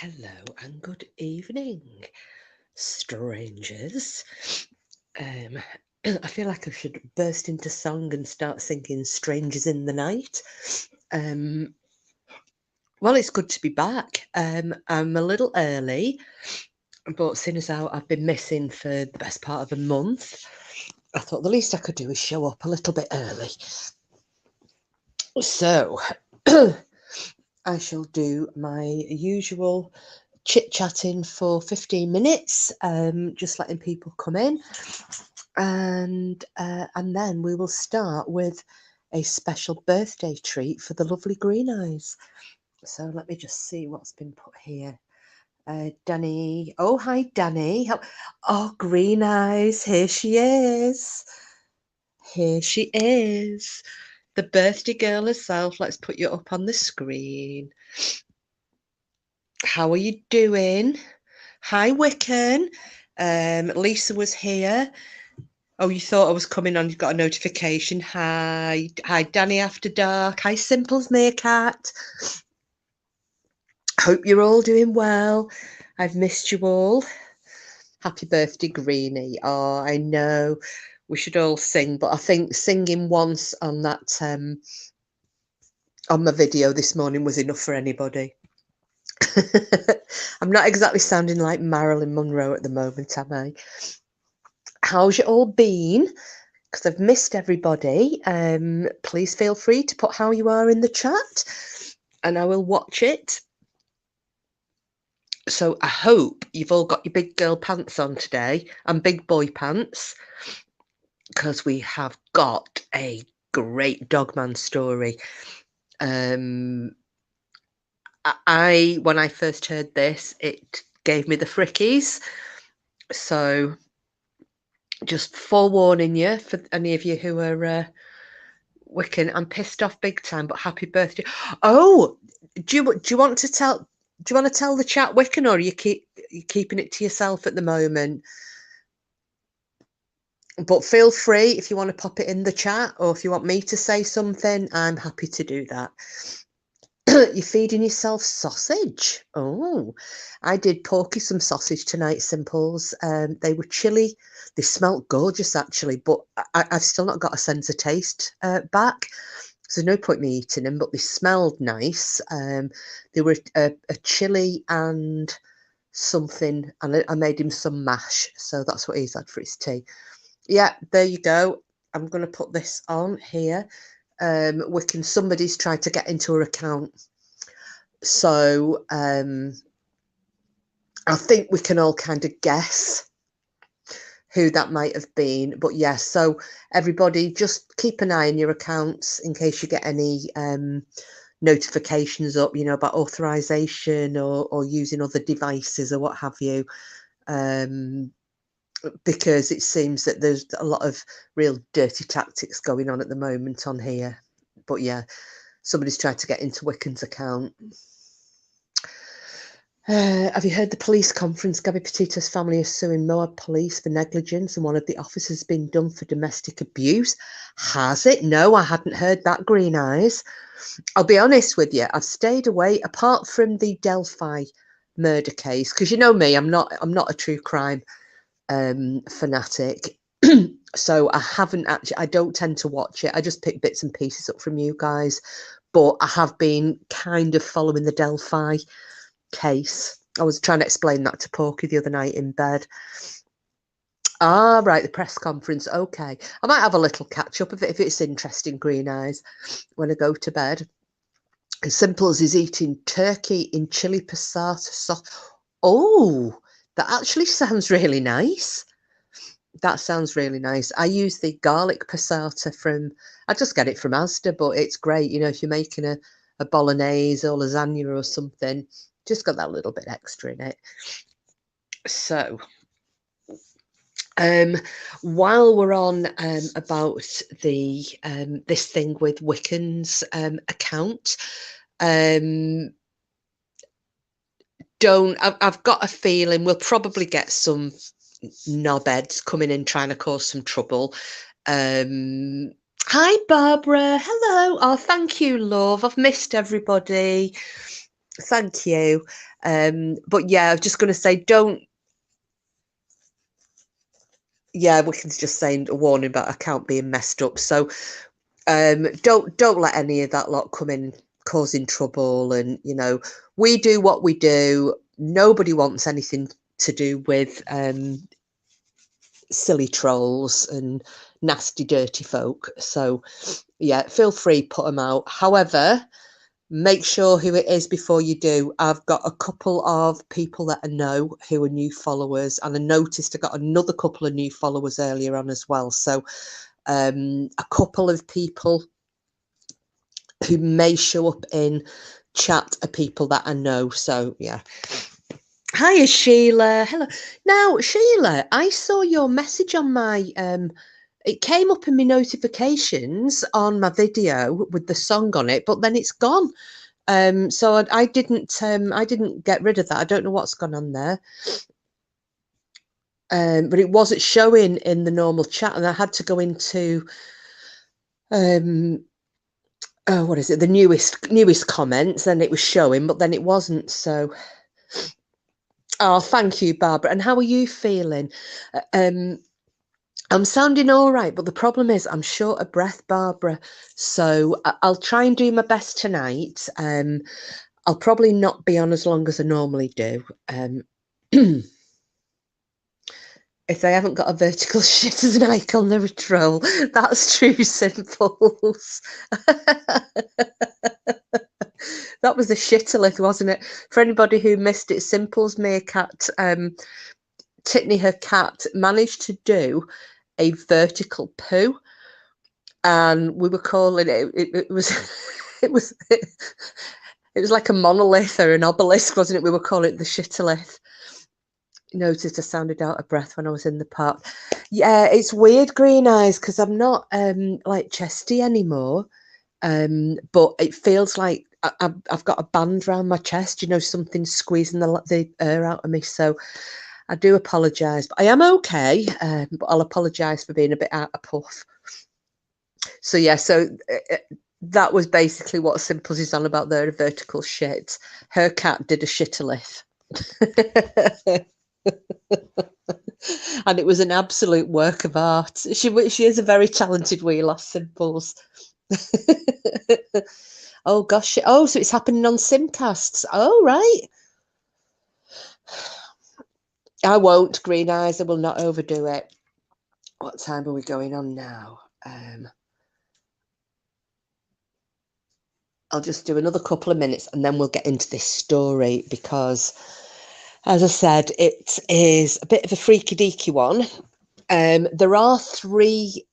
Hello and good evening, strangers. Um, I feel like I should burst into song and start singing "Strangers in the Night." Um, well, it's good to be back. I'm a little early, but seeing as how I've been missing for the best part of a month, I thought the least I could do is show up a little bit early. So, I shall do my usual chit-chatting for 15 minutes, just letting people come in, and then we will start with a special birthday treat for the lovely Green Eyes. So let me just see what's been put here. Danny, oh hi Danny. Oh, Green Eyes, here she is. Here she is. The birthday girl herself. Let's put you up on the screen. How are you doing? Hi, Wicken. Lisa was here. Oh, you thought I was coming on. You've got a notification. Hi. Hi, Danny After Dark. Hi, Simples Meerkat. Hope you're all doing well. I've missed you all. Happy birthday, Greenie. Oh, I know. We should all sing, but I think singing once on that on my video this morning was enough for anybody. I'm not exactly sounding like Marilyn Monroe at the moment, am I? How's it all been? Because I've missed everybody. Please feel free to put how you are in the chat and I will watch it. So I hope you've all got your big girl pants on today and big boy pants, because we have got a great Dogman story. When I first heard this, it gave me the frickies. So just forewarning you, for any of you who are Wiccan, I'm pissed off big time, but happy birthday. Oh, do you want to tell the chat, Wiccan, or are you keeping it to yourself at the moment? But feel free if you want to pop it in the chat, or if you want me to say something, I'm happy to do that. You're feeding yourself sausage. Oh, I did porky some sausage tonight, Simples. They were chilly. They smelt gorgeous, actually, but I've still not got a sense of taste back. So there's no point me eating them, but they smelled nice. They were a chili and something, and I made him some mash. So that's what he's had for his tea. Yeah, there you go. I'm going to put this on here. Somebody's tried to get into her account. So I think we can all kind of guess who that might have been. But yes, so everybody just keep an eye on your accounts in case you get any notifications up, about authorization or using other devices or what have you. Because it seems that there's a lot of real dirty tactics going on at the moment on here. But yeah, somebody's tried to get into Wiccan's account. Have you heard the police conference? Gabby Petito's family is suing Moab police for negligence, and one of the officers has been done for domestic abuse. Has it? No, I hadn't heard that, Green Eyes. I'll be honest with you. I've stayed away, apart from the Delphi murder case, because you know me, I'm not a true crime fanatic. So I haven't actually, I don't tend to watch it. I just pick bits and pieces up from you guys, but I have been kind of following the Delphi case. I was trying to explain that to Porky the other night in bed. Ah, right, the press conference. Okay, I might have a little catch up of it if it's interesting, Green Eyes, when I go to bed. As simple as he's eating turkey in chili passata sauce. Oh, that actually sounds really nice. That sounds really nice. I use the garlic passata I just get it from Asda, but it's great. If you're making a bolognese or lasagna or something, just got that little bit extra in it. So, while we're on about the this thing with Wiccan's account, I've got a feeling we'll probably get some knobheads coming in trying to cause some trouble. Hi, Barbara. Hello. Oh, thank you, love. I've missed everybody. Thank you. But yeah, I'm just going to say, don't. Yeah, we can just say a warning about account being messed up. So don't let any of that lot come in causing trouble. And we do what we do. Nobody wants anything to do with silly trolls and nasty, dirty folk. So yeah, feel free, put them out. However, make sure who it is before you do. I've got a couple of people that I know who are new followers, and I noticed I got another couple of new followers earlier on as well. So a couple of people who may show up in chat are people that I know. So yeah. Hiya, Sheila. Hello. Now, Sheila, I saw your message on my it came up in my notifications on my video with the song on it, but then it's gone. So I didn't get rid of that. I don't know what's gone on there. But it wasn't showing in the normal chat, and I had to go into what is it? The newest comments, and it was showing, but then it wasn't. So oh, thank you, Barbara. And how are you feeling? I'm sounding all right, but the problem is I'm short of breath, Barbara. So I'll try and do my best tonight. I'll probably not be on as long as I normally do. If they haven't got a vertical shit as an icon, they're a troll. That's true, Simples. That was a shitolith, wasn't it? For anybody who missed it, Simples Meerkat, Titney, her cat, managed to do a vertical poo, and we were calling it was it was like a monolith or an obelisk, wasn't it? We were calling it the shitolith. Noticed I sounded out of breath when I was in the park. Yeah, it's weird, Green Eyes, because I'm not like chesty anymore, but it feels like I've got a band around my chest, something squeezing the air out of me. So I do apologise, but I am okay. But I'll apologise for being a bit out of puff. So yeah, that was basically what Simples is on about there, a vertical shit. Her cat did a shitolith. And it was an absolute work of art. She is a very talented wee lass, Simples. Oh gosh. Oh, so it's happening on Simcasts. Oh, right. I won't, Green Eyes. I will not overdo it. What time are we going on now? I'll just do another couple of minutes and then we'll get into this story because, as I said, it is a bit of a freaky deaky one. There are 3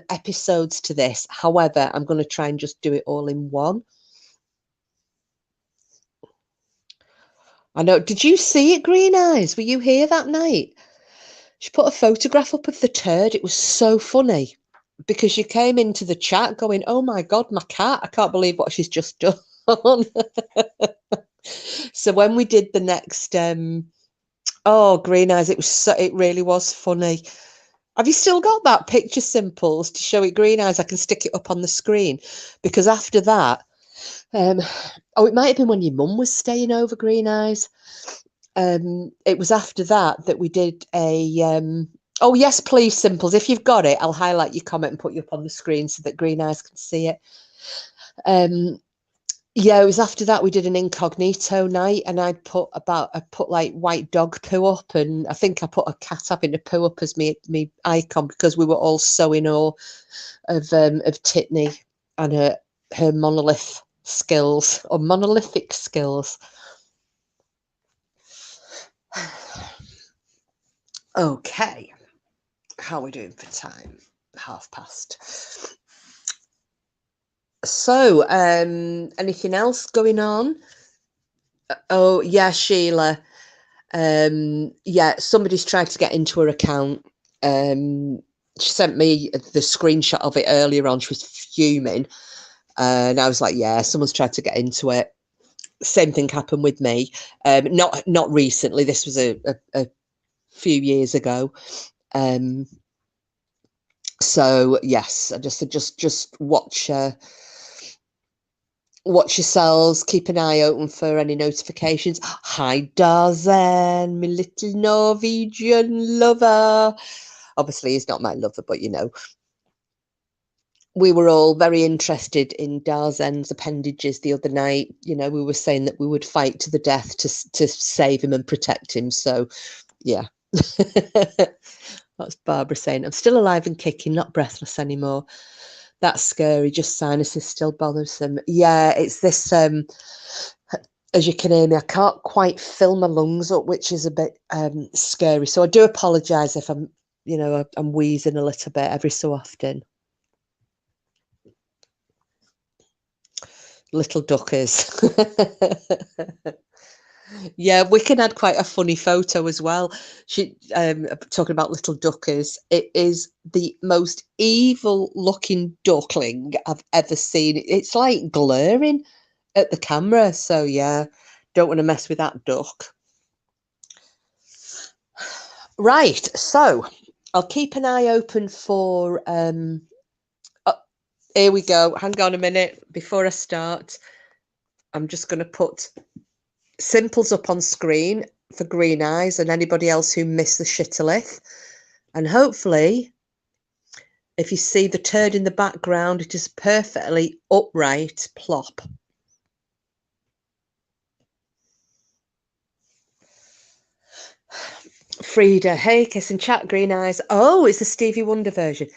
episodes to this. However, I'm going to try and just do it all in one. I know. Did you see it, Green Eyes? Were you here that night? She put a photograph up of the turd. It was so funny because she came into the chat going, "Oh my God, my cat. I can't believe what she's just done." So when we did the next, oh, Green Eyes, it really was funny. Have you still got that picture, Simples, to show it, Green Eyes? I can stick it up on the screen because after that, oh, it might have been when your mum was staying over, Green Eyes. It was after that we did a oh yes, please, Simples, if you've got it, I'll highlight your comment and put you up on the screen so that Green Eyes can see it. Yeah, it was after that we did an incognito night, and I put like white dog poo up, and I think I put a cat having a poo up as me icon because we were all so in awe of Titney and her monolithic skills. Okay, how are we doing for time? past. So, anything else going on? Oh yeah, Sheila. Yeah, somebody's tried to get into her account. She sent me the screenshot of it earlier on. She was fuming, and I was like, "Yeah, someone's tried to get into it." Same thing happened with me. Not recently. This was a few years ago. So yes, I just watch Watch yourselves. Keep an eye open for any notifications. Hi, Darzen, my little Norwegian lover. Obviously, he's not my lover, but you know. We were all very interested in Darzen's appendages the other night. You know, we were saying that we would fight to the death to save him and protect him. So, yeah. That's Barbara saying, I'm still alive and kicking, not breathless anymore. That's scary. Just sinuses still bothersome. Yeah, it's this. As you can hear me, I can't quite fill my lungs up, which is a bit scary. So I do apologise if I'm, you know, I'm wheezing a little bit every so often. Little duckers. Yeah, Wiccan had quite a funny photo as well. She talking about little duckers. It is the most evil looking duckling I've ever seen. It's like glaring at the camera. So yeah, don't want to mess with that duck. Right, so I'll keep an eye open for here we go. Hang on a minute before I start. I'm just going to put Simples up on screen for Green Eyes and anybody else who missed the shitolith. And hopefully, if you see the turd in the background, it is perfectly upright plop. Frida, hey, kiss and chat, Green Eyes. Oh, it's the Stevie Wonder version.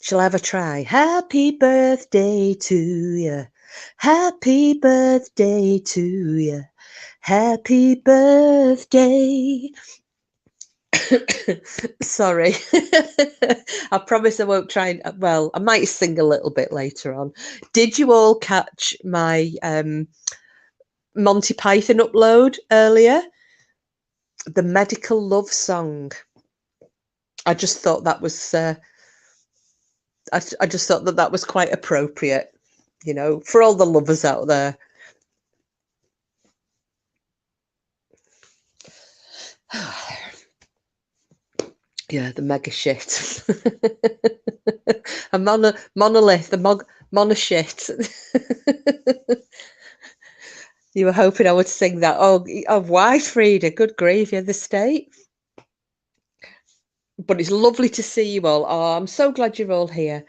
Shall I have a try? Happy birthday to you. Happy birthday to you. Happy birthday. Sorry. I promise I won't try and, well, I might sing a little bit later on. Did you all catch my Monty Python upload earlier? The medical love song. I just thought that was I just thought that was quite appropriate, you know, for all the lovers out there. Yeah, the mega shit. A monolith, the mono shit. You were hoping I would sing that. Oh, why, Frida? Good grief, you're the state. But it's lovely to see you all. Oh, I'm so glad you're all here.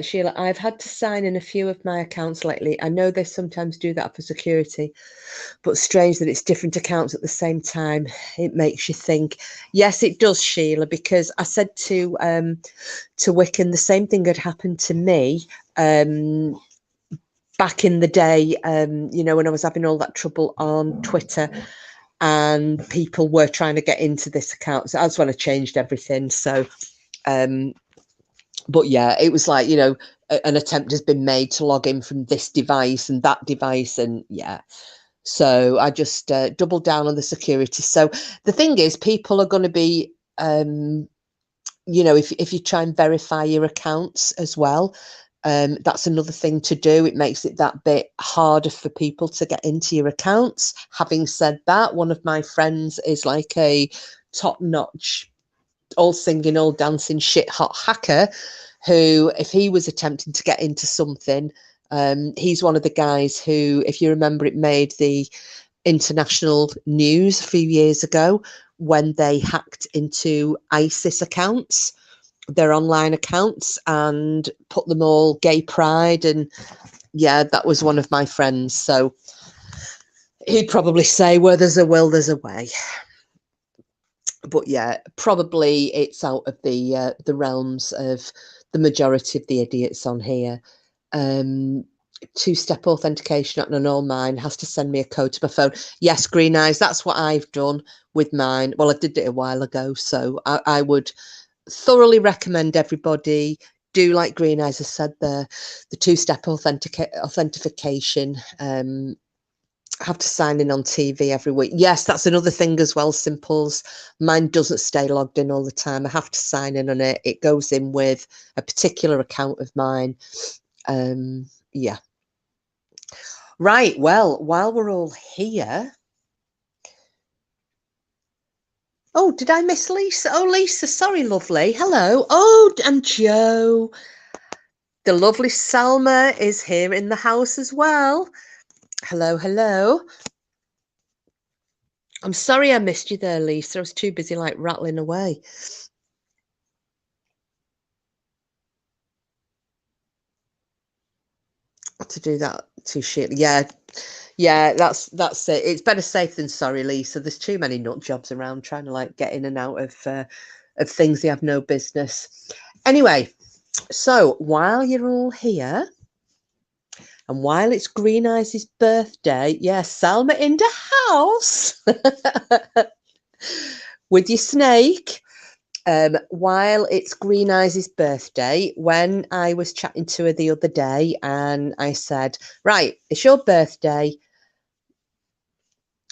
Sheila, I've had to sign in a few of my accounts lately. I know they sometimes do that for security, but strange that it's different accounts at the same time. It makes you think. Yes, it does, Sheila, because I said to Wiccan the same thing had happened to me back in the day, you know, when I was having all that trouble on Twitter and people were trying to get into this account. So that's when I changed everything. So, but yeah, it was like, you know, an attempt has been made to log in from this device and that device. And yeah, so I just doubled down on the security. So the thing is, people are going to be, you know, if you try and verify your accounts as well, that's another thing to do. It makes it that bit harder for people to get into your accounts. Having said that, one of my friends is like a top-notch, all singing, all dancing, shit hot hacker who, if he was attempting to get into something, he's one of the guys who, if you remember, it made the international news a few years ago when they hacked into ISIS accounts, their online accounts, and put them all gay pride. And yeah, that was one of my friends. So he'd probably say, where there's a will, there's a way. But yeah, probably it's out of the realms of the majority of the idiots on here. Two-step authentication on an all mine has to send me a code to my phone. Yes, Green Eyes, that's what I've done with mine. Well, I did it a while ago, so I would thoroughly recommend everybody do, like Green Eyes has said there, the two-step authentication. Have to sign in on TV every week. Yes, that's another thing as well, Simples. Mine doesn't stay logged in all the time. I have to sign in on it. It goes in with a particular account of mine. Yeah. Right, well, while we're all here... Oh, did I miss Lisa? Oh, Lisa, sorry, lovely. Hello. Oh, and Joe. The lovely Salma is here in the house as well. Hello, hello. I'm sorry I missed you there, Lisa. I was too busy like rattling away. To do that too shit. Yeah, that's it. It's better safe than sorry, Lisa. There's too many nut jobs around trying to like get in and out of things they have no business. Anyway, so while you're all here, and while it's Green Eyes' birthday, yeah, Salma in the house with your snake. While it's Green Eyes' birthday, when I was chatting to her the other day and I said, right, it's your birthday.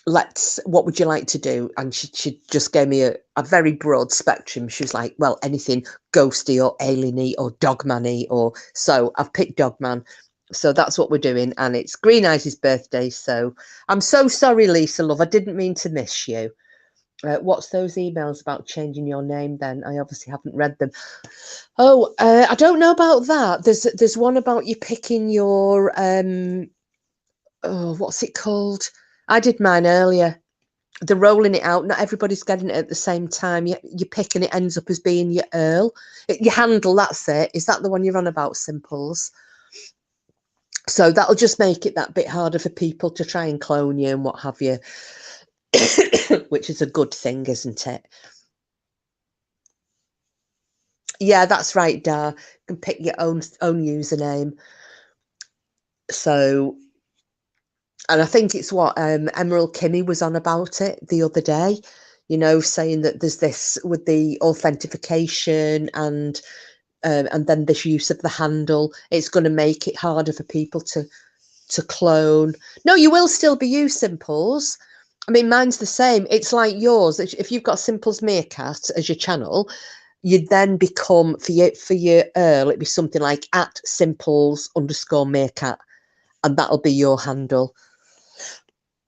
What would you like to do? And she just gave me a very broad spectrum. She was like, well, anything ghosty or alieny or dogman-y, or so I've picked Dogman. So that's what we're doing. And it's Green Eyes' birthday. So I'm so sorry, Lisa, love. I didn't mean to miss you. What's those emails about changing your name then? I obviously haven't read them. Oh, I don't know about that. There's one about you picking your oh, what's it called? I did mine earlier. They're rolling it out. Not everybody's getting it at the same time. You pick and it ends up as being your Earl. Your handle, that's it. Is that the one you're on about, Simples? So that'll just make it that bit harder for people to try and clone you and what have you, which is a good thing, isn't it? Yeah, that's right, Dar. You can pick your own username. So, and I think it's what Emerald Kimmy was on about it the other day, saying that there's this with the authentication and then this use of the handle, it's going to make it harder for people to clone. No, you will still be you, Simples. I mean, mine's the same. It's like yours. If you've got Simples Meerkat as your channel, you'd then become for your Earl, it'd be something like @Simples_Meerkat, and that'll be your handle.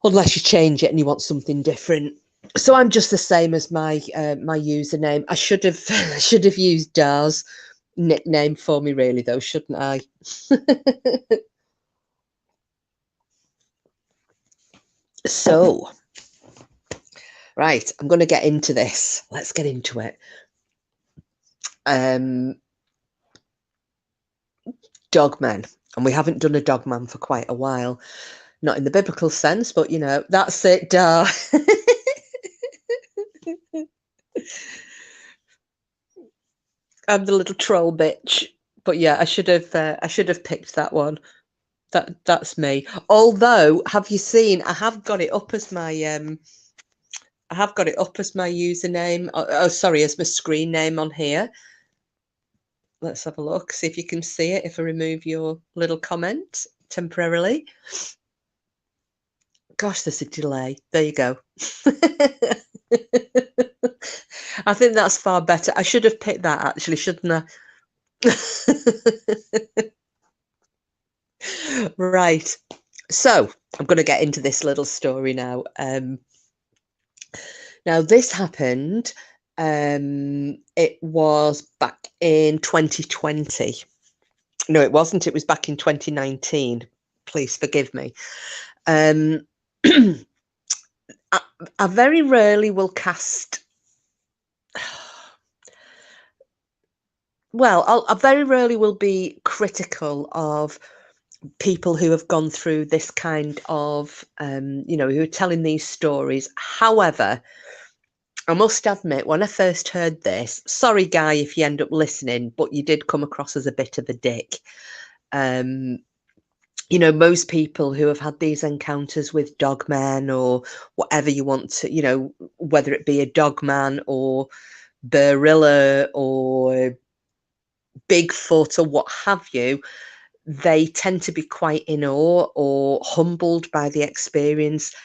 Unless you change it and you want something different. So I'm just the same as my username. I should have should have used Dar's nickname for me, really, though, shouldn't I? So, right, I'm going to get into this. Let's get into it. Dogman, and we haven't done a Dogman for quite a while. Not in the biblical sense, but that's it, Dar. I'm the little troll bitch. But yeah, I should have picked that one. That's me. Although, have you seen? I have got it up as my username. Sorry, as my screen name on here. Let's have a look. See if you can see it. If I remove your little comment temporarily. Gosh, there's a delay. There you go. I think that's far better. I should have picked that actually, shouldn't I? Right. So I'm going to get into this little story now. Now this happened. It was back in 2020. No, it wasn't. It was back in 2019. Please forgive me. I very rarely will cast. Well, I very rarely will be critical of people who have gone through this kind of, who are telling these stories. However, I must admit, when I first heard this, sorry, Guy, if you end up listening, but you did come across as a bit of a dick. Most people who have had these encounters with dogmen or whatever you want to, whether it be a dogman or Barilla or Bigfoot or what have you, they tend to be quite in awe or humbled by the experience.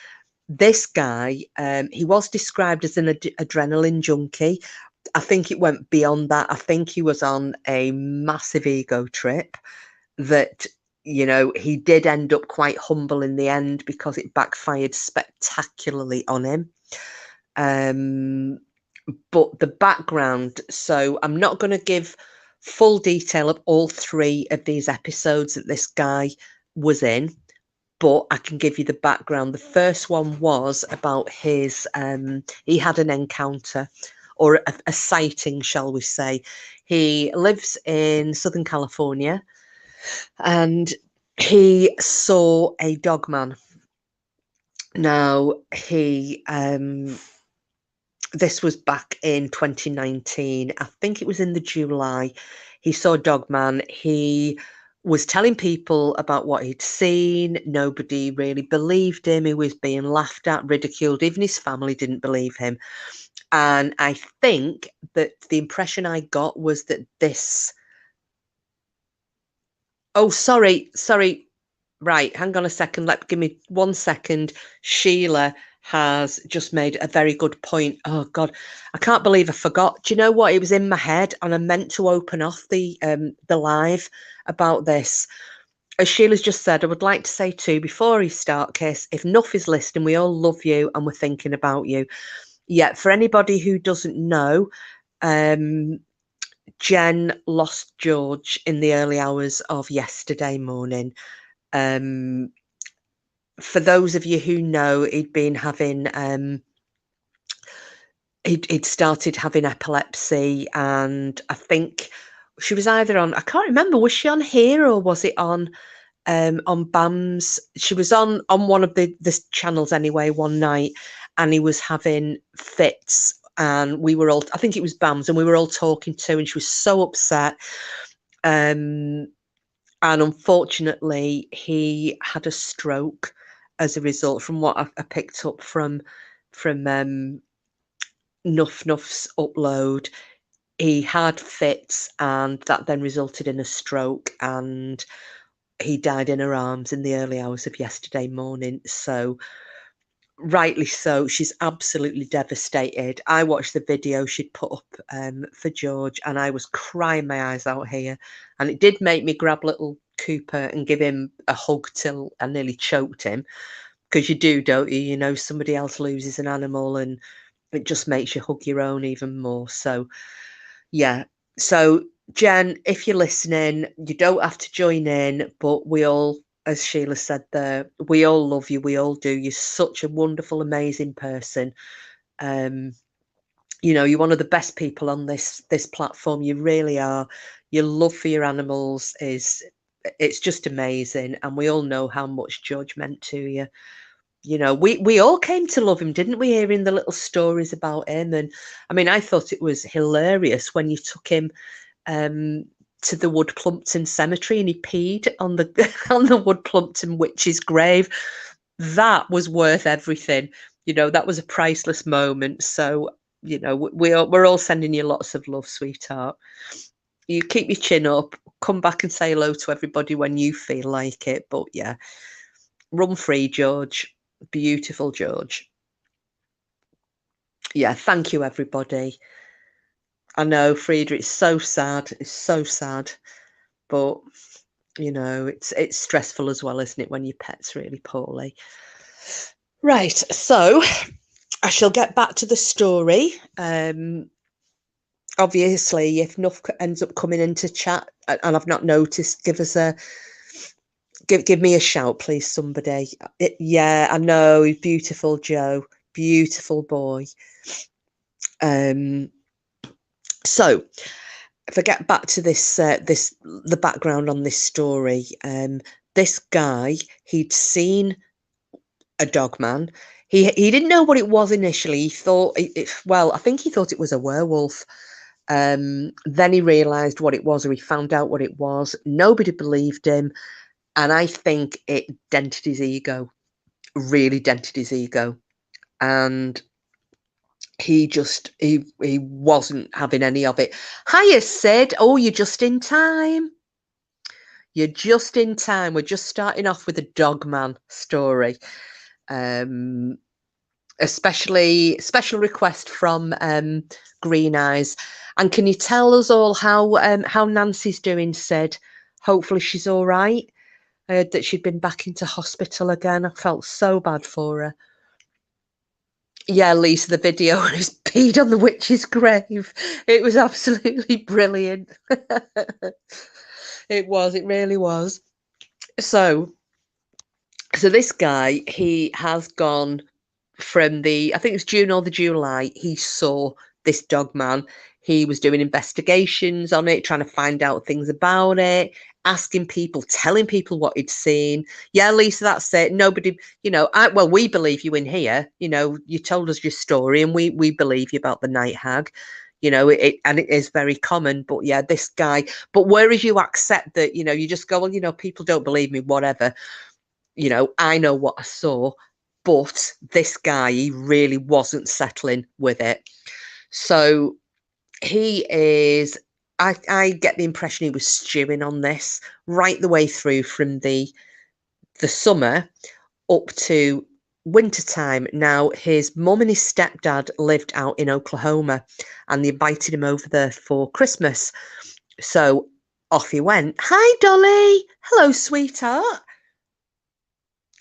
This guy, he was described as an adrenaline junkie. I think it went beyond that. I think he was on a massive ego trip that, he did end up quite humble in the end because it backfired spectacularly on him. But the background, so I'm not going to give full detail of all 3 of these episodes that this guy was in, but I can give you the background. The first one was about his, he had an encounter, or a sighting, shall we say. He lives in Southern California, and he saw a dogman. Now, this was back in 2019. I think it was in the July. He saw Dogman. He was telling people about what he'd seen. Nobody really believed him. He was being laughed at, ridiculed. Even his family didn't believe him. And I think that the impression I got was that this... Oh, sorry. Right, hang on a second. Give me 1 second. Sheila has just made a very good point. Oh God, I can't believe I forgot. Do you know what? It was in my head, and I meant to open off the live about this. As Sheila's just said, I would like to say too, before you start, Kiss, if Nuff is listening, we all love you and we're thinking about you. Yeah, for anybody who doesn't know, Jen lost George in the early hours of yesterday morning. For those of you who know, he'd been having he'd started having epilepsy, and I think she was either on, I can't remember, was she on here or was it on BAMS? She was on one of the channels anyway one night, and he was having fits, and we were all, I think it was BAMS, and we were all talking to, and she was so upset. And unfortunately he had a stroke as a result, from what I picked up from Nuff's upload. He had fits, and that then resulted in a stroke, and he died in her arms in the early hours of yesterday morning. So rightly so, she's absolutely devastated. I watched the video she'd put up for George, and I was crying my eyes out here, and it did make me grab little Cooper and give him a hug till I nearly choked him, because you do, don't you? You know, somebody else loses an animal, and it just makes you hug your own even more. So yeah, so Jen, if you're listening, you don't have to join in, but we all, as Sheila said there, we all love you. We all do. You're such a wonderful, amazing person. You know, you're one of the best people on this platform. You really are. Your love for your animals it's just amazing, and we all know how much George meant to you. You know, we all came to love him, didn't we, hearing the little stories about him? And I mean, I thought it was hilarious when you took him to the Wood Plumpton cemetery and he peed on the on the Wood Plumpton witch's grave. That was worth everything. You know, that was a priceless moment. So, you know, we're all sending you lots of love, sweetheart. You keep your chin up, come back and say hello to everybody when you feel like it. But yeah, run free, George. Beautiful George. Yeah, thank you, everybody. I know, Frieda, it's so sad. It's so sad. But, you know, it's stressful as well, isn't it, when your pet's really poorly? Right, so I shall get back to the story. Obviously, if Nuff ends up coming into chat and I've not noticed, give us a... Give me a shout, please, somebody. Yeah, I know. Beautiful Joe. Beautiful boy. So if I get back to the background on this story, this guy, he'd seen a dogman. He didn't know what it was initially. He thought well, I think he thought it was a werewolf. Then he realised what it was, or he found out what it was. Nobody believed him. And I think it dented his ego, really dented his ego. And he wasn't having any of it. Hiya, Sid. Oh, you're just in time. You're just in time. We're just starting off with a Dogman story. Especially special request from Green Eyes. And can you tell us all how Nancy's doing, Sid? Hopefully she's all right. I heard that she'd been back into hospital again. I felt so bad for her. Yeah, Lisa, the video was peed on the witch's grave. It was absolutely brilliant. It was, it really was. So So this guy, he has gone from I think it was June or the July, he saw this Dogman. He was doing investigations on it, trying to find out things about it, asking people, telling people what he'd seen. Yeah, Lisa, that's it. Nobody, well, we believe you in here. You told us your story and we believe you about the night hag. And it is very common. But yeah, this guy, but whereas you accept that, you just go, well, people don't believe me, whatever. I know what I saw. But this guy, he really wasn't settling with it. So he is, I get the impression he was stewing on this right the way through from the summer up to wintertime. Now, his mum and his stepdad lived out in Oklahoma and they invited him over there for Christmas. So off he went. Hi, Dolly. Hello, sweetheart.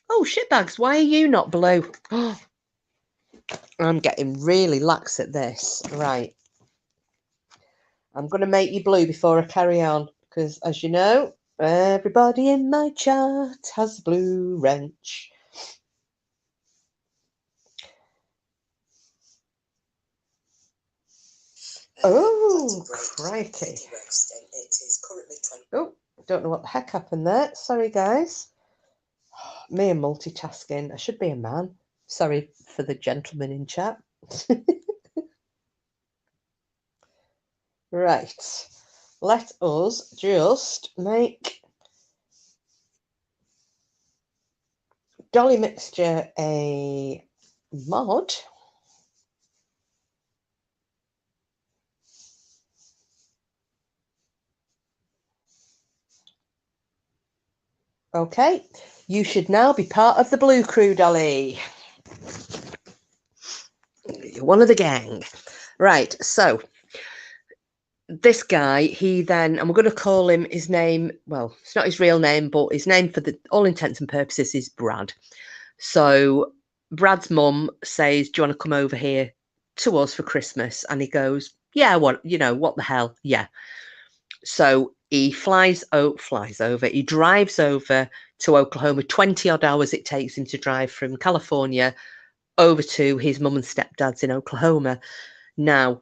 Oh, shitbags, why are you not blue? Oh, I'm getting really lax at this. Right. I'm going to make you blue before I carry on. Because, as you know, everybody in my chart has a blue wrench. Oh, crikey. Oh, don't know what the heck happened there. Sorry, guys. Me and multitasking. I should be a man. Sorry for the gentleman in chat. Right. Let us just make Dolly Mixture a mod. Okay, you should now be part of the blue crew, Dolly. You're one of the gang. Right, so this guy, he then, and we're going to call him, his name, well, it's not his real name, but his name for all intents and purposes is Brad. So Brad's mum says, do you want to come over here to us for Christmas? And he goes, yeah, what the hell? Yeah. So he flies over, he drives over to Oklahoma, 20 odd hours it takes him to drive from California over to his mum and stepdad's in Oklahoma. Now,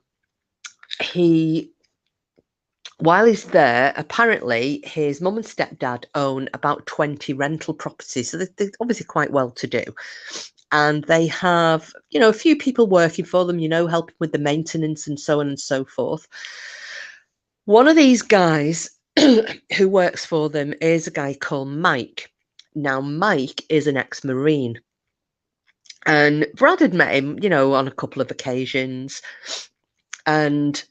while he's there, apparently his mum and stepdad own about 20 rental properties. So they're obviously quite well to do. And they have, a few people working for them, helping with the maintenance and so on and so forth. One of these guys who works for them is a guy called Mike. Now, Mike is an ex-Marine. And Brad had met him, on a couple of occasions. And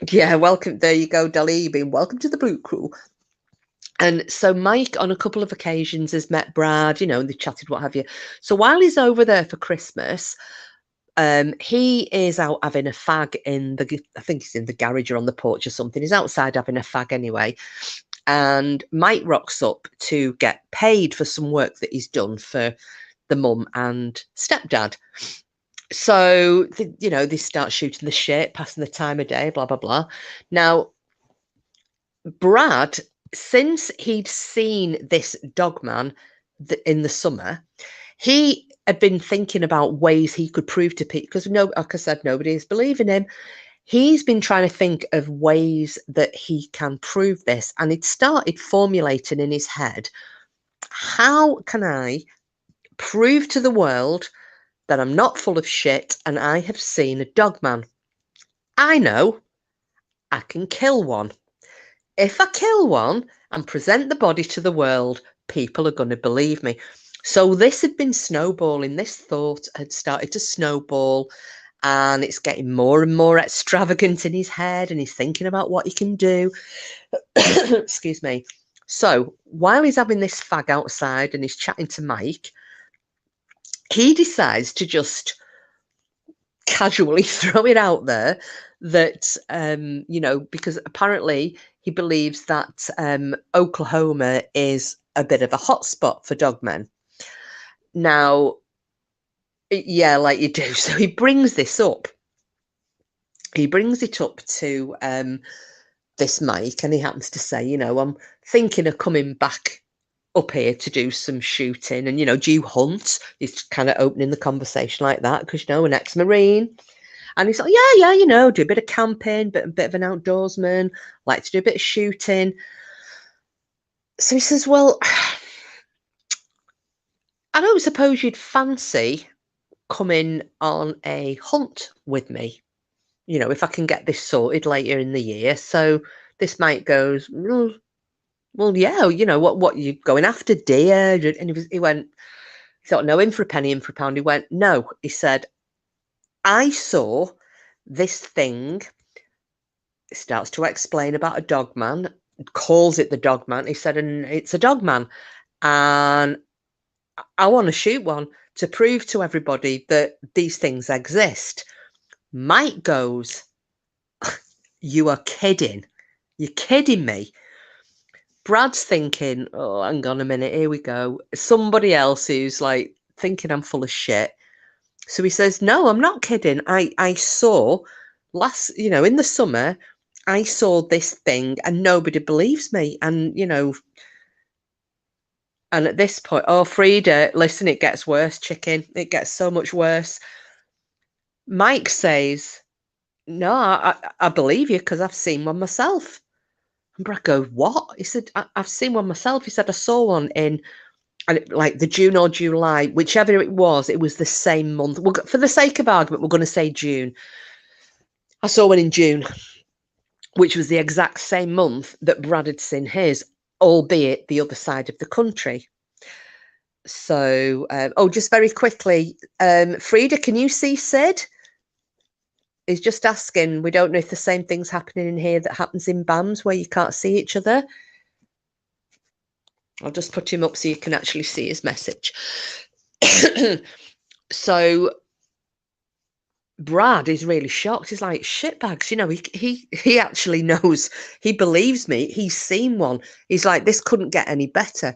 yeah, welcome. There you go, Dolly. You've been welcome to the Blue Crew. And so Mike, on a couple of occasions, has met Brad, and they chatted, what have you. So while he's over there for Christmas, he is out having a fag I think he's in the garage or on the porch or something. He's outside having a fag anyway. And Mike rocks up to get paid for some work that he's done for the mum and stepdad. So, they start shooting the shit, passing the time of day, blah, blah, blah. Now, Brad, since he'd seen this Dogman in the summer, he had been thinking about ways he could prove to people, because like I said, nobody is believing him. He's been trying to think of ways that he can prove this, and he'd started formulating in his head, how can I prove to the world that I'm not full of shit and I have seen a Dogman? I know I can kill one. If I kill one and present the body to the world, people are going to believe me. So this had been snowballing. This thought had started to snowball, and it's getting more and more extravagant in his head, and he's thinking about what he can do. Excuse me. So while he's having this fag outside and he's chatting to Mike, he decides to just casually throw it out there that, because apparently he believes that Oklahoma is a bit of a hotspot for dogmen. Now, yeah, like you do. So he brings this up. He brings it up to this Mike, and he happens to say, I'm thinking of coming back up here to do some shooting, and do you hunt? He's kind of opening the conversation like that because an ex-marine, and he's like, yeah, do a bit of camping, but a bit of an outdoorsman, like to do a bit of shooting. So he says, well, I don't suppose you'd fancy coming on a hunt with me, if I can get this sorted later in the year. So this mate goes, well, yeah, what you going after, deer? And he went, he thought, no, in for a penny, in for a pound. He went, no, he said, I saw this thing. He starts to explain about a dogman, calls it the dogman. He said, and it's a dogman. And I want to shoot one to prove to everybody that these things exist. Mike goes, you are kidding. You're kidding me. Brad's thinking, oh, hang on a minute, here we go. Somebody else who's like thinking I'm full of shit. So he says, no, I'm not kidding. I saw in the summer, I saw this thing and nobody believes me. And, and at this point, oh, Frida, listen, it gets worse, chicken. It gets so much worse. Mike says, no, I believe you because I've seen one myself. And Brad goes, what? He said, I've seen one myself. He said, I saw one in like the June or July, whichever it was the same month. For the sake of argument, we're going to say June. I saw one in June, which was the exact same month that Brad had seen his, albeit the other side of the country. So, just very quickly, Frida, can you see Sid? He's just asking, we don't know if the same thing's happening in here that happens in BAMs where you can't see each other. I'll just put him up so you can actually see his message. So Brad is really shocked. He's like, shitbags, he actually knows. He believes me. He's seen one. He's like, this couldn't get any better.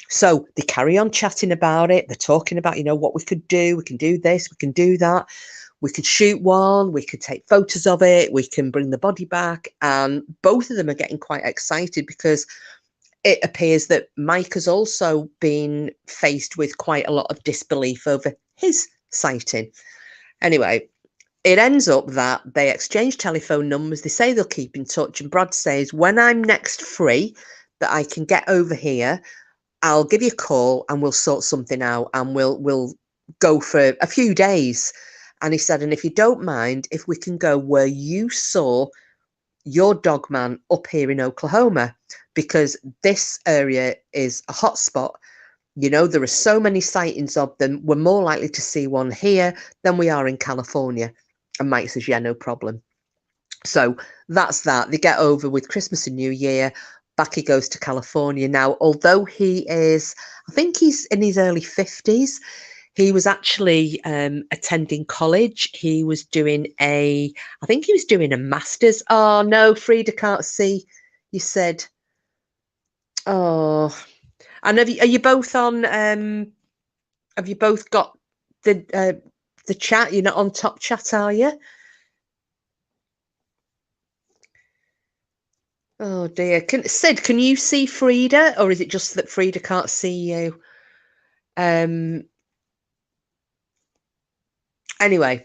So they carry on chatting about it. They're talking about, what we could do. We can do this. We can do that. We could shoot one. We could take photos of it. We can bring the body back. And both of them are getting quite excited because it appears that Mike has also been faced with quite a lot of disbelief over his sighting. Anyway, it ends up that they exchange telephone numbers. They say they'll keep in touch. And Brad says, when I'm next free that I can get over here, I'll give you a call and we'll sort something out and we'll go for a few days. And he said, and if you don't mind, if we can go where you saw your dogman up here in Oklahoma, because this area is a hotspot. There are so many sightings of them. We're more likely to see one here than we are in California. And Mike says, yeah, no problem. So that's that. They get over with Christmas and New Year. Back he goes to California. Now, although I think he's in his early 50s, he was actually attending college. He was doing I think he was doing a master's. Oh, no, Frida can't see. You said, oh, and are you both on, have you both got the chat? You're not on top chat, are you? Oh dear. Sid, can you see Frida, or is it just that Frida can't see you? Anyway,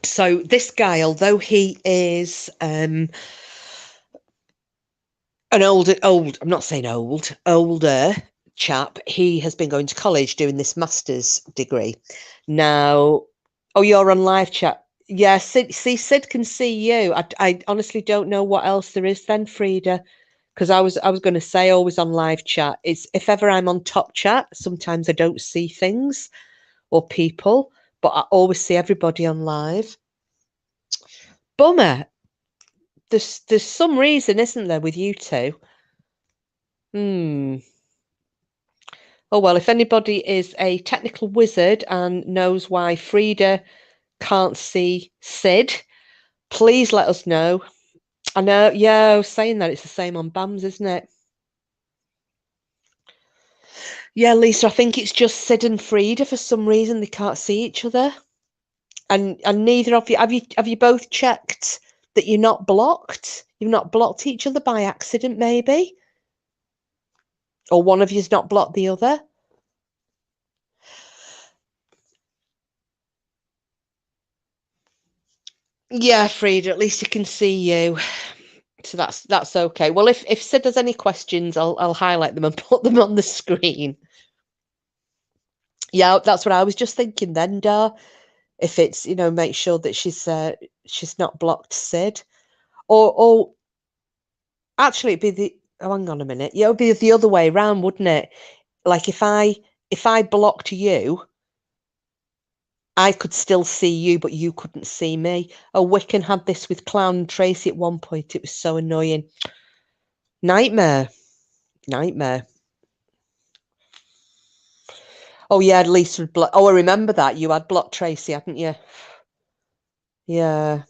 so this guy, although he is an older chap, he has been going to college doing this master's degree. Now, oh, you're on live chat. Yeah, Sid can see you. I honestly don't know what else there is then, Frida, because I was going to say always on live chat. It's if ever I'm on top chat, sometimes I don't see things or people, but I always see everybody on live. Bummer. There's some reason, isn't there, with you two? Oh, well, if anybody is a technical wizard and knows why Frida can't see Sid, please let us know. I know, yeah, I was saying that it's the same on BAMs, isn't it? Yeah, Lisa, I think it's just Sid and Frida. For some reason, they can't see each other. And neither of you, have you both checked that you're not blocked? You've not blocked each other by accident, maybe? Or one of you's not blocked the other? Yeah, Frida, at least he can see you. So that's okay. Well, if Sid has any questions, I'll highlight them and put them on the screen. Yeah, that's what I was just thinking then, Dar. If it's, make sure that she's not blocked Sid. Or actually it'd be hang on a minute. Yeah, it would be the other way around, wouldn't it? Like if I blocked you, I could still see you, but you couldn't see me. Oh, Wiccan had this with Clown and Tracy at one point. It was so annoying. Nightmare. Nightmare. Oh yeah, Lisa had blocked. Oh, I remember that. You had blocked Tracy, hadn't you? Yeah.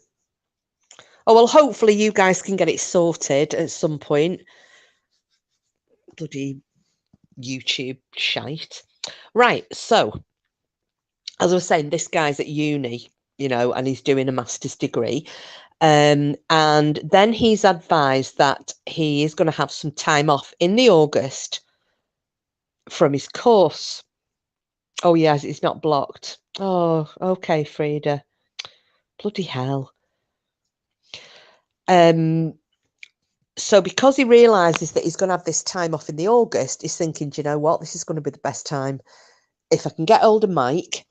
Oh well, hopefully you guys can get it sorted at some point. Bloody YouTube shite. Right, so as I was saying, this guy's at uni, and he's doing a master's degree. And then he's advised that he is going to have some time off in the August from his course. Oh, yes, it's not blocked. Oh, okay, Frida. Bloody hell. So because he realizes that he's going to have this time off in the August, he's thinking, do you know what? This is going to be the best time. If I can get hold of Mike,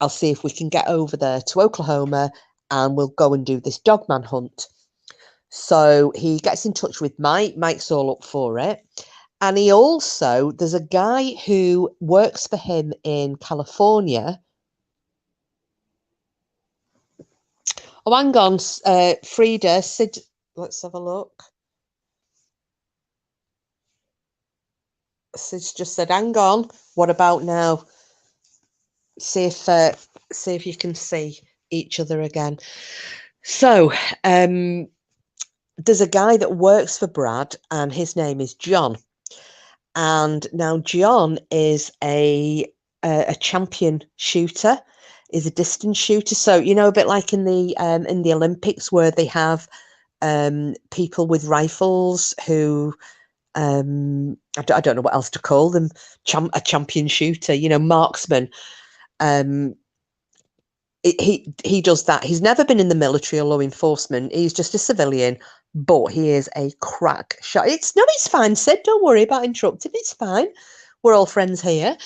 I'll see if we can get over there to Oklahoma and we'll go and do this Dogman hunt. So he gets in touch with Mike. Mike's all up for it. And there's a guy who works for him in California. Oh, hang on, Frida, Sid, let's have a look. Sid's just said, hang on, what about now? See if you can see each other again. So, there's a guy that works for Brad, and his name is John. And now John is a champion shooter, is a distance shooter. So a bit like in the Olympics where they have people with rifles who I don't know what else to call them, a champion shooter, marksman. He does that. He's never been in the military or law enforcement. He's just a civilian, but he is a crack shot. It's fine, Sid. Don't worry about interrupting. It's fine. We're all friends here.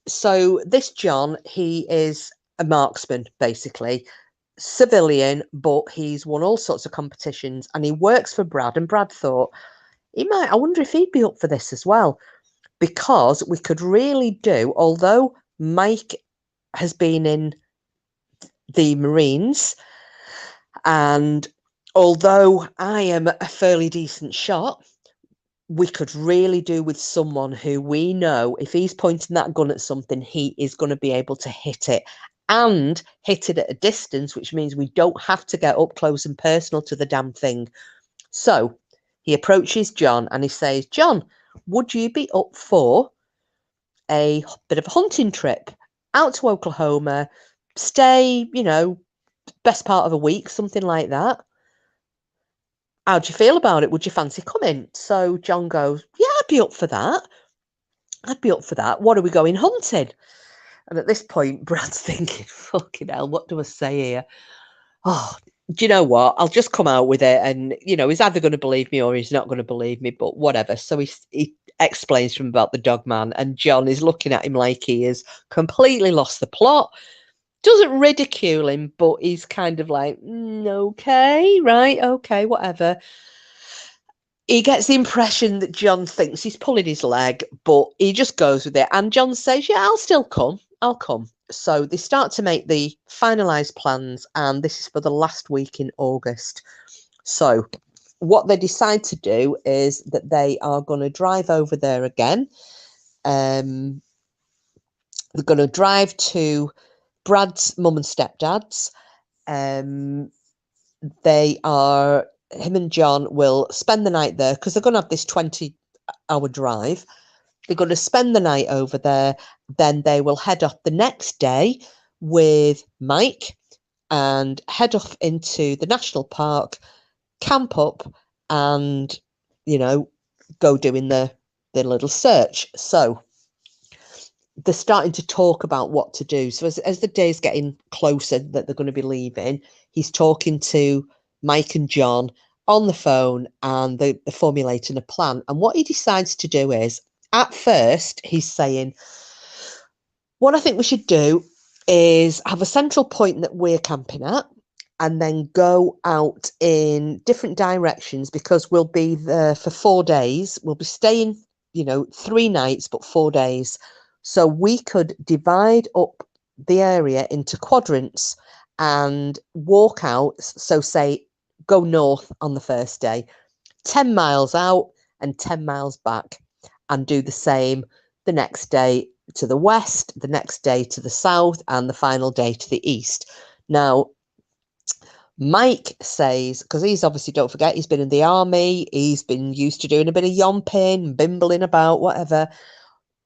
So this John, he is a marksman, basically, civilian, but he's won all sorts of competitions, and he works for Brad. And Brad thought I wonder if he'd be up for this as well, because we could really do. Although Mike has been in the Marines, and although I am a fairly decent shot, we could really do with someone who we know if he's pointing that gun at something, he is going to be able to hit it and hit it at a distance, which means we don't have to get up close and personal to the damn thing. So he approaches John and he says, John, would you be up for a bit of a hunting trip out to Oklahoma, stay, best part of a week, something like that? How do you feel about it? Would you fancy coming? So John goes, yeah, I'd be up for that. I'd be up for that. What are we going hunting? And at this point, Brad's thinking, fucking hell, what do I say here? Oh, do you know what? I'll just come out with it. And, he's either going to believe me or he's not going to believe me, but whatever. So he explains to him about the Dogman, and John is looking at him like he has completely lost the plot. Doesn't ridicule him, but he's kind of like, okay, right, okay, whatever. He gets the impression that John thinks he's pulling his leg, but he just goes with it. And John says, yeah, I'll still come. I'll come. So they start to make the finalised plans, and this is for the last week in August. So what they decide to do is that they are going to drive over there again. They're going to drive to Brad's mum and stepdad's. Him and John will spend the night there because they're going to have this 20-hour drive. They're going to spend the night over there. Then they will head off the next day with Mike and head off into the national park, camp up, and, go doing the little search. So they're starting to talk about what to do. So as the day's getting closer that they're going to be leaving, he's talking to Mike and John on the phone, and they're formulating a plan. And what he decides to do is, at first, he's saying, what I think we should do is have a central point that we're camping at, and then go out in different directions, because we'll be there for 4 days. We'll be staying, 3 nights, but 4 days. So we could divide up the area into quadrants and walk out. So say, go north on the first day, 10 miles out and 10 miles back, and do the same the next day to the west, the next day to the south, and the final day to the east. Now, Mike says, because he's obviously, don't forget, he's been in the army, he's been used to doing a bit of yomping, bimbling about, whatever,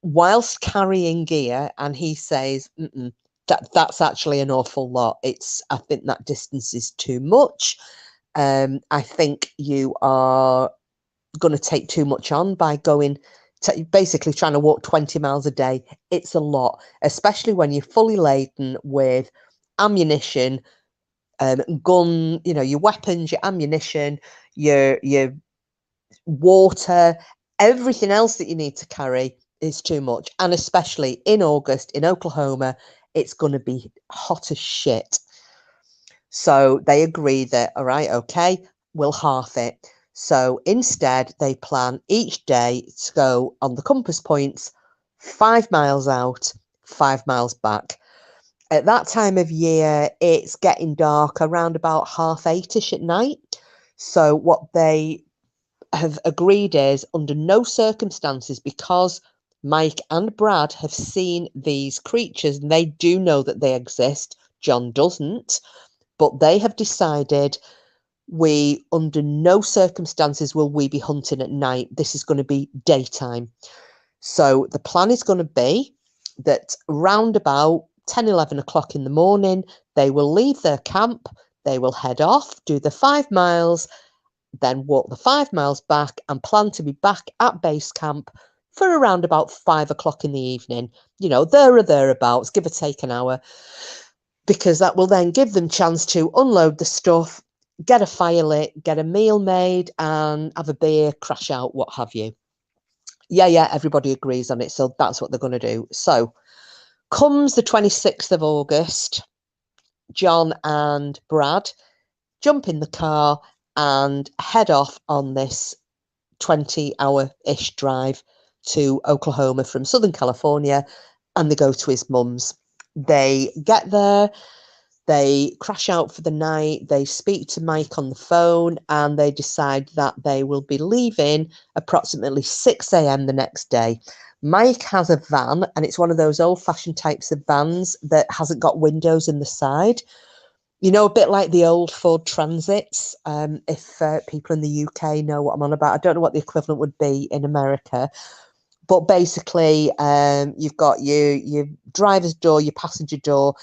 whilst carrying gear, and he says, that's actually an awful lot. I think that distance is too much. I think you are going to take too much on by going basically trying to walk 20 miles a day. It's a lot, especially when you're fully laden with ammunition, gun, your weapons, your ammunition, your water, everything else that you need to carry is too much. And especially in August in Oklahoma, it's going to be hot as shit. So they agree that, all right, okay, we'll half it. So instead, they plan each day to go on the compass points 5 miles out, 5 miles back. At that time of year, it's getting dark around about 8:30ish at night. So what they have agreed is, under no circumstances, because Mike and Brad have seen these creatures and they do know that they exist, John doesn't, but they have decided, under no circumstances will we be hunting at night. This is going to be daytime. So the plan is going to be that round about 10, 11 o'clock in the morning, they will leave their camp, they will head off, do the 5 miles, then walk the 5 miles back, and plan to be back at base camp for around about 5 o'clock in the evening, there or thereabouts, give or take an hour, because that will then give them chance to unload the stuff, get a fire lit, get a meal made, and have a beer, crash out, what have you. Yeah, everybody agrees on it. So that's what they're going to do. So comes the 26th of August, John and Brad jump in the car and head off on this 20-hour-ish drive to Oklahoma from Southern California, and they go to his mum's. They get there, they crash out for the night, they speak to Mike on the phone, and they decide that they will be leaving approximately 6 a.m. the next day. Mike has a van, and it's one of those old-fashioned types of vans that hasn't got windows in the side. A bit like the old Ford Transits, if people in the UK know what I'm on about. I don't know what the equivalent would be in America. But basically, you've got your driver's door, your passenger door,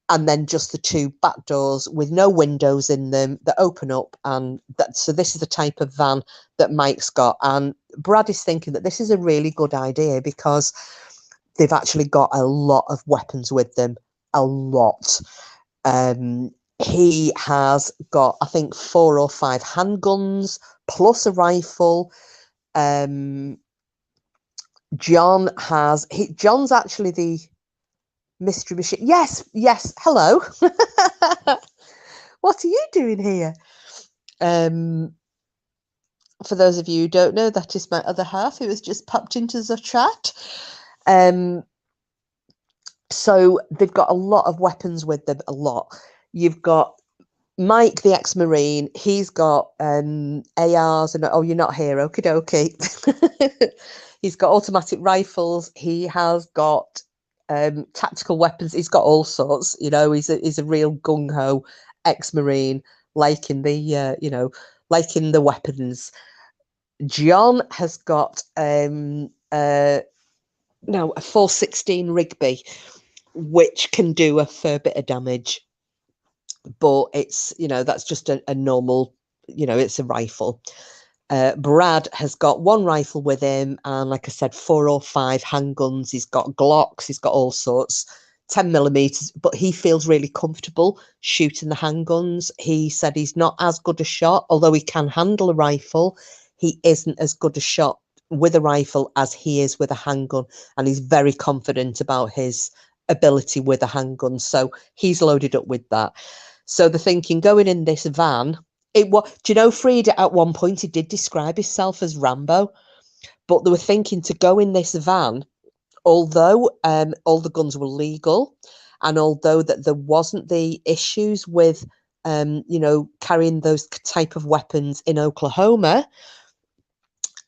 and then just the 2 back doors with no windows in them that open up. And so this is the type of van that Mike's got. And Brad is thinking that this is a really good idea, because they've actually got a lot of weapons with them, a lot. He has got, I think, 4 or 5 handguns plus a rifle. John's actually the mystery machine. Yes, hello. What are you doing here? For those of you who don't know, that is my other half who has just popped into the chat. So they've got a lot of weapons with them, a lot. You've got Mike, the ex-Marine, he's got ARs and, oh, you're not here, okie dokie. He's got automatic rifles, he has got tactical weapons, he's got all sorts, he's a real gung-ho ex-Marine, liking the liking the weapons. John has got a 416 Rigby, which can do a fair bit of damage, but it's that's just a normal, it's a rifle. Brad has got one rifle with him, and like I said, 4 or 5 handguns. He's got Glocks, he's got all sorts, 10mm, but he feels really comfortable shooting the handguns. He said he's not as good a shot, although he can handle a rifle. He isn't as good a shot with a rifle as he is with a handgun, and he's very confident about his ability with a handgun. So he's loaded up with that. So the thinking going in this van, it was, do you know, Frida, at one point he did describe himself as Rambo, but they were thinking to go in this van, although all the guns were legal, and although that there wasn't the issues with carrying those type of weapons in Oklahoma,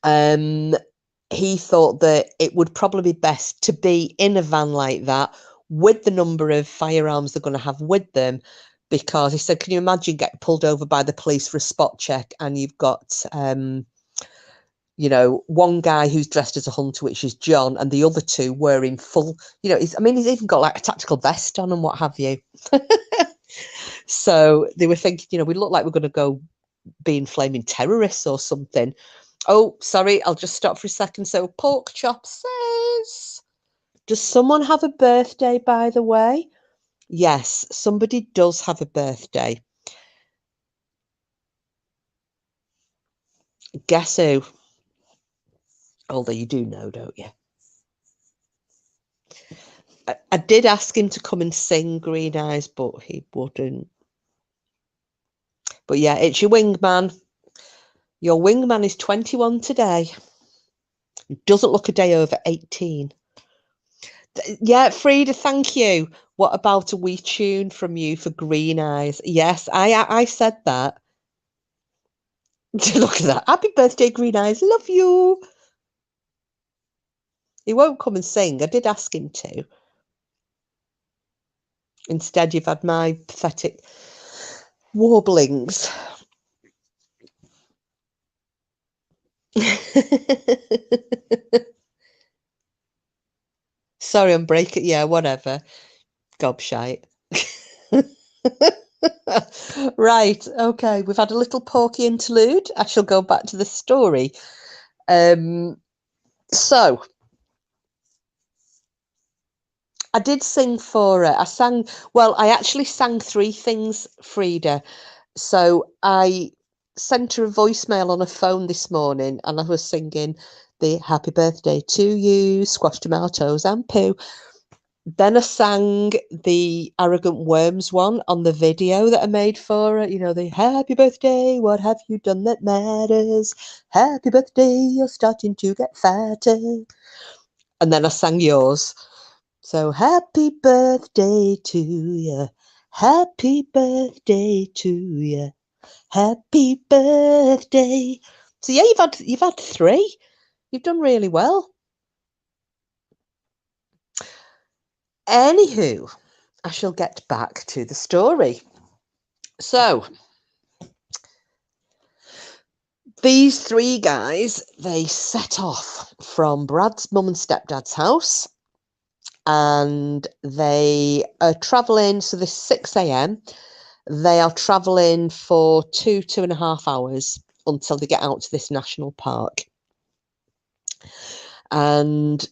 he thought that it would probably be best to be in a van like that with the number of firearms they're going to have with them, because he said, can you imagine getting pulled over by the police for a spot check, and you've got one guy who's dressed as a hunter, which is John, and the other two wearing full, he's even got like a tactical vest on and what have you. So they were thinking, we look like we're going to go being flaming terrorists or something. Oh, sorry, I'll just stop for a second. So Pork Chop says, does someone have a birthday, by the way? Yes, somebody does have a birthday. Guess who? Although you do know, don't you? I did ask him to come and sing Green Eyes, but he wouldn't. But yeah, it's your wingman. Your wingman is 21 today. Doesn't look a day over 18. Yeah, Frida, thank you. What about a wee tune from you for Green Eyes? Yes, I said that. Look at that. Happy birthday, Green Eyes. Love you. He won't come and sing. I did ask him to. Instead, you've had my pathetic warblings. Sorry, I'm breaking. Yeah, whatever. Gobshite. Right, okay, we've had a little Porky interlude. I shall go back to the story. So I did sing for her. I actually sang 3 things, Frida. So I sent her a voicemail on her phone this morning, and I was singing the happy birthday to you, squash tomatoes and poo. Then I sang the Arrogant Worms one on the video that I made for her. The happy birthday, what have you done that matters? Happy birthday, you're starting to get fatter. And then I sang yours. So happy birthday to you. Happy birthday to you. Happy birthday. So yeah, you've had 3. You've done really well. Anywho, I shall get back to the story. So these 3 guys, they set off from Brad's mum and stepdad's house, and they are traveling. So this 6 a.m. They are traveling for 2.5 hours until they get out to this national park. And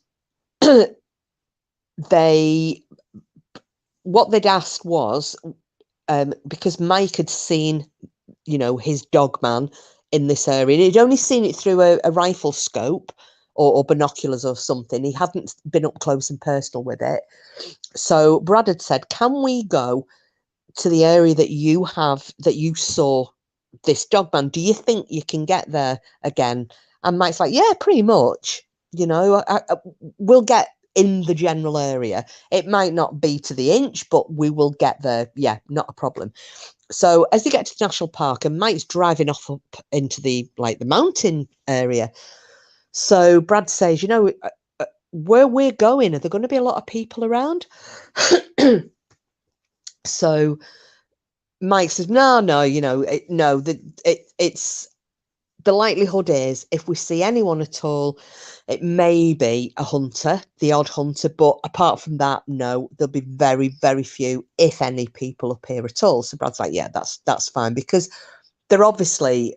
what they'd asked was, because Mike had seen, his Dogman in this area. He'd only seen it through a rifle scope or binoculars or something. He hadn't been up close and personal with it. So Brad had said, can we go to the area that you saw this Dogman? Do you think you can get there again? And Mike's like, yeah, pretty much. We'll get in the general area. It might not be to the inch, but we will get there. Yeah, not a problem. So as they get to the national park, and Mike's driving off up into the mountain area. So Brad says, where we're going, are there going to be a lot of people around? So Mike says, no, it's the likelihood is if we see anyone at all, it may be a hunter, the odd hunter, but apart from that, no, there'll be very, very few, if any, people up here at all. So Brad's like, yeah, that's fine, because they're obviously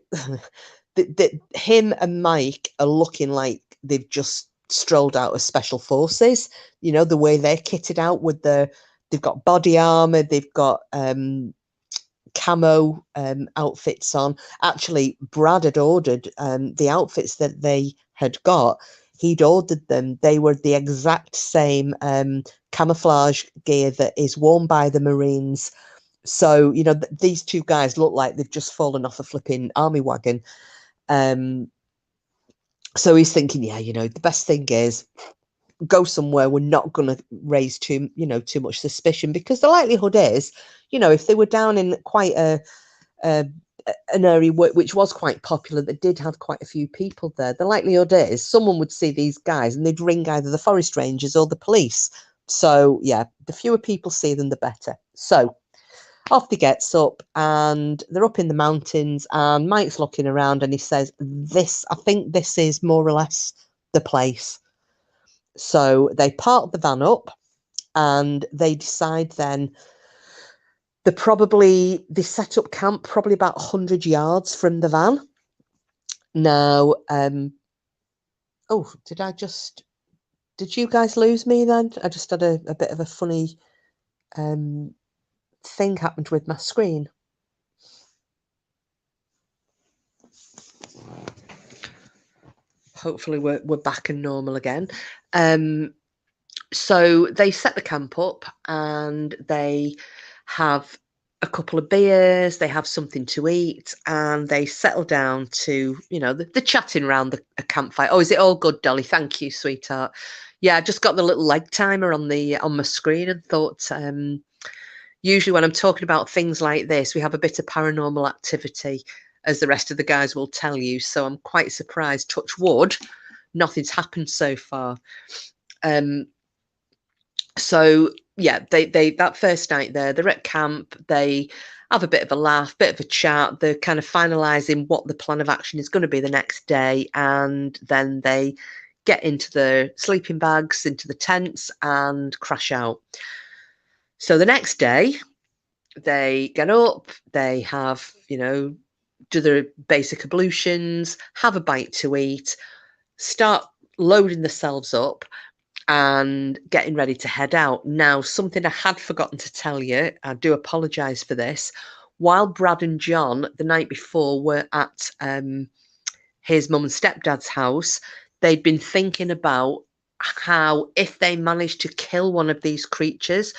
him and Mike are looking like they've just strolled out of special forces. You know, the way they're kitted out with they've got body armor, they've got camo outfits on. Actually, Brad had ordered the outfits that they had got. He'd ordered them. They were the exact same camouflage gear that is worn by the Marines. So, you know, these two guys look like they've just fallen off a flipping army wagon. So he's thinking, yeah, you know, the best thing is go somewhere we're not going to raise too much suspicion, because the likelihood is, you know, if they were down in quite an area which was quite popular, that did have quite a few people there, the likelihood is someone would see these guys and they'd ring either the forest rangers or the police. So yeah, the fewer people see them, the better. So off he gets up, and they're up in the mountains, and Mike's looking around and he says, I think this is more or less the place. So they park the van up and they decide then they set up camp probably about 100 yards from the van. Now, did you guys lose me then? I just had a bit of a funny thing happened with my screen. Hopefully we're back and normal again. So they set the camp up and they have a couple of beers, they have something to eat, and they settle down to, you know, the chatting around a campfire. Oh, is it all good, Dolly? Thank you, sweetheart. Yeah, I just got the little leg timer on my screen and thought, usually when I'm talking about things like this, we have a bit of paranormal activity, as the rest of the guys will tell you. So I'm quite surprised, touch wood, nothing's happened so far. So yeah, they that first night they're at camp, they have a bit of a laugh, bit of a chat, they're kind of finalizing what the plan of action is going to be the next day, and then they get into the sleeping bags, into the tents, and crash out. So the next day they get up, they have, you know, do their basic ablutions, have a bite to eat, start loading themselves up and getting ready to head out. Now, something I had forgotten to tell you, I do apologise for this. While Brad and John, the night before, were at his mum and stepdad's house, they'd been thinking about how, if they managed to kill one of these creatures,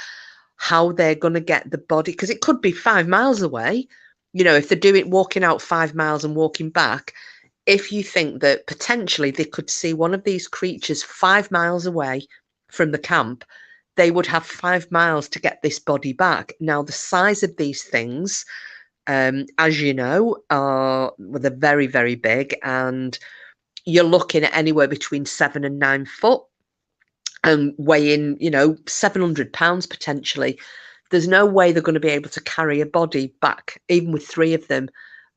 how they're going to get the body, because it could be 5 miles away. You know, if they're walking out 5 miles and walking back, if you think that potentially they could see one of these creatures 5 miles away from the camp, they would have 5 miles to get this body back. Now, the size of these things, as you know, they're very, very big, and you're looking at anywhere between 7 and 9 foot and weighing, you know, 700 pounds potentially. There's no way they're going to be able to carry a body back, even with 3 of them,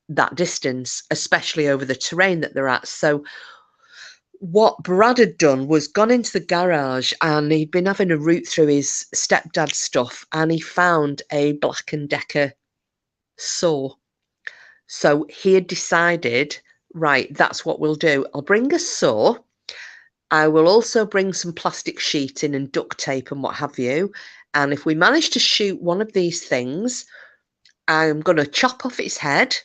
that distance, especially over the terrain that they're at. So what Brad had done was gone into the garage, and he'd been having a route through his stepdad's stuff, and he found a Black & Decker saw. So he had decided, right, that's what we'll do. I'll bring a saw. I will also bring some plastic sheeting and duct tape and what have you. And if we manage to shoot one of these things, I'm going to chop off its head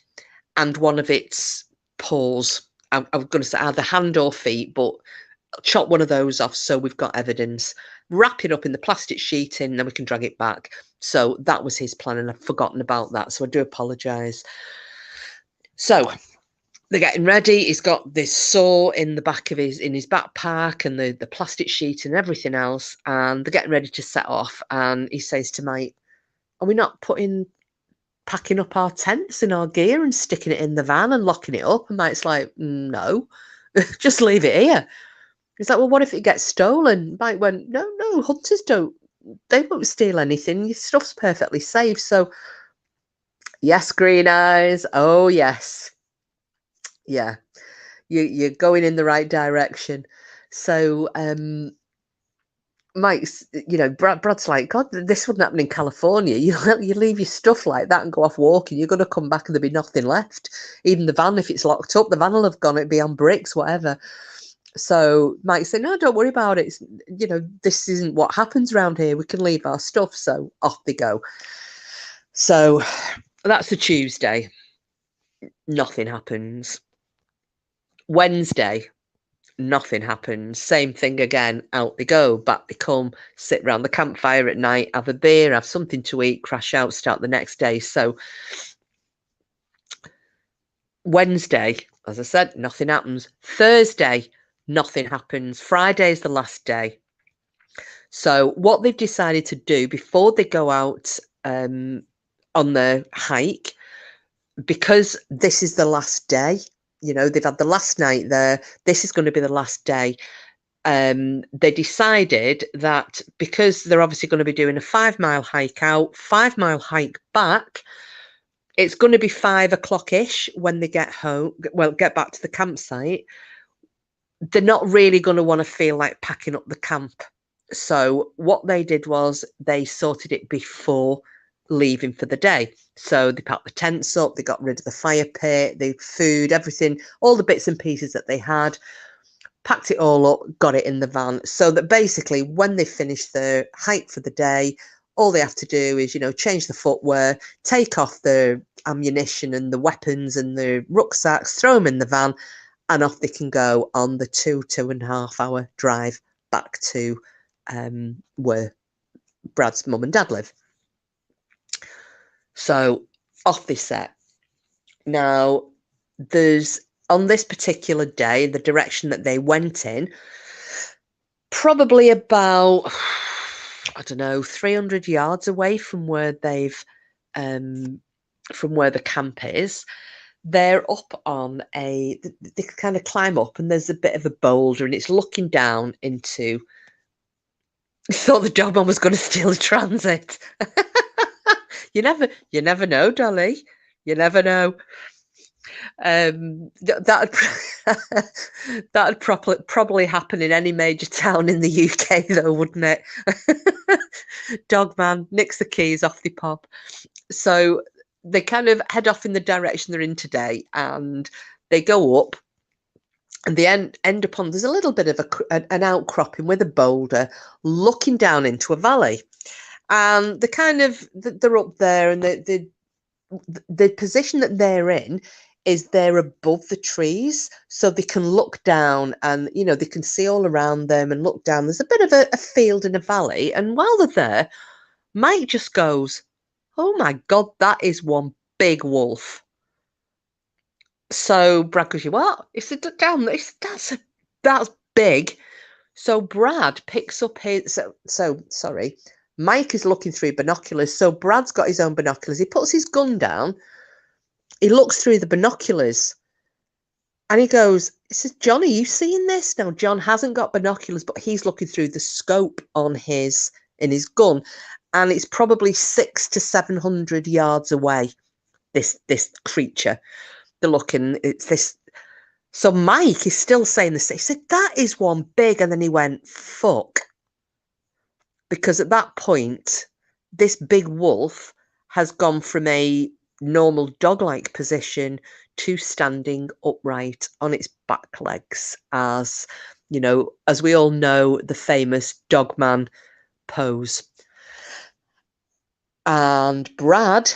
and one of its paws. I'm going to say either hand or feet, but chop one of those off so we've got evidence. Wrap it up in the plastic sheeting, then we can drag it back. So that was his plan, and I've forgotten about that. So I do apologise. So they're getting ready. He's got this saw in the back of his backpack, and the plastic sheet and everything else. And they're getting ready to set off. And he says to Mike, "Are we not packing up our tents and our gear and sticking it in the van and locking it up?" And Mike's like, "No, just leave it here." He's like, "Well, what if it gets stolen?" Mike went, No, hunters they won't steal anything. Your stuff's perfectly safe." So yes, green eyes. Oh yes. Yeah. You're going in the right direction. So Mike's, Brad's like, God, this wouldn't happen in California. You leave your stuff like that and go off walking. You're going to come back and there'll be nothing left. Even the van, if it's locked up, the van will have gone. It'd be on bricks, whatever. So Mike said, no, don't worry about it. This isn't what happens around here. We can leave our stuff. So off they go. So that's a Tuesday. Nothing happens. Wednesday, nothing happens. Same thing again. Out they go. Back they come. Sit around the campfire at night, have a beer, have something to eat, crash out, start the next day. So Wednesday, as I said, nothing happens. Thursday, nothing happens. Friday is the last day. So what they've decided to do before they go out on the hike, because this is the last day, they've had the last night there, this is going to be the last day. They decided that because they're obviously going to be doing a 5-mile hike out, 5-mile hike back, it's going to be 5 o'clock-ish when they get home, get back to the campsite. They're not really going to want to feel like packing up the camp. So what they did was they sorted it before leaving for the day. So they packed the tents up, they got rid of the fire pit, the food, everything, all the bits and pieces that they had, packed it all up, got it in the van. So that basically when they finish the hike for the day, all they have to do is, change the footwear, take off the ammunition and the weapons and the rucksacks, throw them in the van, and off they can go on the 2.5 hour drive back to where Brad's mum and dad live. So off they set. Now, there's, on this particular day, the direction that they went in, probably about, 300 yards away from where they've, from where the camp is, they're up on they kind of climb up and there's a bit of a boulder and it's looking down into, thought the Dogman was going to steal the transit. You never know, Dolly. You never know. That'd probably happen in any major town in the UK, though, wouldn't it? Dogman nicks the keys off the pop. So they kind of head off in the direction they're in today, and they go up, and they end up on, there's a little bit of an outcropping with a boulder looking down into a valley. And they're up there, and the position that they're in is they're above the trees, so they can look down and, they can see all around them and look down. There's a bit of a field in a valley. And while they're there, Mike just goes, oh my God, that is one big wolf. So Brad goes, what? It's down. That's big. So Brad picks up his, sorry. Mike is looking through binoculars. So Brad's got his own binoculars. He puts his gun down. He looks through the binoculars and he says, John, are you seeing this? Now, John hasn't got binoculars, but he's looking through the scope in his gun. And it's probably 600 to 700 yards away, this creature. They're looking, it's this. So Mike is still saying this. He said, that is one big. And then he went, fuck. Because at that point, this big wolf has gone from a normal dog-like position to standing upright on its back legs, as we all know, the famous Dogman pose. And Brad,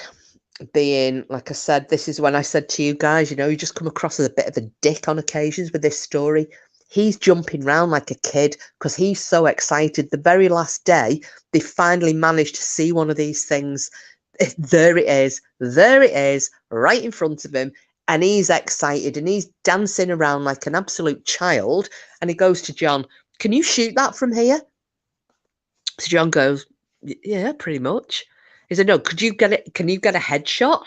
being, like I said, this is when I said to you guys, you just come across as a bit of a dick on occasions with this story. He's jumping around like a kid because he's so excited. The very last day, they finally managed to see one of these things. There it is, right in front of him. And he's excited and he's dancing around like an absolute child. And he goes to John, can you shoot that from here? So John goes, yeah, pretty much. He said, no, could you get it? Can you get a headshot?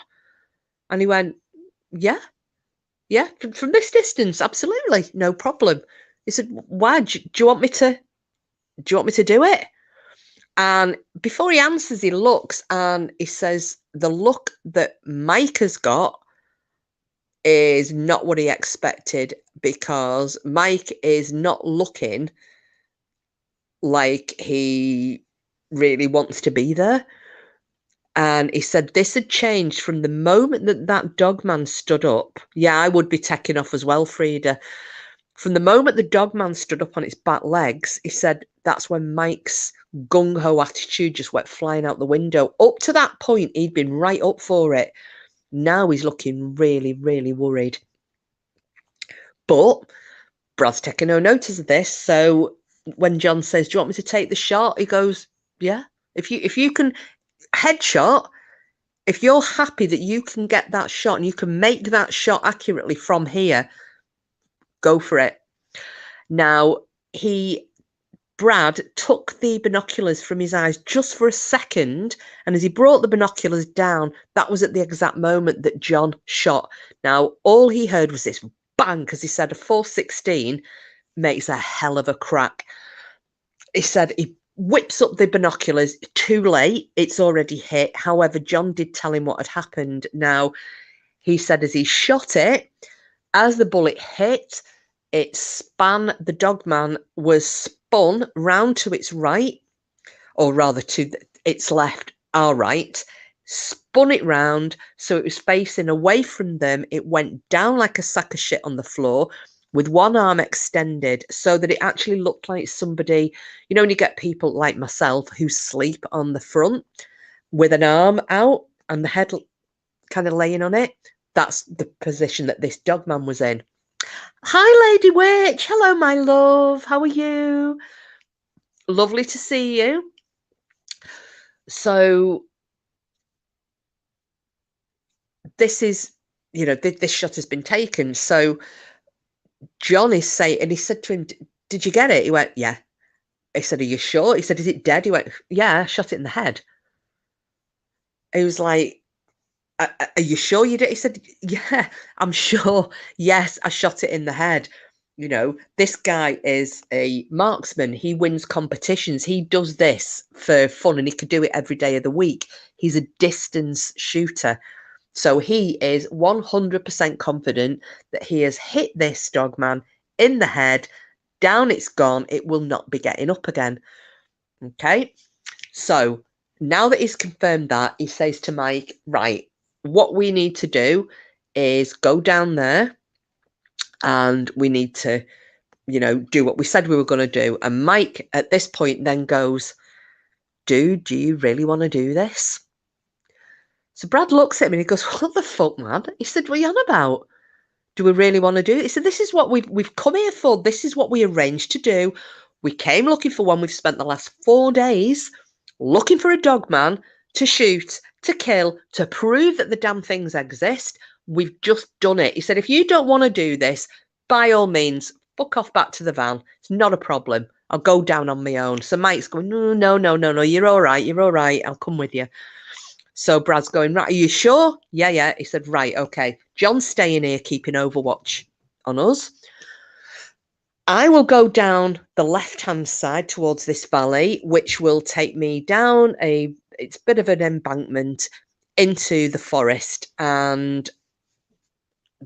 And he went, yeah, from this distance, absolutely, no problem. He said, why? Do you want me to do it? And before he answers, he looks and he says, the look that Mike has got is not what he expected, because Mike is not looking like he really wants to be there. And he said this had changed from the moment that that Dogman stood up. Yeah, I would be taking off as well, Frida. From the moment the Dogman stood up on its back legs, he said that's when Mike's gung-ho attitude just went flying out the window. Up to that point, he'd been right up for it. Now he's looking really, really worried. But Brad's taking no notice of this. So when John says, "Do you want me to take the shot?" he goes, "Yeah. If you can headshot, if you're happy that you can get that shot and you can make that shot accurately from here, go for it." Now, Brad took the binoculars from his eyes just for a second, and as he brought the binoculars down, that was at the exact moment that John shot. Now, all he heard was this bang, because he said a 416 makes a hell of a crack. He said he whips up the binoculars, too late, it's already hit. However, John did tell him what had happened. Now, he said as he shot it, as the bullet hit, it span, the Dogman was spun round to its right, or rather to its left, our right, spun it round so it was facing away from them. It went down like a sack of shit on the floor with one arm extended so that it actually looked like somebody, you know, when you get people like myself who sleep on the front with an arm out and the head kind of laying on it. That's the position that this Dogman was in. Hi, Lady Witch. Hello, my love. How are you? Lovely to see you. So this is, you know, this shot has been taken. So John is saying, and he said to him, "Did you get it?" He went, "Yeah." He said, "Are you sure?" He said, "Is it dead?" He went, "Yeah, I shot it in the head." He was like, "Are you sure you did?" He said, "Yeah, I'm sure. Yes, I shot it in the head." You know, this guy is a marksman. He wins competitions. He does this for fun and he could do it every day of the week. He's a distance shooter. So he is 100% confident that he has hit this Dogman in the head. Down it's gone. It will not be getting up again. Okay. So now that he's confirmed that, he says to Mike, "Right, what we need to do is go down there and we need to, you know, do what we said we were going to do." And Mike at this point then goes, "Dude, do you really want to do this?" So Brad looks at him and he goes, "What the fuck, man?" He said, "What are you on about? Do we really want to do it?" He said, "This is what we've come here for. This is what we arranged to do. We came looking for one. We've spent the last 4 days looking for a Dogman to shoot, to kill, to prove that the damn things exist. We've just done it." He said, "If you don't want to do this, by all means, fuck off back to the van. It's not a problem. I'll go down on my own." So Mike's going, "No, no, no, no, no. You're all right. You're all right. I'll come with you." So Brad's going, "Right, are you sure?" "Yeah, yeah." He said, "Right, okay. John's staying here, keeping overwatch on us. I will go down the left-hand side towards this valley, which will take me down it's a bit of an embankment into the forest. And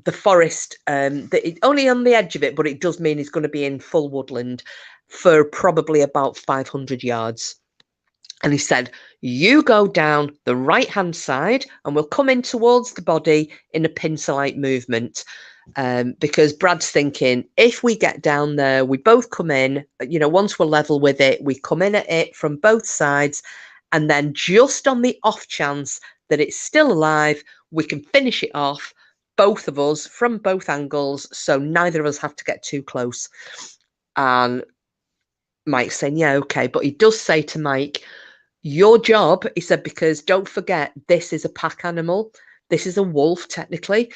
the forest, only on the edge of it, but it does mean it's going to be in full woodland for probably about 500 yards. And he said, "You go down the right-hand side and we'll come in towards the body in a pincer-like movement." Because Brad's thinking, if we get down there, we both come in, you know, once we're level with it, we come in at it from both sides. And then just on the off chance that it's still alive, we can finish it off, both of us, from both angles. So neither of us have to get too close. And Mike's saying, "Yeah, okay." But he does say to Mike, "Your job," he said, "because don't forget, this is a pack animal. This is a wolf, technically.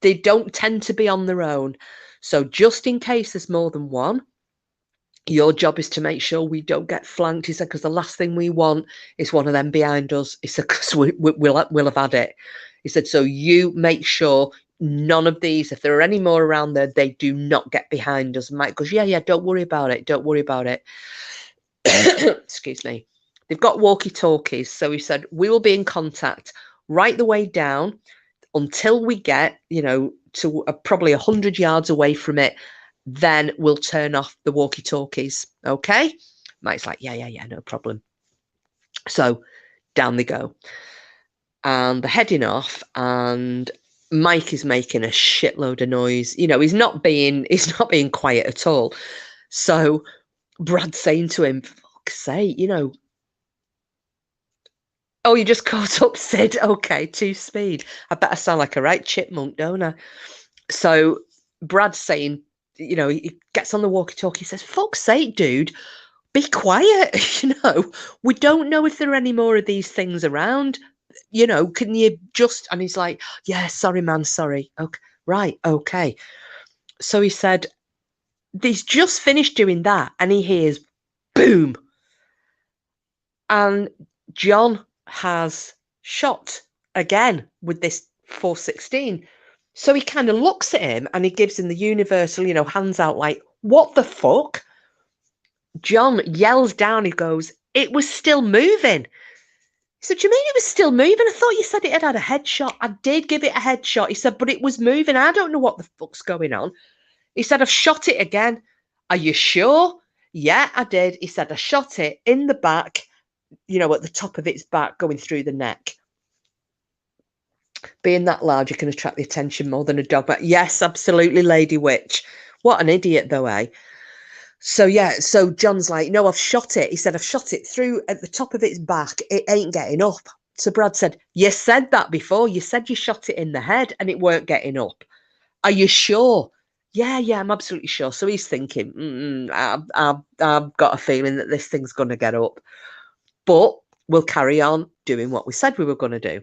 They don't tend to be on their own. So just in case there's more than one, your job is to make sure we don't get flanked." He said, "because the last thing we want is one of them behind us." He said, "because we'll have had it." He said, "So you make sure none of these, if there are any more around there, they do not get behind us." And Mike goes, "Yeah, yeah, don't worry about it. Don't worry about it." Excuse me. They've got walkie-talkies. So he said, "We will be in contact right the way down until we get, you know, to probably 100 yards away from it. then we'll turn off the walkie-talkies, okay? Mike's like, yeah, no problem. So down they go. And they're heading off, and Mike is making a shitload of noise. You know, he's not being quiet at all. So Brad's saying to him, for fuck's sake, you know, oh, you just caught up, Sid. Okay, 2 speed. I bet I sound like a right chipmunk, don't I? So Brad's saying, you know, he gets on the walkie-talkie, says, fuck's sake, dude, be quiet. You know, we don't know if there are any more of these things around. You know, can you just, and he's like, yeah, sorry, man, sorry. Okay, right, okay. So he said, he's just finished doing that, and he hears boom. And John has shot again with this 416. So he kind of looks at him and he gives him the universal, you know, hands out like, what the fuck? John yells down, he goes, it was still moving. He said, do you mean it was still moving? I thought you said it had a headshot. I did give it a headshot. He said, but it was moving. I don't know what the fuck's going on. He said, I've shot it again. Are you sure? Yeah, I did. He said, I shot it in the back, you know, at the top of its back, going through the neck. Being that loud, you can attract the attention more than a dog. But yes, absolutely, Lady Witch. What an idiot, though, eh? So, yeah, so John's like, no, I've shot it. He said, I've shot it through at the top of its back. It ain't getting up. So Brad said, you said that before. You said you shot it in the head and it weren't getting up. Are you sure? Yeah, I'm absolutely sure. So he's thinking, I've got a feeling that this thing's going to get up. But we'll carry on doing what we said we were going to do.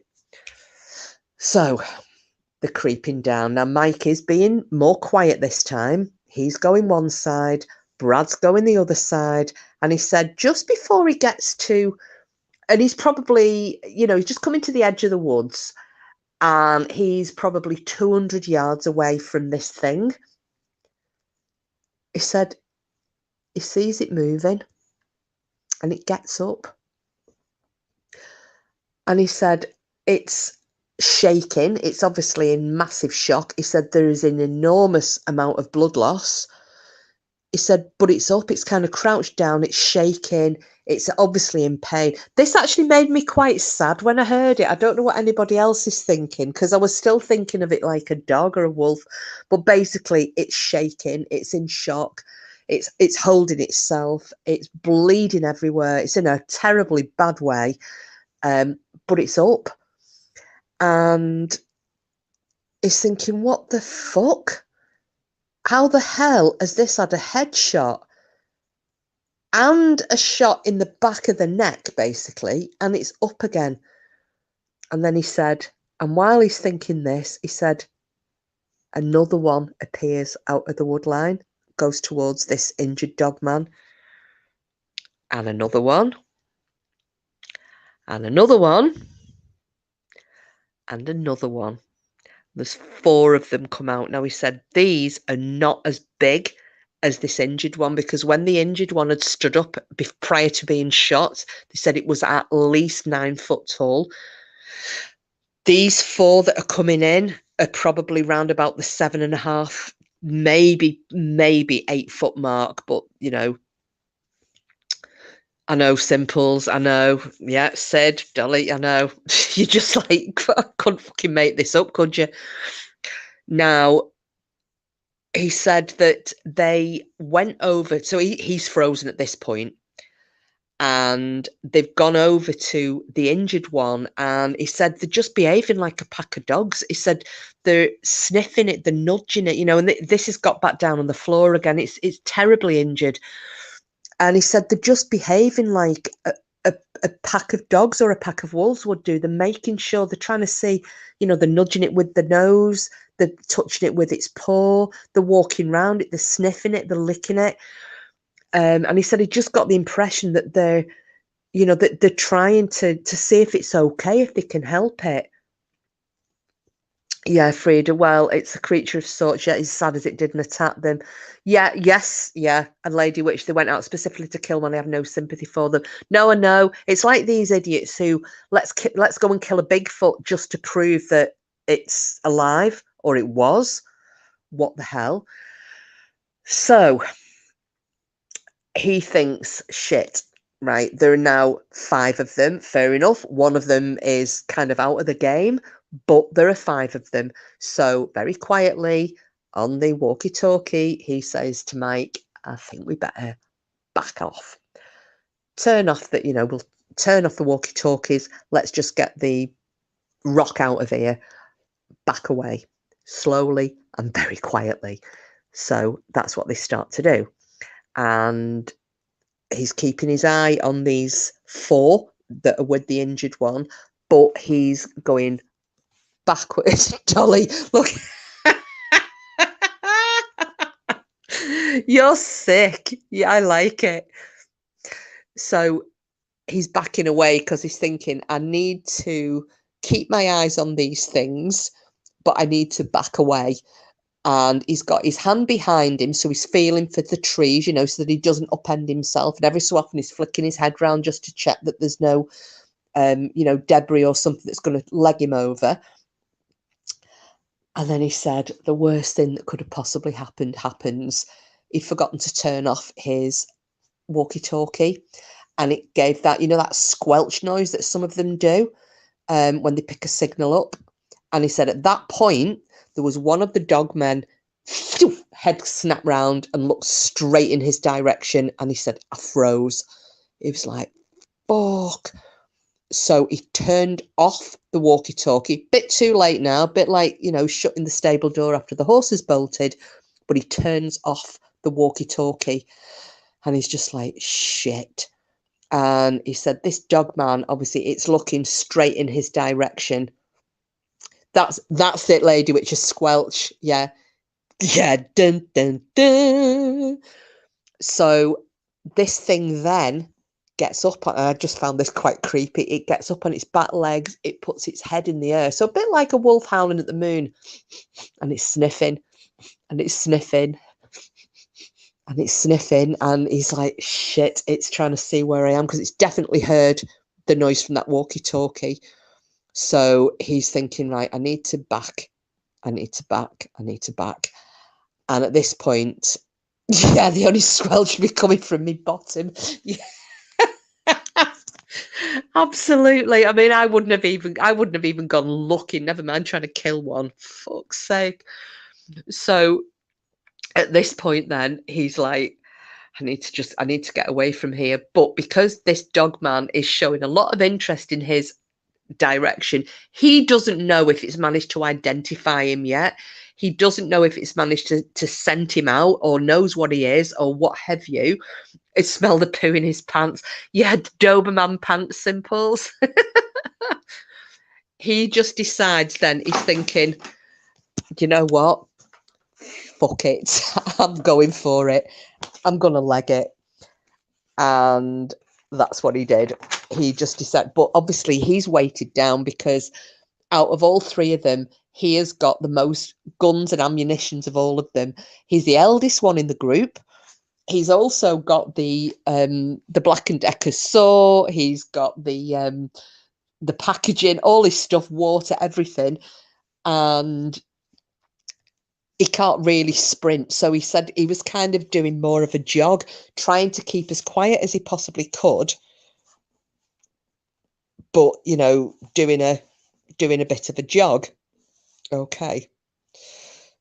So they're creeping down. Now, Mike is being more quiet this time. He's going one side, Brad's going the other side. And he said just before he gets to, and he's probably, you know, he's just coming to the edge of the woods, and he's probably 200 yards away from this thing. He said he sees it moving and it gets up. And he said it's shaking. It's obviously in massive shock. He said there is an enormous amount of blood loss. He said, but it's up. It's kind of crouched down. It's shaking. It's obviously in pain. This actually made me quite sad when I heard it. I don't know what anybody else is thinking, because I was still thinking of it like a dog or a wolf. But basically, it's shaking. It's in shock. It's holding itself. It's bleeding everywhere. It's in a terribly bad way. But it's up. And he's thinking, what the fuck? How the hell has this had a headshot and a shot in the back of the neck, basically, and it's up again? And then he said, and while he's thinking this, he said, another one appears out of the wood line, goes towards this injured Dogman, and another one, and another one, and another one. There's 4 of them come out. Now, he said these are not as big as this injured one, because when the injured one had stood up prior to being shot, they said it was at least 9 foot tall. These 4 that are coming in are probably round about the 7.5, maybe 8 foot mark. But, you know, I know, Simples, I know. Yeah, Sid, Dolly, I know. You just like, I couldn't fucking make this up, could you? Now, he said that they went over, so he's frozen at this point, and they've gone over to the injured one, and he said they're just behaving like a pack of dogs. He said they're sniffing it, they're nudging it, you know, and this has got back down on the floor again. It's terribly injured. And he said they're just behaving like a pack of dogs or a pack of wolves would do. They're making sure, they're trying to see, you know, they're nudging it with the nose, they're touching it with its paw, they're walking around it, they're sniffing it, they're licking it. And he said he just got the impression that they're, you know, that they're trying to see if it's okay, if they can help it. Yeah, Frida, well, it's a creature of sorts, yet as sad as it didn't attack them. Yeah, yes, yeah. And Lady Witch, they went out specifically to kill one. I have no sympathy for them. No, I know. It's like these idiots who, let's go and kill a Bigfoot just to prove that it's alive, or it was. What the hell? So he thinks, shit, right? There are now 5 of them. Fair enough. One of them is kind of out of the game, but there are 5 of them. So very quietly on the walkie-talkie, he says to Mike, I think we better back off. Turn off the, we'll turn off the walkie-talkies. Let's just get the rock out of here. Back away, slowly and very quietly. So that's what they start to do. And he's keeping his eye on these 4 that are with the injured one, but he's going backwards. Dolly, look. You're sick. Yeah, I like it. So he's backing away because he's thinking, I need to keep my eyes on these things, but I need to back away. And he's got his hand behind him, so he's feeling for the trees, so that he doesn't upend himself. And every so often he's flicking his head round just to check that there's no, debris or something that's going to leg him over. And then he said, the worst thing that could have possibly happened happens. He'd forgotten to turn off his walkie-talkie, and it gave that, that squelch noise that some of them do when they pick a signal up. And he said at that point, there was one of the dogmen, head snapped round and looked straight in his direction. And he said, I froze. He was like, fuck. So he turned off the walkie-talkie. Bit too late now, bit like, shutting the stable door after the horses bolted. But he turns off the walkie-talkie. And he's just like, shit. And he said, this dogman, obviously, it's looking straight in his direction. That's it, lady, which is squelch. Yeah. Dun, dun, dun. So this thing then gets up. I just found this quite creepy. It gets up on its back legs. It puts its head in the air. So a bit like a wolf howling at the moon. And it's sniffing. And it's sniffing. And it's sniffing. And he's like, shit, it's trying to see where I am. Because it's definitely heard the noise from that walkie-talkie. So he's thinking, right, I need to back. And at this point, yeah, the only squelch should be coming from me bottom. Yeah. Absolutely. I mean, I wouldn't have even gone looking, never mind trying to kill one. Fuck's sake. So at this point then, he's like, I need to get away from here. But because this dog man is showing a lot of interest in his direction, he doesn't know if it's managed to identify him yet. He doesn't know if it's managed to scent him out or knows what he is or what have you. It smelled the poo in his pants. Yeah, Doberman pants, Simples. He just decides then, he's thinking, you know what? Fuck it. I'm going for it. I'm going to leg it. And that's what he did. He just decided, but obviously he's weighted down because out of all 3 of them, he has got the most guns and ammunitions of all of them. He's the eldest one in the group. He's also got the Black & Decker saw. He's got the packaging, all his stuff, water, everything. And he can't really sprint. So he said he was kind of doing more of a jog, trying to keep as quiet as he possibly could. But, doing a bit of a jog. Okay.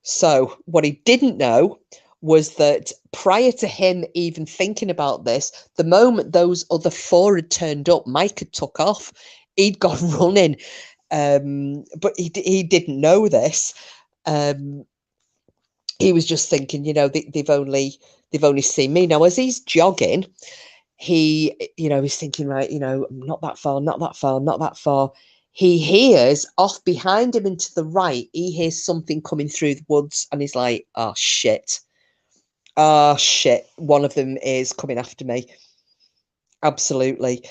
So what he didn't know was that prior to him even thinking about this, the moment those other 4 had turned up, Mike had took off. He'd gone running. But he didn't know this. He was just thinking, they've only seen me. Now, as he's jogging, he's thinking, right, not that far. He hears off behind him and to the right, he hears something coming through the woods, and he's like, oh shit, one of them is coming after me. Absolutely.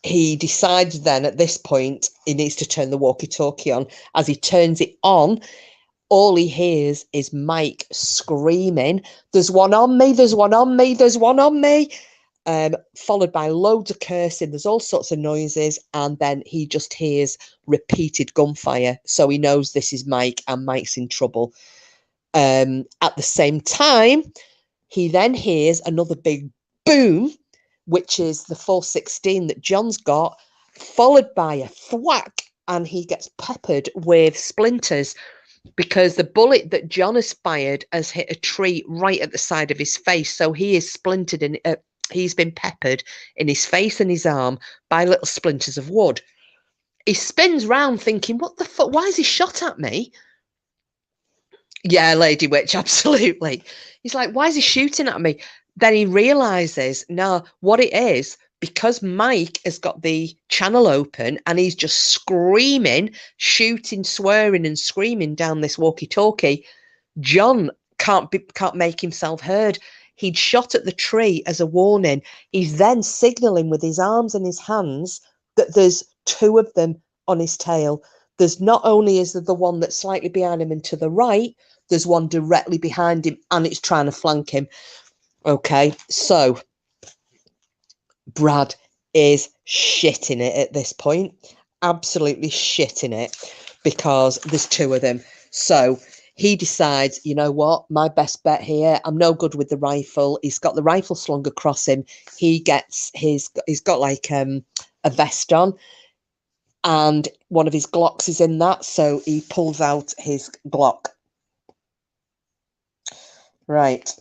He decides then at this point he needs to turn the walkie-talkie on. As he turns it on, all he hears is Mike screaming, there's one on me, there's one on me, there's one on me. Followed by loads of cursing. There's all sorts of noises. And then he just hears repeated gunfire. So he knows this is Mike and Mike's in trouble. At the same time, he then hears another big boom, which is the 416 that John's got, followed by a thwack, and he gets peppered with splinters because the bullet that John has fired has hit a tree right at the side of his face. So he is splintered and he's been peppered in his face and his arm by little splinters of wood. He spins round thinking, what the fuck? Why has he shot at me? Yeah, Lady Witch, absolutely. He's like, why is he shooting at me? Then he realizes, no, what it is, because Mike has got the channel open and he's just screaming, shooting, swearing, and screaming down this walkie-talkie. John can't make himself heard. He'd shot at the tree as a warning. He's then signaling with his arms and his hands that there's two of them on his tail. There's not only is there the one that's slightly behind him and to the right, there's one directly behind him and it's trying to flank him. Okay, so Brad is shitting it at this point. Absolutely shitting it because there's two of them. So he decides, you know what, my best bet here, I'm no good with the rifle. He's got the rifle slung across him. He's got like a vest on and one of his Glocks is in that. So he pulls out his Glock. Right.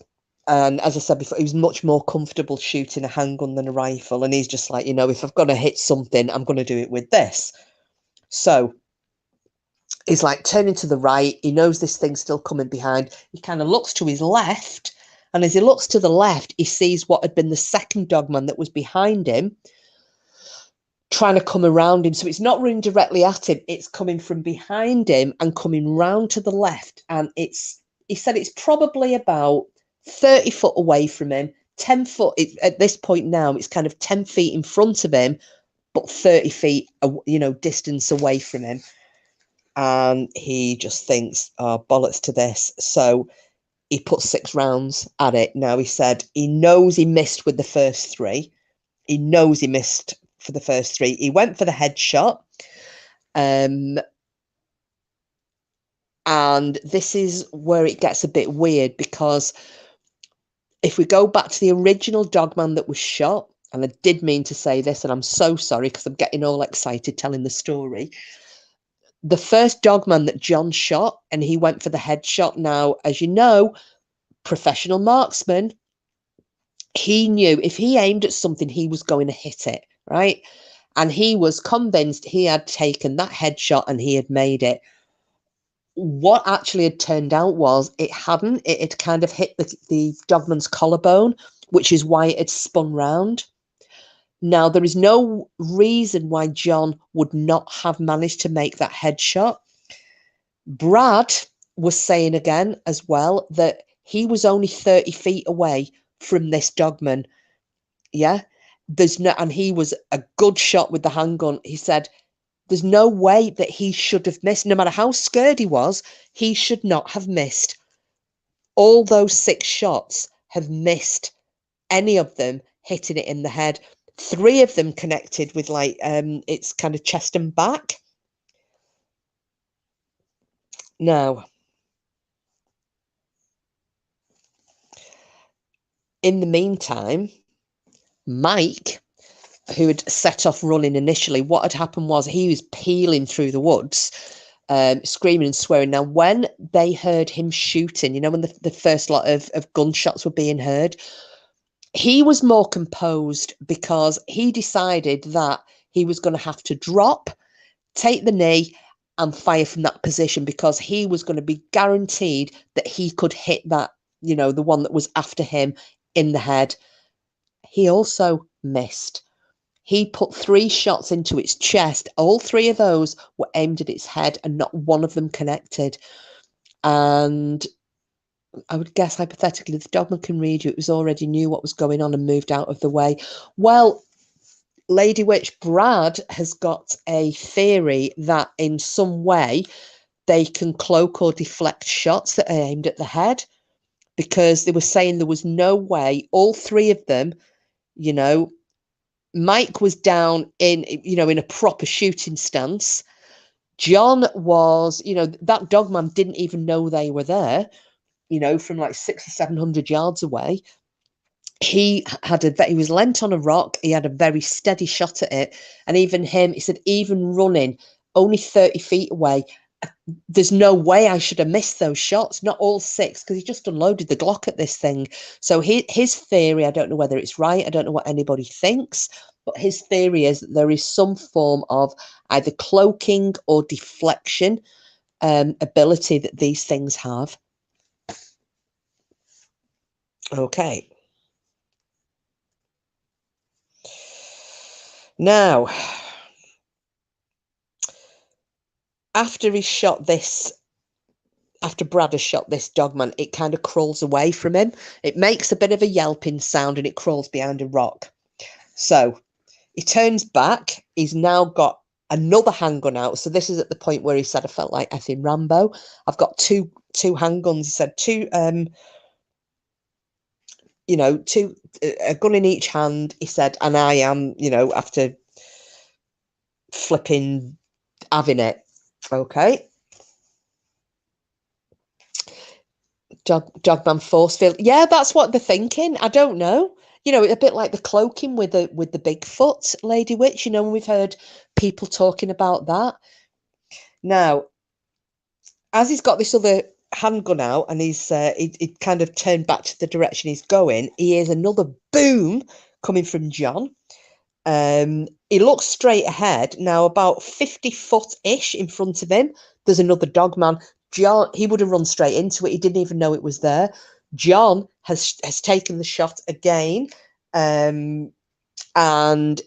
And as I said before, he was much more comfortable shooting a handgun than a rifle. And he's just like, you know, if I've got to hit something, I'm going to do it with this. So he's like turning to the right. He knows this thing's still coming behind. He kind of looks to his left. And as he looks to the left, he sees what had been the second Dogman that was behind him, trying to come around him. So it's not running directly at him. It's coming from behind him and coming round to the left. And he said it's probably about 30 foot away from him, 10 foot. At this point now, it's kind of 10 feet in front of him, but 30 feet, distance away from him. And he just thinks, oh, bollocks to this. So he put 6 rounds at it. Now, he said he knows he missed with the first 3. He knows he missed for the first 3. He went for the headshot. And this is where it gets a bit weird, because if we go back to the original Dogman that was shot, and I did mean to say this, and I'm so sorry because I'm getting all excited telling the story. The first Dogman that John shot, and he went for the headshot. Now, as you know, professional marksman, he knew if he aimed at something, he was going to hit it, right? And he was convinced he had taken that headshot and he had made it. What actually had turned out was it hadn't. It had kind of hit the Dogman's collarbone, which is why it had spun round. Now, there is no reason why John would not have managed to make that headshot. Brad was saying again as well that he was only 30 feet away from this Dogman. Yeah, and he was a good shot with the handgun. He said, there's no way that he should have missed. No matter how scared he was, he should not have missed. All those 6 shots have missed, any of them hitting it in the head. 3 of them connected with its kind of chest and back. Now, in the meantime, Mike, who had set off running initially, what had happened was he was peeling through the woods, screaming and swearing. Now, when they heard him shooting, when the first lot of gunshots were being heard, he was more composed because he decided that he was going to have to drop, take the knee, and fire from that position, because he was going to be guaranteed that he could hit that, the one that was after him in the head. He also missed. He put 3 shots into its chest. All 3 of those were aimed at its head and not one of them connected. And I would guess, hypothetically, the Dogman can read you. It was already knew what was going on and moved out of the way. Well, Lady Witch, Brad has got a theory that in some way they can cloak or deflect shots that are aimed at the head, because they were saying there was no way all 3 of them, Mike was down in a proper shooting stance. John was, that Dogman didn't even know they were there. you know, from like 600 or 700 yards away. He was leant on a rock. He had a very steady shot at it. And even him, he said, even running only 30 feet away, there's no way I should have missed those shots, not all 6, because he just unloaded the Glock at this thing. So his theory, I don't know whether it's right, I don't know what anybody thinks, but his theory is that there is some form of either cloaking or deflection ability that these things have. Okay. Now, after Brad has shot this Dogman, it kind of crawls away from him. It makes a bit of a yelping sound and it crawls behind a rock. So he turns back. He's now got another handgun out. So this is at the point where he said, I felt like effing Rambo. I've got two handguns. He said a gun in each hand. He said, and I am, after flipping having it. Okay. Dogman force field. Yeah, that's what they're thinking. I don't know. A bit like the cloaking with the Bigfoot Lady Witch, when we've heard people talking about that. Now, as he's got this other handgun out and he's he kind of turned back to the direction he's going, he hears another boom coming from John. He looks straight ahead. Now, about 50 foot-ish in front of him, there's another Dogman. John, he would have run straight into it. He didn't even know it was there. John has taken the shot again, and as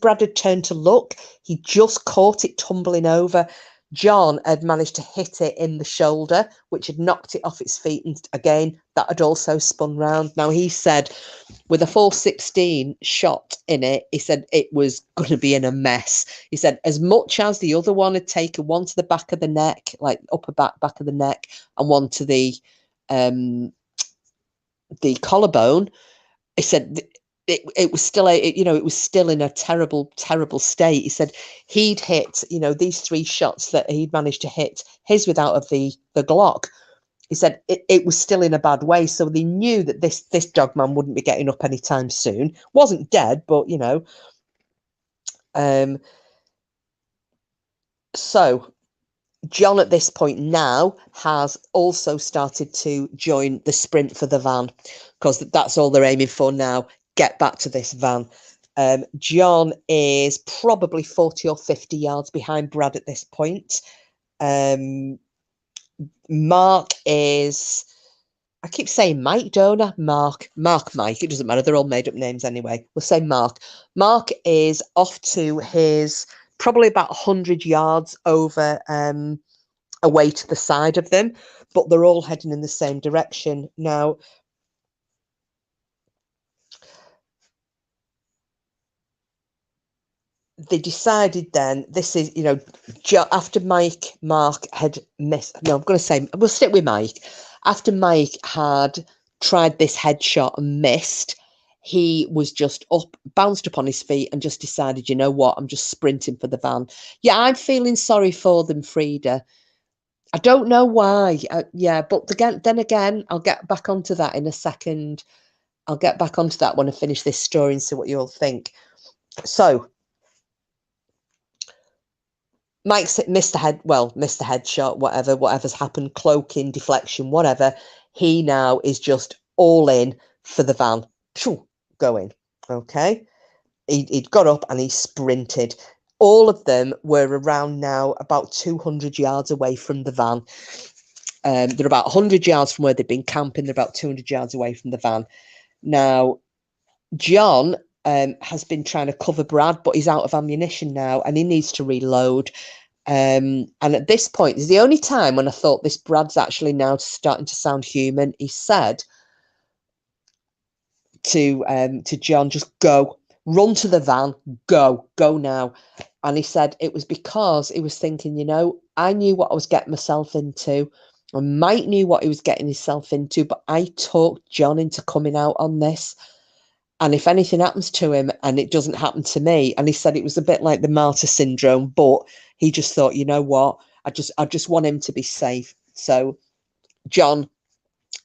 Brad had turned to look, he just caught it tumbling over. John had managed to hit it in the shoulder, which had knocked it off its feet, and again that had also spun round. Now, he said with a 416 shot in it, he said it was going to be in a mess. He said as much as the other one had taken one to the back of the neck, like upper back of the neck, and one to the collarbone, he said it was still it was still in a terrible state. He said he'd hit these 3 shots that he'd managed to hit, his without of the Glock. He said it was still in a bad way, so they knew that this Dogman wouldn't be getting up anytime soon. Wasn't dead, but so John at this point now has also started to join the sprint for the van, because that's all they're aiming for now. Get back to this van. John is probably 40 or 50 yards behind Brad at this point. Mark is, I keep saying Mike, don't I? Mark, Mike. It doesn't matter. They're all made up names anyway. We'll say Mark. Mark is off to his probably about 100 yards over away to the side of them, but they're all heading in the same direction. Now, they decided then, this is, after Mark had missed, no, I'm going to say, we'll stick with Mike. After Mike had tried this headshot and missed, he was just bounced up on his feet and just decided, you know what, I'm just sprinting for the van. Yeah, I'm feeling sorry for them, Frida. I don't know why. Yeah, but then again, I'll get back onto that in a second. I'll get back onto that when I finish this story and see what you all think. So, Mike's missed the headshot, whatever's happened, cloaking, deflection, whatever. He now is just all in for the van. Going. Okay. He'd got up and he sprinted. All of them were around now about 200 yards away from the van. They're about 100 yards from where they've been camping. They're about 200 yards away from the van. Now, John has been trying to cover Brad, but he's out of ammunition now and he needs to reload. And at this point, it's the only time when I thought this Brad's actually now starting to sound human. He said to John, just go, run to the van, go now. And he said it was because he was thinking, I knew what I was getting myself into. And Mike knew what he was getting himself into, but I talked John into coming out on this. And if anything happens to him and it doesn't happen to me, and he said it was a bit like the martyr syndrome, but he just thought, you know what, I just want him to be safe. So John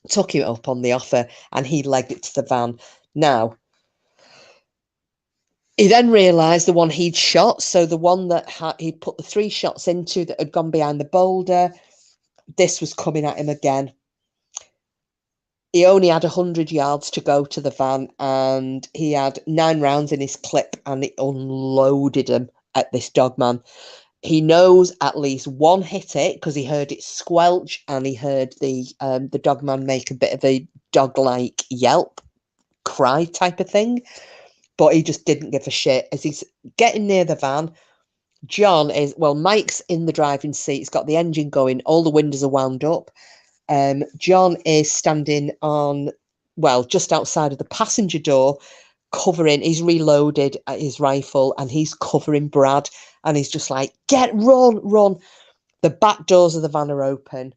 took him up on the offer and he legged it to the van. Now, he then realised the one he'd shot, so the one that he'd put the 3 shots into that had gone behind the boulder, this was coming at him again. He only had 100 yards to go to the van, and he had 9 rounds in his clip, and it unloaded him at this Dogman. He knows at least one hit it because he heard it squelch, and he heard the Dogman make a bit of a dog-like yelp, cry type of thing. But he just didn't give a shit. As he's getting near the van, Mike's in the driving seat. He's got the engine going. All the windows are wound up. John is standing on, just outside of the passenger door, covering. He's reloaded his rifle and he's covering Brad. And he's just like, run. The back doors of the van are open.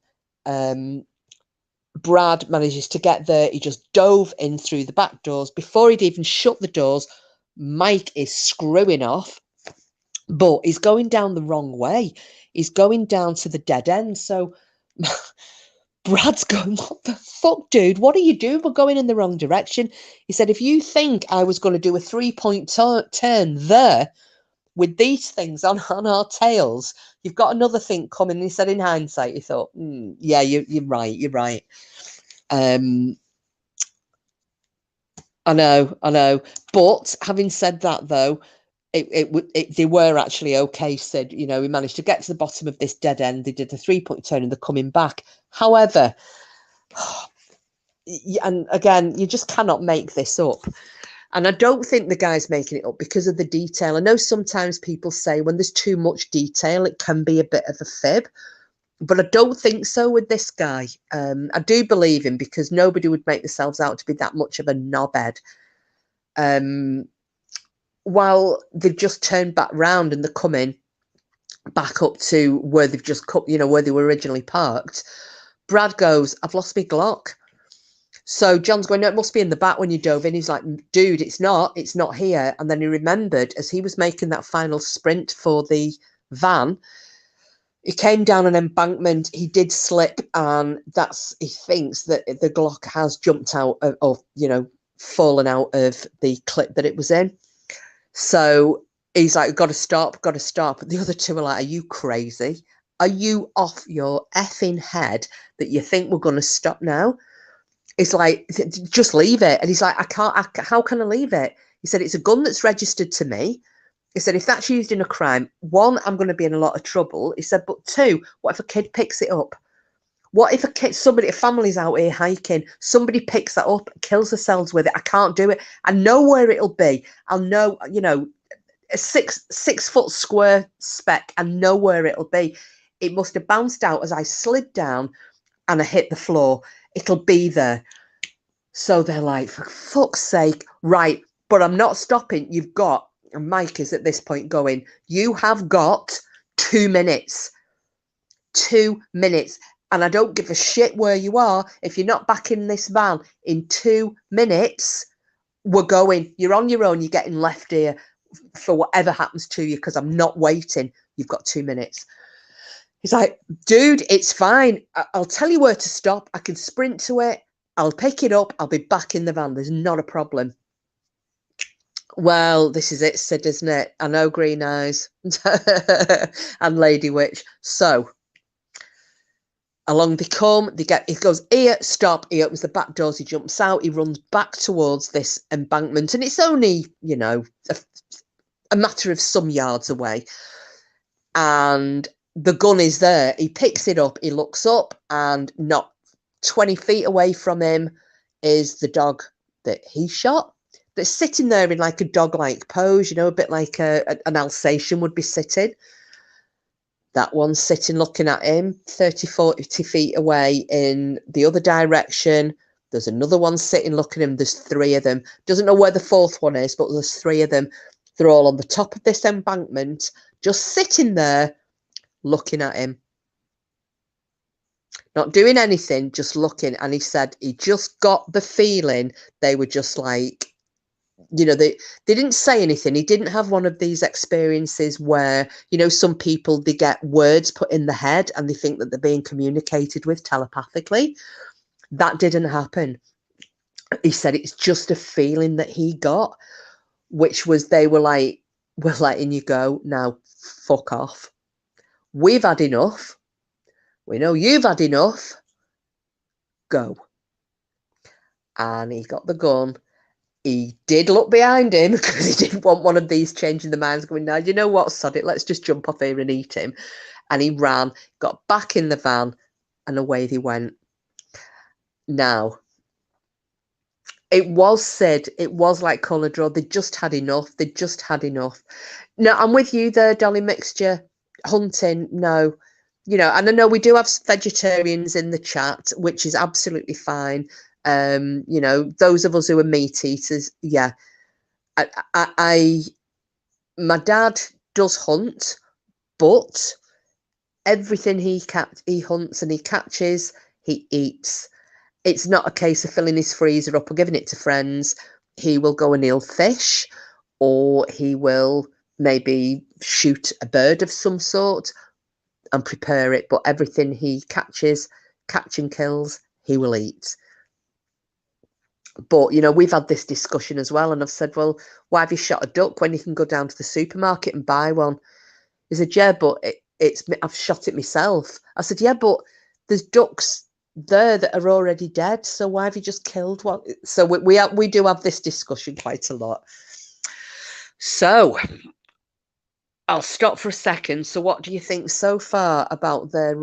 Brad manages to get there. He just dove in through the back doors. Before he'd even shut the doors, Mike is screwing off, but he's going down the wrong way. He's going down to the dead end. So Brad's going, what the fuck, dude? What are you doing? We're going in the wrong direction. He said, if you think I was going to do a 3-point turn there with these things on our tails, you've got another thing coming. And he said, in hindsight, he thought, yeah, you're right. I know. But having said that, though, they were actually okay. Said, we managed to get to the bottom of this dead end. They did the 3-point turn and they're coming back. However, and again, you just cannot make this up. And I don't think the guy's making it up because of the detail. I know sometimes people say when there's too much detail, it can be a bit of a fib. But I don't think so with this guy. I do believe him because nobody would make themselves out to be that much of a knobhead. While they've just turned back round and they're coming back up to where they've just come, where they were originally parked, Brad goes, I've lost my Glock. So John's going, no, it must be in the back when you dove in. He's like, dude, it's not here. And then he remembered as he was making that final sprint for the van, he came down an embankment, he did slip, and he thinks that the Glock has jumped out of, fallen out of the clip that it was in. So he's like, got to stop. The other two are like, are you crazy? Are you off your effing head that you think we're going to stop now? It's like, just leave it. And he's like, how can I leave it? He said, it's a gun that's registered to me. He said, if that's used in a crime, 1, I'm going to be in a lot of trouble. He said, but 2, what if a kid picks it up? What if a family's out here hiking, somebody picks that up, kills themselves with it? I can't do it. I know where it'll be. I'll know, a 6 foot square speck. I know where it'll be. It must have bounced out as I slid down and I hit the floor. It'll be there. So they're like, for fuck's sake, right, but I'm not stopping. And Mike is at this point going, you have got 2 minutes. 2 minutes. And I don't give a shit where you are. If you're not back in this van in 2 minutes, we're going. You're on your own. You're getting left here for whatever happens to you because I'm not waiting. You've got 2 minutes. He's like, dude, it's fine. I'll tell you where to stop. I can sprint to it. I'll pick it up. I'll be back in the van. There's not a problem. Well, this is it, Sid, isn't it? I know, Green Eyes and Lady Witch. So along they come. He goes, here, stop. He opens the back doors. He jumps out. He runs back towards this embankment. And it's only, a matter of some yards away. And the gun is there. He picks it up. He looks up, and not 20 feet away from him is the dog that he shot. That's sitting there in like a dog-like pose, a bit like an Alsatian would be sitting. That one's sitting looking at him 30, 40 feet away in the other direction. There's another one sitting looking at him. There's 3 of them. Doesn't know where the 4th one is, but there's 3 of them. They're all on the top of this embankment, just sitting there looking at him. Not doing anything, just looking. And he said he just got the feeling they were just like, you know, they didn't say anything. He didn't have one of these experiences where, you know, some people, they get words put in the head and they think that they're being communicated with telepathically. That didn't happen. He said it's just a feeling that he got, which was they were like, we're letting you go now, fuck off. We've had enough. We know you've had enough. Go. And he got the gun. He did look behind him because he didn't want one of these changing the minds going, now, you know what, sod it, let's just jump off here and eat him. And he ran, got back in the van, and away they went. Now, it was said, it was like colour draw. They just had enough. They just had enough. No, I'm with you there, Dolly Mixture. Hunting, no. You know, and I know we do have vegetarians in the chat, which is absolutely fine. You know, those of us who are meat eaters, yeah. My dad does hunt, but everything he hunts and he catches, he eats. It's not a case of filling his freezer up or giving it to friends. He will go and he'll fish, or he will maybe shoot a bird of some sort and prepare it. But everything he catches, catch and kills, he will eat. But, you know, we've had this discussion as well. And I've said, well, why have you shot a duck when you can go down to the supermarket and buy one? He said, yeah, but I've shot it myself. I said, yeah, but there's ducks there that are already dead. So why have you just killed one? So we do have this discussion quite a lot. So I'll stop for a second. So what do you think so far about their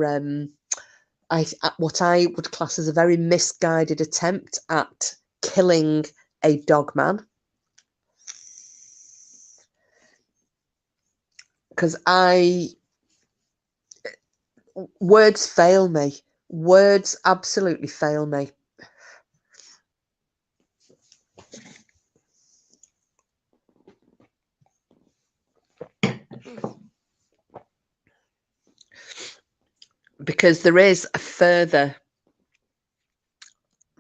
what I would class as a very misguided attempt at killing a dogman? Because words fail me. Words absolutely fail me. Because there is a further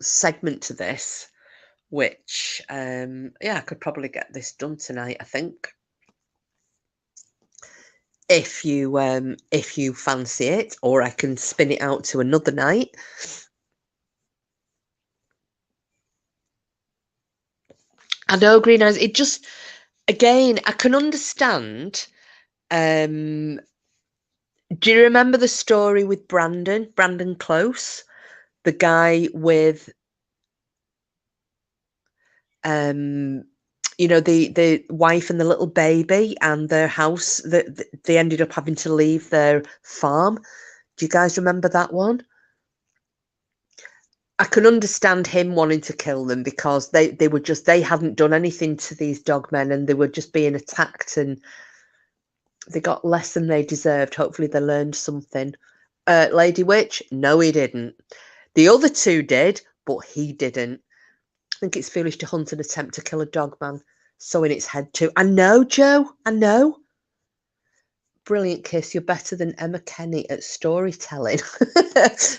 segment to this, which, yeah, I could probably get this done tonight, I think. If you fancy it, or I can spin it out to another night. I know, Green Eyes, it just, again, I can understand. Do you remember the story with Brandon Close, the guy with you know, the wife and the little baby and their house, that they ended up having to leave their farm? Do you guys remember that one? I can understand him wanting to kill them because they hadn't done anything to these dogmen and they were just being attacked and they got less than they deserved. Hopefully they learned something. Lady Witch, no, he didn't. The other two did, but he didn't. I think it's foolish to hunt and attempt to kill a dogman, sewing its head too. I know, Joe, I know. Brilliant, Kiss. You're better than Emma Kenny at storytelling.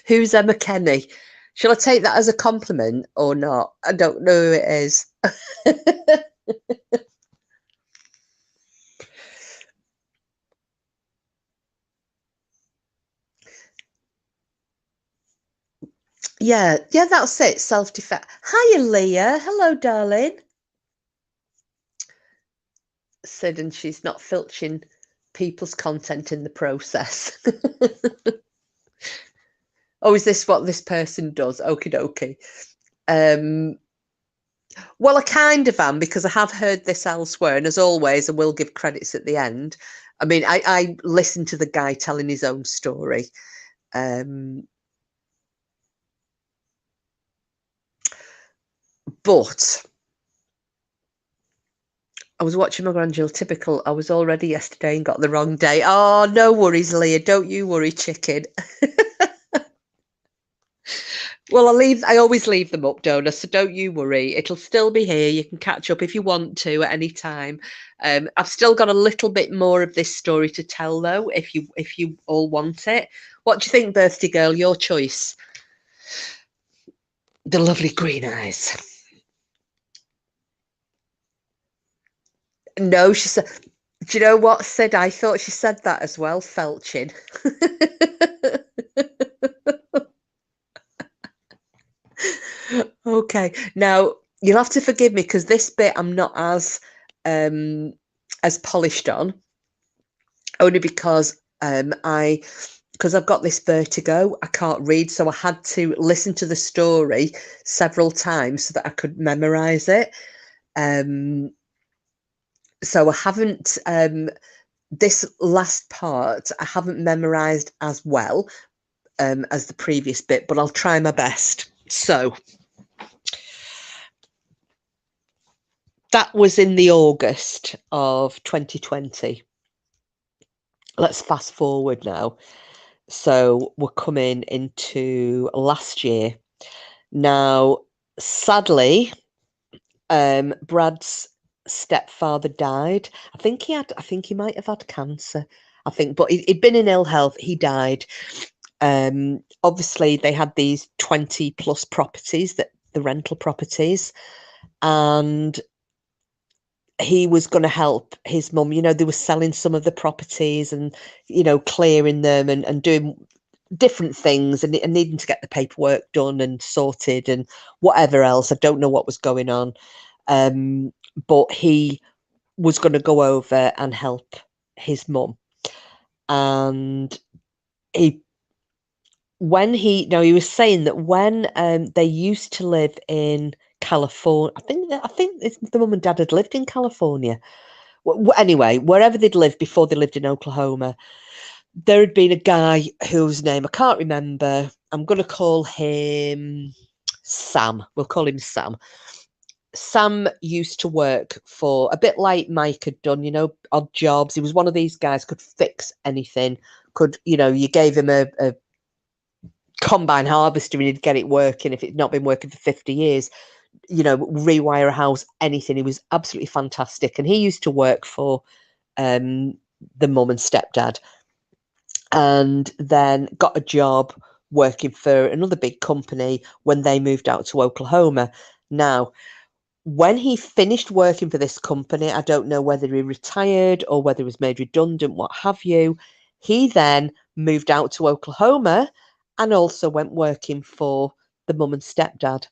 Who's Emma Kenny? Shall I take that as a compliment or not? I don't know who it is. Yeah, that's it. Self-defense. Hiya, Leah. Hello, darling. Said, and she's not filching people's content in the process. Oh, is this what this person does? Okie dokie. Well, I kind of am, because I have heard this elsewhere, and as always, I will give credits at the end. I mean, I listened to the guy telling his own story. But I was watching my grandchild. Typical. I was all ready yesterday and got the wrong day. Oh, no worries, Leah. Don't you worry, chicken. Well, I always leave them up, don't I? So don't you worry. It'll still be here. You can catch up if you want to at any time. I've still got a little bit more of this story to tell, though, if you all want it. What do you think, birthday girl? Your choice. The lovely Green Eyes. No, she said, do you know what, Sid? I thought she said that as well, felching. Okay. Now, you'll have to forgive me because this bit I'm not um as polished on, only because because I've got this vertigo, I can't read, so I had to listen to the story several times so that I could memorize it. So I haven't this last part I haven't memorized as well as the previous bit, but I'll try my best. So that was in the August of 2020. Let's fast forward now. So we're coming into last year. Now, sadly, Brad's stepfather died. I think he might have had cancer. But he'd been in ill health. He died. Obviously, they had these 20 plus properties, that the rental properties, and he was going to help his mum. You know, they were selling some of the properties and, you know, clearing them and doing different things and needing to get the paperwork done and sorted and whatever else. I don't know what was going on. But he was going to go over and help his mum. And he was saying that when they used to live in California, I think the mum and dad had lived in California. Anyway, wherever they'd lived before they lived in Oklahoma, there had been a guy whose name I can't remember. I'm going to call him Sam. We'll call him Sam. Sam used to work for, a bit like Mike had done, you know, odd jobs. He was one of these guys, could fix anything, could, you know, you gave him a combine harvester and he'd get it working if it'd not been working for 50 years, you know, rewire a house, anything. He was absolutely fantastic. And he used to work for the mum and stepdad, and then got a job working for another big company when they moved out to Oklahoma. Now, when he finished working for this company, I don't know whether he retired or whether he was made redundant, what have you. He then moved out to Oklahoma and also went working for the mum and stepdad.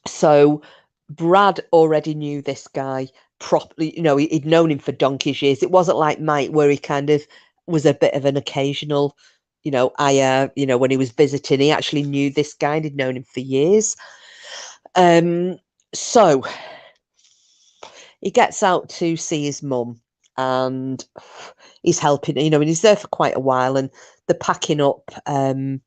So Brad already knew this guy properly. You know, he'd known him for donkey's years. It wasn't like Mike, where he kind of was a bit of an occasional, you know, you know, when he was visiting. He actually knew this guy and he'd known him for years. So he gets out to see his mum and he's helping, you know, and he's there for quite a while, and they're packing up the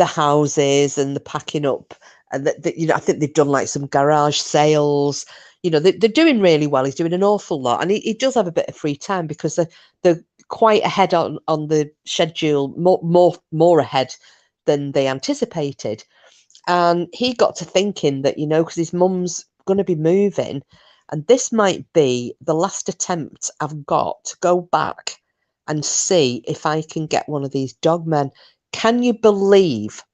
houses and the packing up, and you know, I think they've done like some garage sales. You know, they're doing really well. He's doing an awful lot, and he does have a bit of free time because they're quite ahead on the schedule, more ahead than they anticipated. And he got to thinking that, you know, because his mum's going to be moving, and this might be the last attempt I've got to go back and see if I can get one of these dogmen. Can you believe,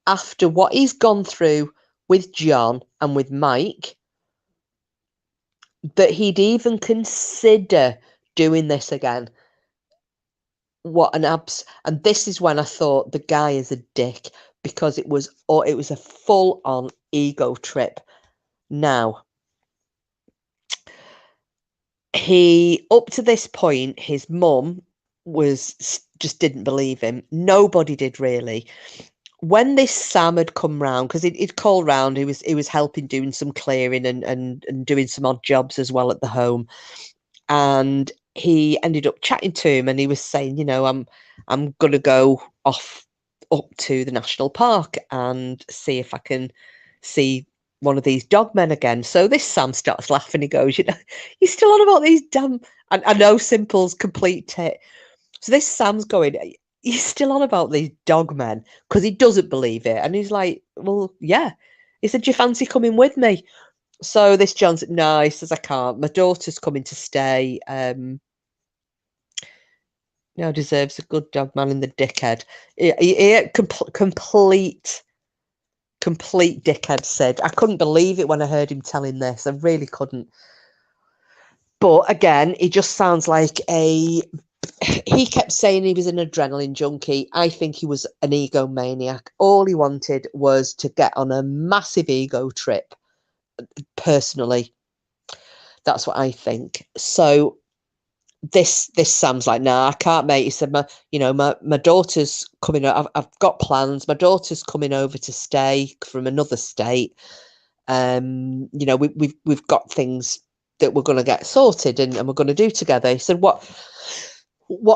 after what he's gone through with John and with Mike, that he'd even consider doing this again? What an abs! And this is when I thought the guy is a dick, because it was a full on ego trip. Now, up to this point, his mum just didn't believe him. Nobody did, really. When this Sam had come round, because he'd called round, he was helping doing some clearing and doing some odd jobs as well at the home, and he ended up chatting to him, and he was saying, you know, I'm gonna go off up to the national park and see if I can see one of these dogmen again. So this Sam starts laughing. He goes, you know, you're still on about these damn. And I know Simple's complete tit. So this Sam's going, you're still on about these dogmen, because he doesn't believe it. And he's like, well, yeah. He said, do you fancy coming with me? So this John said, no, he says, I can't. My daughter's coming to stay. Now deserves a good dogman in the dickhead. Complete dickhead said. I couldn't believe it when I heard him telling this. I really couldn't. But again, he just sounds like a. He kept saying he was an adrenaline junkie. I think he was an egomaniac. All he wanted was to get on a massive ego trip. Personally, that's what I think. So this Sam's like, nah, I can't, mate. He said, my daughter's coming. I've got plans. My daughter's coming over to stay from another state. We've got things that we're going to get sorted and we're going to do together. He said, what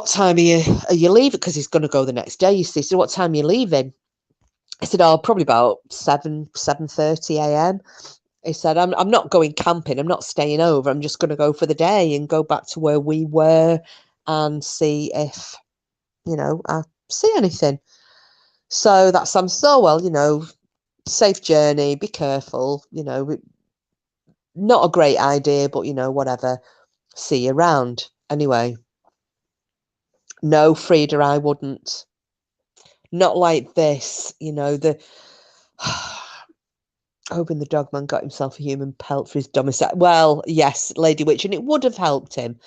time are you leaving? Because he's going to go the next day. You see, so what time are you leaving? I said, oh, probably about 7:30 a.m. He said, I'm not going camping. I'm not staying over. I'm just going to go for the day and go back to where we were and see if, I see anything. So that Sam said, well, safe journey, be careful, not a great idea, but, whatever, see you around. Anyway, no, Frida, I wouldn't. Not like this, hoping the Dogman got himself a human pelt for his domicile. Well, yes, Lady Witch, and it would have helped him.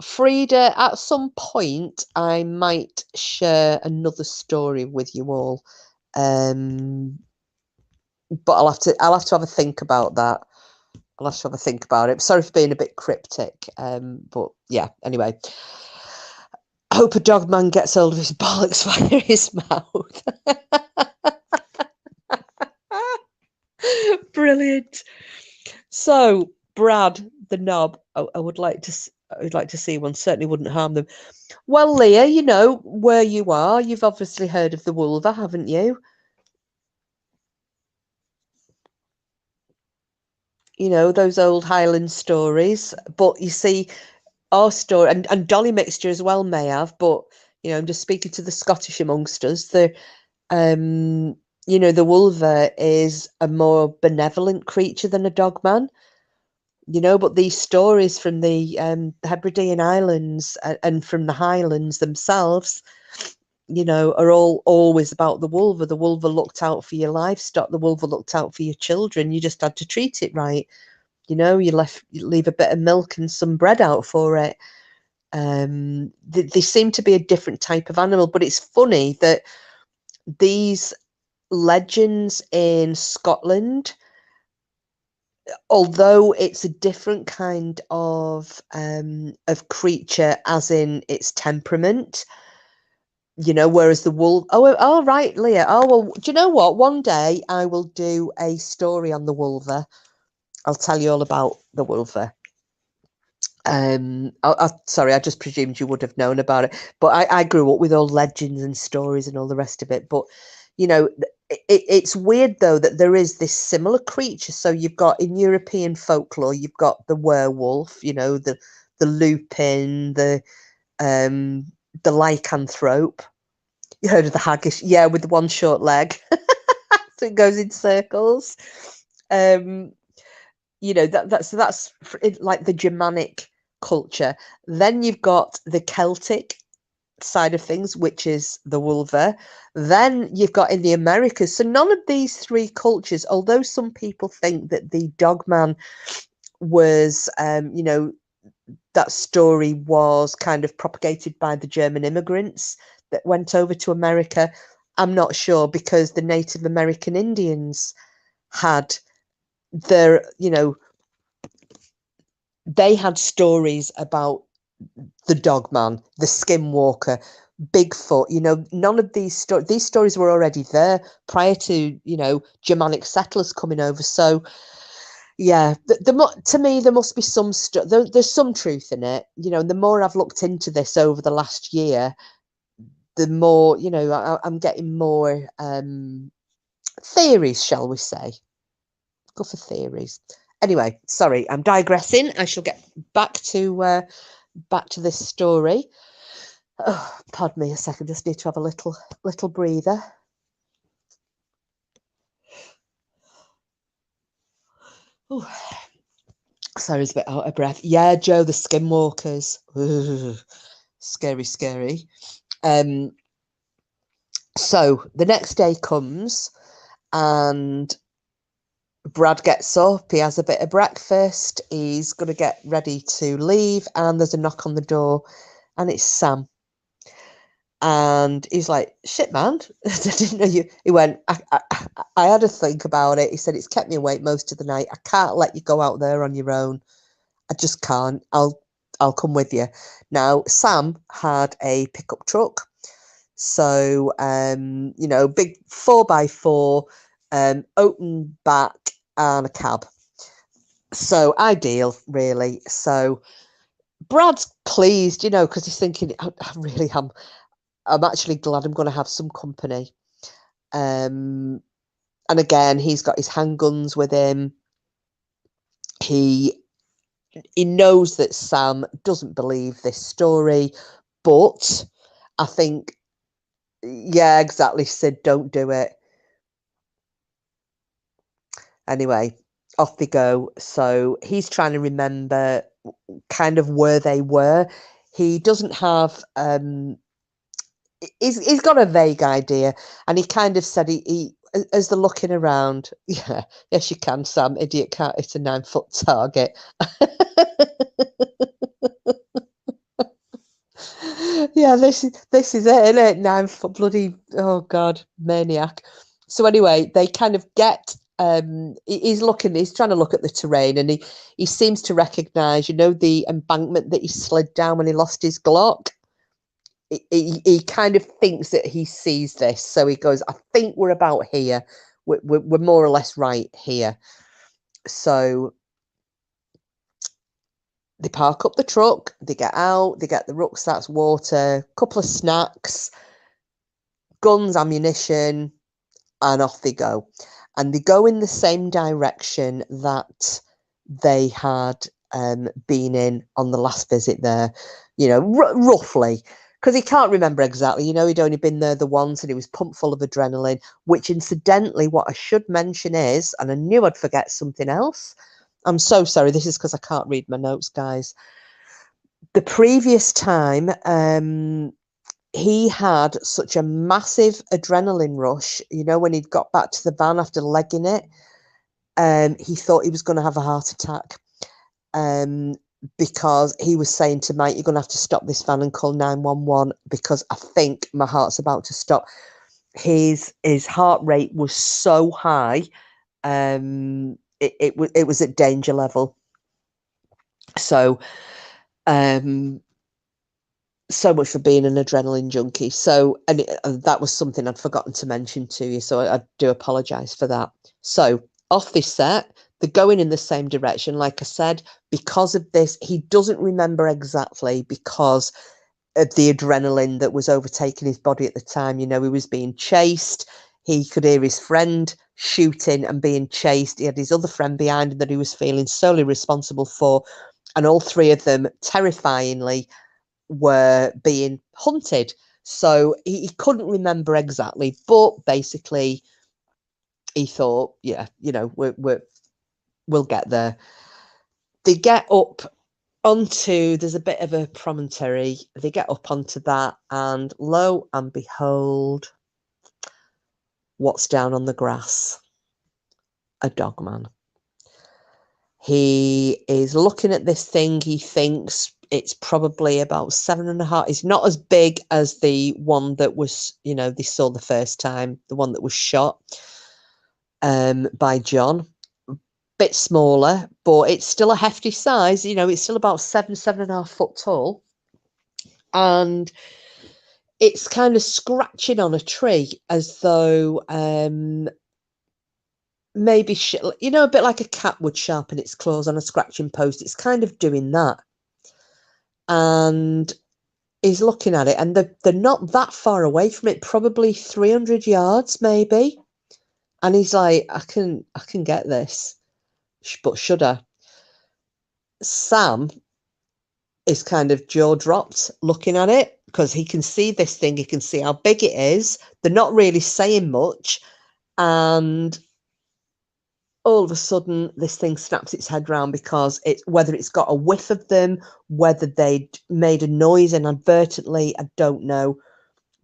Frida, at some point, I might share another story with you all. But I'll have to have a think about that. I'll have to have a think about it. Sorry for being a bit cryptic. But yeah, anyway. I hope a Dogman gets hold of his bollocks via his mouth. Brilliant. So, Brad, the knob, I would like to see one. Certainly wouldn't harm them. Well, Leah, where you are, you've obviously heard of the Wolver, haven't you? Those old Highland stories. But you see, our story, and Dolly Mixture as well may have, but, I'm just speaking to the Scottish amongst us. The Wolver is a more benevolent creature than a Dogman. But these stories from the Hebridean Islands and from the Highlands themselves, are all always about the Wolver. The Wolver looked out for your livestock. The Wolver looked out for your children. You just had to treat it right. You leave a bit of milk and some bread out for it. They seem to be a different type of animal, but it's funny that these legends in Scotland, although it's a different kind of creature, as in its temperament, whereas the wolf. Oh, right, Leah. Oh, well, do you know what? One day I will do a story on the Wolver. I'll tell you all about the Wolver. Sorry, I just presumed you would have known about it, but I grew up with all legends and stories and all the rest of it. But it's weird though that there is this similar creature. So you've got in European folklore, you've got the werewolf, the lupin, the lycanthrope. You heard of the haggish? Yeah, with the one short leg, so it goes in circles. That's like the Germanic culture. Then you've got the Celtic side of things, which is the Wolver. Then you've got in the Americas. So none of these three cultures, although some people think that the Dogman was, that story was kind of propagated by the German immigrants that went over to America. I'm not sure, because the Native American Indians had their, they had stories about the Dogman, the Skinwalker, Bigfoot. None of these stories were already there prior to Germanic settlers coming over. So yeah, to me there must be some there's some truth in it. And the more I've looked into this over the last year, the more I'm getting more theories, shall we say. Go for theories. Anyway, sorry, I'm digressing. I shall get back to this story. Oh, pardon me a second. Just need to have a little breather. Ooh. Sorry, it's a bit out of breath. Yeah, Joe, the Skinwalkers. Ooh, scary. So the next day comes, and Brad gets up, he has a bit of breakfast, he's going to get ready to leave, and there's a knock on the door, and it's Sam. And he's like, shit, man, I didn't know you. He went, I had to think about it. He said, it's kept me awake most of the night. I can't let you go out there on your own. I just can't. I'll come with you. Now, Sam had a pickup truck. So, big 4x4, open back and a cab. So ideal, really. So Brad's pleased, because he's thinking, I really am. I'm actually glad I'm going to have some company. And again, he's got his handguns with him. He knows that Sam doesn't believe this story, but I think, yeah, exactly, Sid, don't do it. Anyway, off they go. So he's trying to remember kind of where they were. He doesn't have he's got a vague idea, and he kind of said he as they're looking around, yeah, yes you can, Sam, idiot can't hit a 9-foot target. Yeah, this is it, isn't it? 9-foot bloody, oh god, maniac. So anyway, they kind of get he's trying to look at the terrain, and he seems to recognize, the embankment that he slid down when he lost his Glock. He kind of thinks that he sees this, so he goes, I think we're about here. We're more or less right here. So they park up the truck, they get out, they get the rucksacks, water, couple of snacks, guns, ammunition, and off they go. And they go in the same direction that they had been in on the last visit there, roughly. Because he can't remember exactly, he'd only been there the once, and he was pumped full of adrenaline, which incidentally, what I should mention is, and I knew I'd forget something else. I'm so sorry, this is because I can't read my notes, guys. The previous time, he had such a massive adrenaline rush, when he'd got back to the van after legging it, he thought he was going to have a heart attack. Because he was saying to Mike, you're going to have to stop this van and call 911 because I think my heart's about to stop. His heart rate was so high, it was at danger level. So, so much for being an adrenaline junkie. So, and that was something I'd forgotten to mention to you. So I do apologise for that. So off this set, they're going in the same direction. Like I said, because of this, he doesn't remember exactly because of the adrenaline that was overtaking his body at the time. He was being chased. He could hear his friend shooting and being chased. He had his other friend behind him that he was feeling solely responsible for. And all three of them, terrifyingly, were being hunted. So he couldn't remember exactly, but basically he thought, yeah, we'll get there. They get up onto, there's a bit of a promontory. They get up onto that, and lo and behold, what's down on the grass? A Dogman. He is looking at this thing. He thinks it's probably about 7.5. It's not as big as the one that was, they saw the first time, the one that was shot by John. Bit smaller, but it's still a hefty size. It's still about 7.5 foot tall, and it's kind of scratching on a tree as though maybe a bit like a cat would sharpen its claws on a scratching post. It's kind of doing that, and he's looking at it, and they're not that far away from it, probably 300 yards maybe, and he's like, I can get this, but should I? Sam is kind of jaw dropped looking at it, because he can see this thing, he can see how big it is. They're not really saying much, and all of a sudden this thing snaps its head round, because whether it's got a whiff of them, whether they'd made a noise inadvertently, I don't know,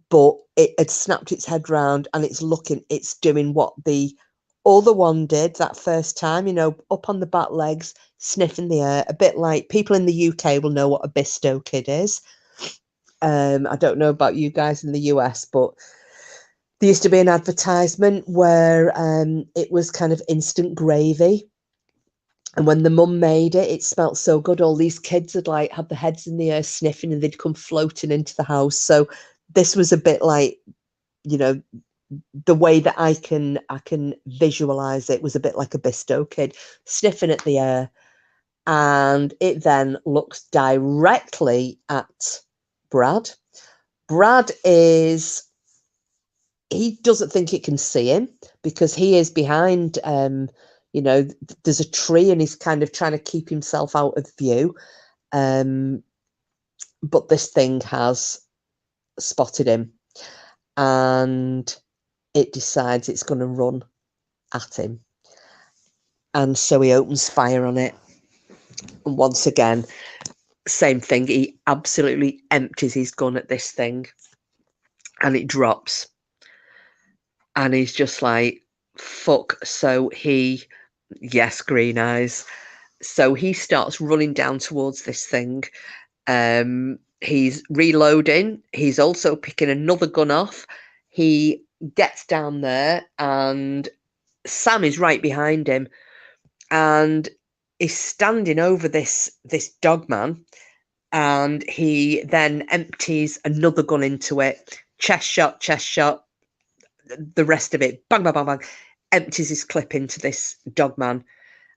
but it had snapped its head round, and it's doing what the other one did that first time, you know, up on the back legs, sniffing the air, a bit like people in the UK will know what a Bisto kid is. I don't know about you guys in the US, but there used to be an advertisement where it was kind of instant gravy. And when the mum made it, it smelt so good. All these kids would like have their heads in the air sniffing and they'd come floating into the house. So this was a bit like, you know, the way that I can visualize it was a bit like a Bisto kid sniffing at the air. And it then looks directly at Brad. Brad he doesn't think it can see him because he is behind, you know, there's a tree and he's kind of trying to keep himself out of view. But this thing has spotted him and it decides it's going to run at him. And so he opens fire on it. And once again, same thing. He absolutely empties his gun at this thing and it drops. And he's just like, fuck. So yes, green eyes. So he starts running down towards this thing. He's reloading. He's also picking another gun off. He gets down there and Sam is right behind him. And he's standing over this Dogman. And he then empties another gun into it. Chest shot. The rest of it, bang, bang, bang, bang, empties his clip into this Dogman.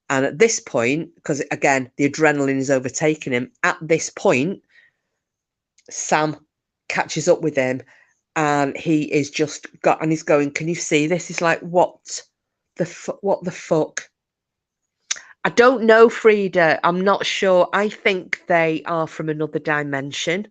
And at this point, because again, the adrenaline is overtaking him, at this point, Sam catches up with him and he is just got, and he's going, can you see this? He's like, what the fuck? I don't know, Frida. I'm not sure. I think they are from another dimension.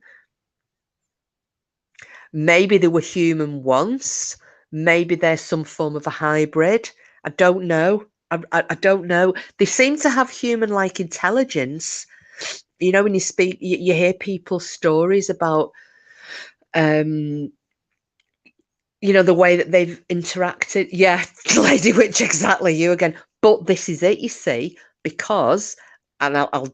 Maybe they were human once. Maybe there's some form of a hybrid. I don't know. I don't know. They seem to have human-like intelligence. You know, when you speak, you hear people's stories about, you know, the way that they've interacted. Yeah, Lady Witch, exactly. You again. But this is it, you see, because, and I'll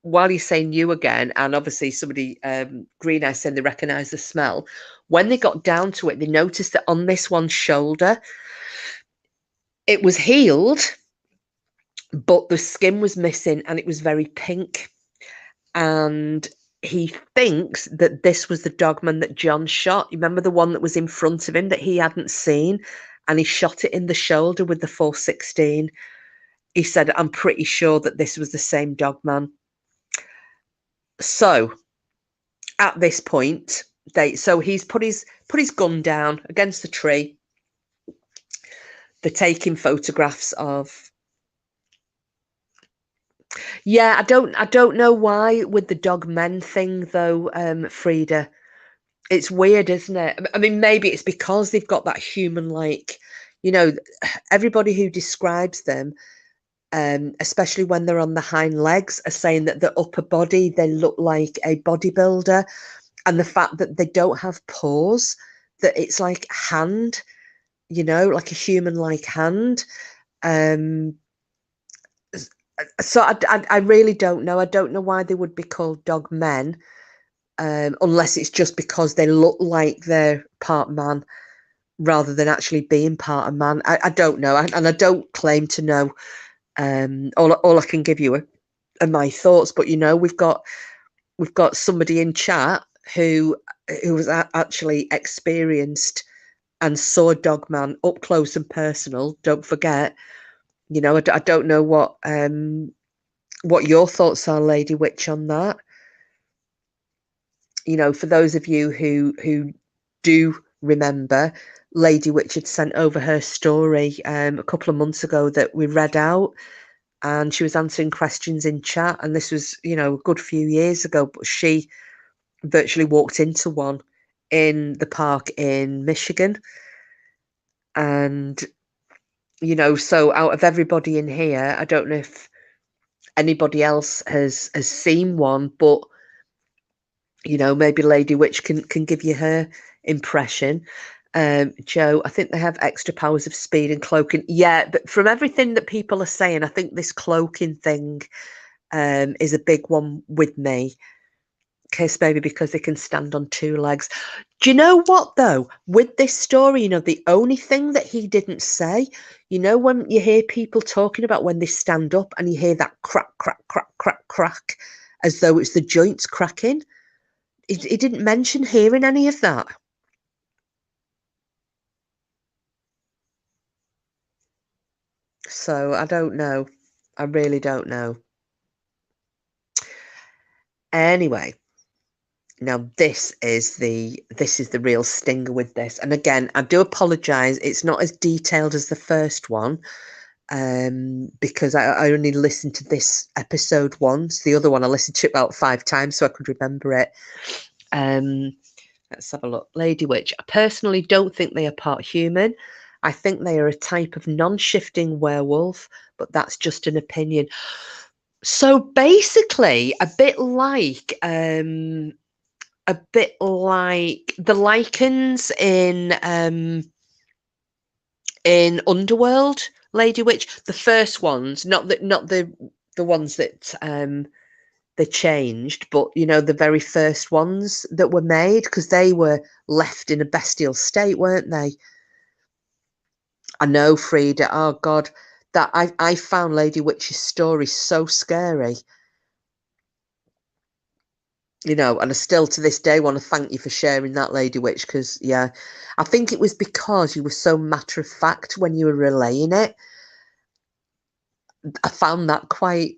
while you're saying you again, and obviously somebody, Green Eye, saying they recognise the smell, when they got down to it, they noticed that on this one's shoulder, it was healed, but the skin was missing and it was very pink. And he thinks that this was the Dogman that John shot. You remember the one that was in front of him that he hadn't seen? And he shot it in the shoulder with the 416. He said, I'm pretty sure that this was the same Dogman. So at this point, he's put his gun down against the tree. They're taking photographs of. Yeah, I don't know why with the Dogmen thing though, Frida. It's weird, isn't it? I mean, maybe it's because they've got that human-like, you know, everybody who describes them, especially when they're on the hind legs, are saying that the upper body, they look like a bodybuilder. And the fact that they don't have paws, that it's like hand, you know, like a human-like hand. So I really don't know. I don't know why they would be called dog men, unless it's just because they look like they're part man rather than actually being part of man. I don't know, and I don't claim to know. All I can give you are my thoughts. But you know, we've got somebody in chat who was actually experienced and saw Dogman up close and personal. Don't forget, you know, I don't know what your thoughts are, Lady Witch, on that. You know, for those of you who do remember, Lady Witch had sent over her story a couple of months ago that we read out, and she was answering questions in chat. And this was, you know, a good few years ago, but she virtually walked into one in the park in Michigan. And, you know, so out of everybody in here, I don't know if anybody else has seen one, but, you know, maybe Lady Witch can give you her impression. Joe, I think they have extra powers of speed and cloaking. Yeah, but from everything that people are saying, I think this cloaking thing is a big one with me. Case maybe because they can stand on two legs. Do you know what though? With this story, the only thing that he didn't say, when you hear people talking about when they stand up and you hear that crack, crack, crack, crack, crack, as though it's the joints cracking. He didn't mention hearing any of that. So I don't know. I really don't know. Anyway, now this is the real stinger with this. And again, I do apologize. It's not as detailed as the first one, because I only listened to this episode once. The other one I listened to about 5 times so I could remember it. Let's have a look. Lady Witch. I personally don't think they are part human. I think they are a type of non-shifting werewolf, but that's just an opinion. So basically, a bit like the lichens in Underworld, Lady Witch, the first ones, not the ones that they changed, but the very first ones that were made, because they were left in a bestial state, weren't they? I know, Frida. Oh God, that I found Lady Witch's story so scary. And I still to this day want to thank you for sharing that, Lady Witch, because yeah, I think it was because you were so matter of fact when you were relaying it. I found that quite,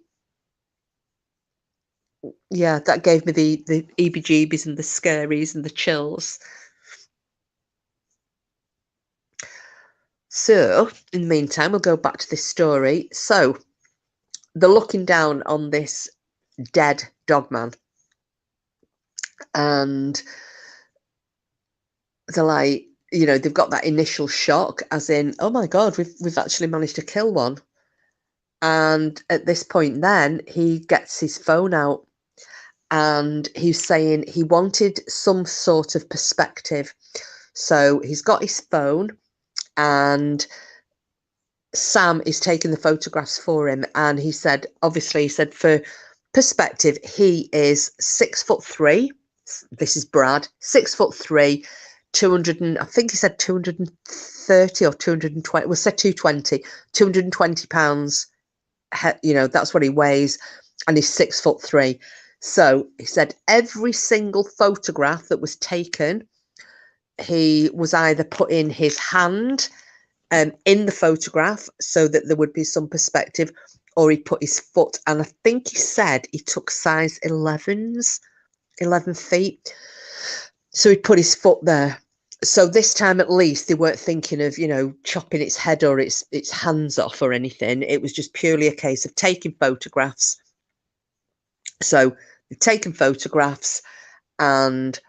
yeah, that gave me the EBGBs and the scaries and the chills. So, in the meantime, we'll go back to this story. So, they're looking down on this dead Dogman, and they're like, they've got that initial shock, as in, oh my God, we've actually managed to kill one. And at this point, then he gets his phone out, and he's saying he wanted some sort of perspective. So he's got his phone, and Sam is taking the photographs for him, and he said for perspective, he is 6'3". This is Brad, 6'3", 200 and I think he said 230 or 220. We'll say 220, 220 pounds. That's what he weighs, and he's 6'3". So he said every single photograph that was taken, he was either putting his hand in the photograph so that there would be some perspective, or he put his foot, and I think he said he took size 11s, 11 feet. So he put his foot there. So this time at least they weren't thinking of, chopping its head or its hands off or anything. It was just purely a case of taking photographs. So they've taken photographs, and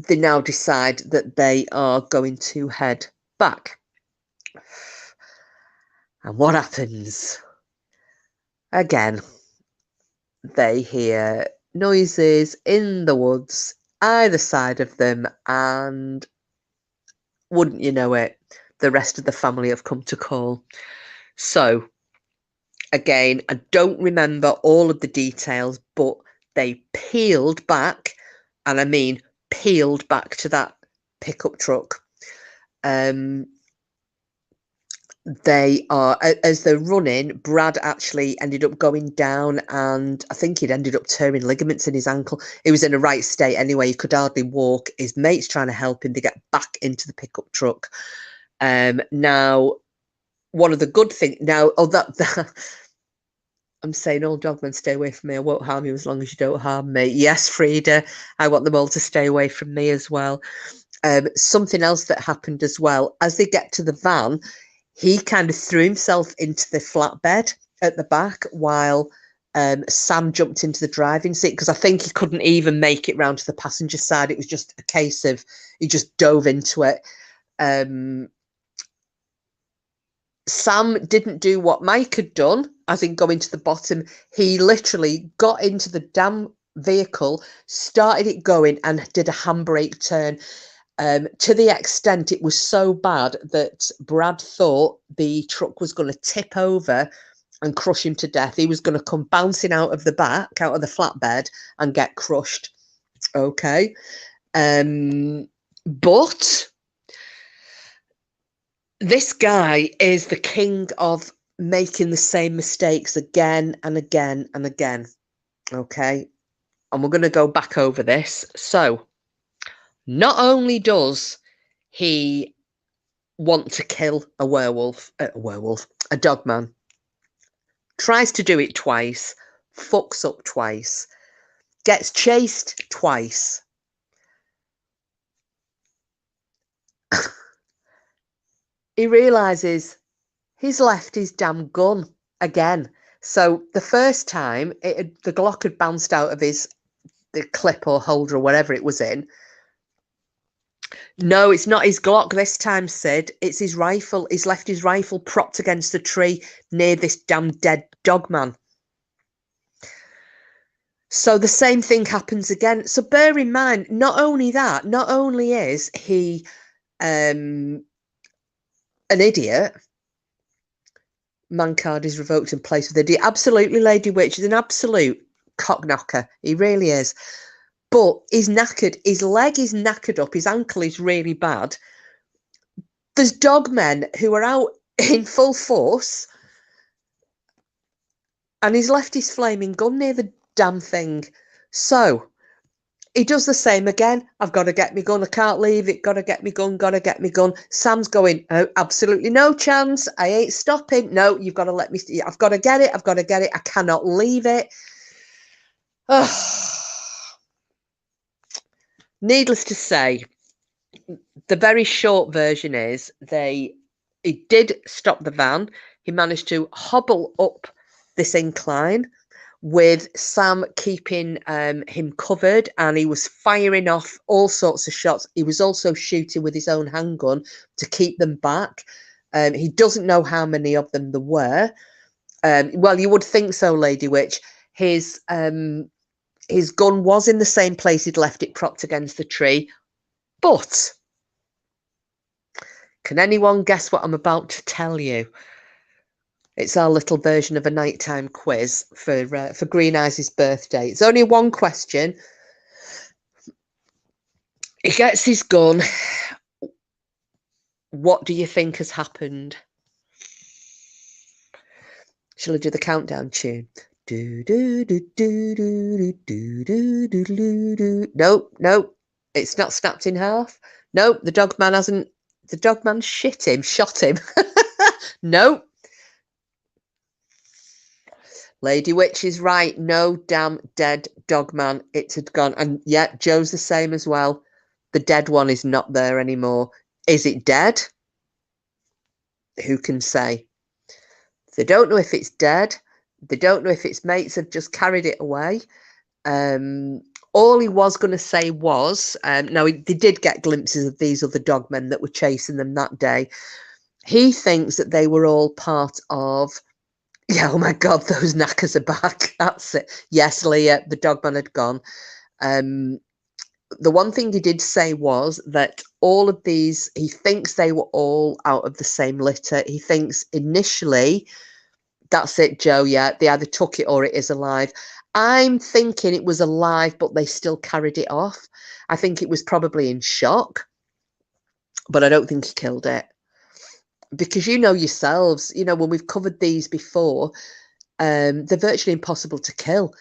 they now decide that they are going to head back. And what happens? Again, they hear noises in the woods either side of them, and wouldn't you know it, the rest of the family have come to call. So again, I don't remember all of the details, but they peeled back, and I mean peeled back to that pickup truck. They are, as they're running, Brad actually ended up going down, and I think he'd ended up tearing ligaments in his ankle. He was in a right state anyway. He could hardly walk. His mate's trying to help him. They get back into the pickup truck. Now, one of the good things now, that I'm saying, old Dogman, stay away from me. I won't harm you as long as you don't harm me. Yes, Frida, I want them all to stay away from me as well. Something else that happened as well, as they get to the van, he kind of threw himself into the flatbed at the back while Sam jumped into the driving seat, because I think he couldn't even make it round to the passenger side. It was just a case of he just dove into it. Sam didn't do what Mike had done, as in go into the bottom. He literally got into the damn vehicle, started it going and did a handbrake turn. To the extent it was so bad that Brad thought the truck was going to tip over and crush him to death. He was going to come bouncing out of the back, out of the flatbed, and get crushed. Okay. But this guy is the king of making the same mistakes again and again and again. Okay. And we're going to go back over this. So, not only does he want to kill a dogman, tries to do it twice, fucks up twice, gets chased twice. He realizes he's left his damn gun again. So the first time, the Glock had bounced out of the clip or holder or whatever it was in. No, it's not his Glock this time, Sid. It's his rifle. He's left his rifle propped against the tree near this damn dead dogman. So the same thing happens again. So bear in mind, not only is he an idiot, man card is revoked and placed with idiot. Absolutely, Lady Witch is an absolute cockknocker. He really is. But he's knackered. His leg is knackered up. His ankle is really bad. There's dogmen who are out in full force, and he's left his flaming gun near the damn thing. So he does the same again. I've got to get me gun. I can't leave it. Got to get me gun. Got to get me gun. Sam's going, oh, absolutely no chance. I ain't stopping. No, you've got to let me. I've got to get it. I've got to get it. I cannot leave it. Needless to say, the very short version is he did stop the van. He managed to hobble up this incline with Sam keeping him covered, and he was firing off all sorts of shots. He was also shooting with his own handgun to keep them back. He doesn't know how many of them there were. Well, you would think so, Lady Witch. His gun was in the same place he'd left it propped against the tree. But can anyone guess what I'm about to tell you? It's our little version of a nighttime quiz for Green Eyes' birthday. It's only one question. He gets his gun. What do you think has happened? Shall I do the countdown tune? Do do do do do do do do do do. No, it's not snapped in half. No, the dogman hasn't. The dogman shot him. No. Lady Witch is right. No damn dead dogman. It had gone. And yeah, Joe's the same as well. The dead one is not there anymore. Is it dead? Who can say? They don't know if it's dead. They don't know if its mates have just carried it away. All he was going to say was, no, they did get glimpses of these other dogmen that were chasing them that day. He thinks that they were all part of, yeah, oh my God, those knackers are back. That's it. Yes, Leah, the dogman had gone. The one thing he did say was that all of these, he thinks they were all out of the same litter. He thinks initially, that's it, Joe, yeah, they either took it or it is alive. I'm thinking it was alive, but they still carried it off. I think it was probably in shock, but I don't think he killed it. Because you know yourselves, you know, when we've covered these before, they're virtually impossible to kill.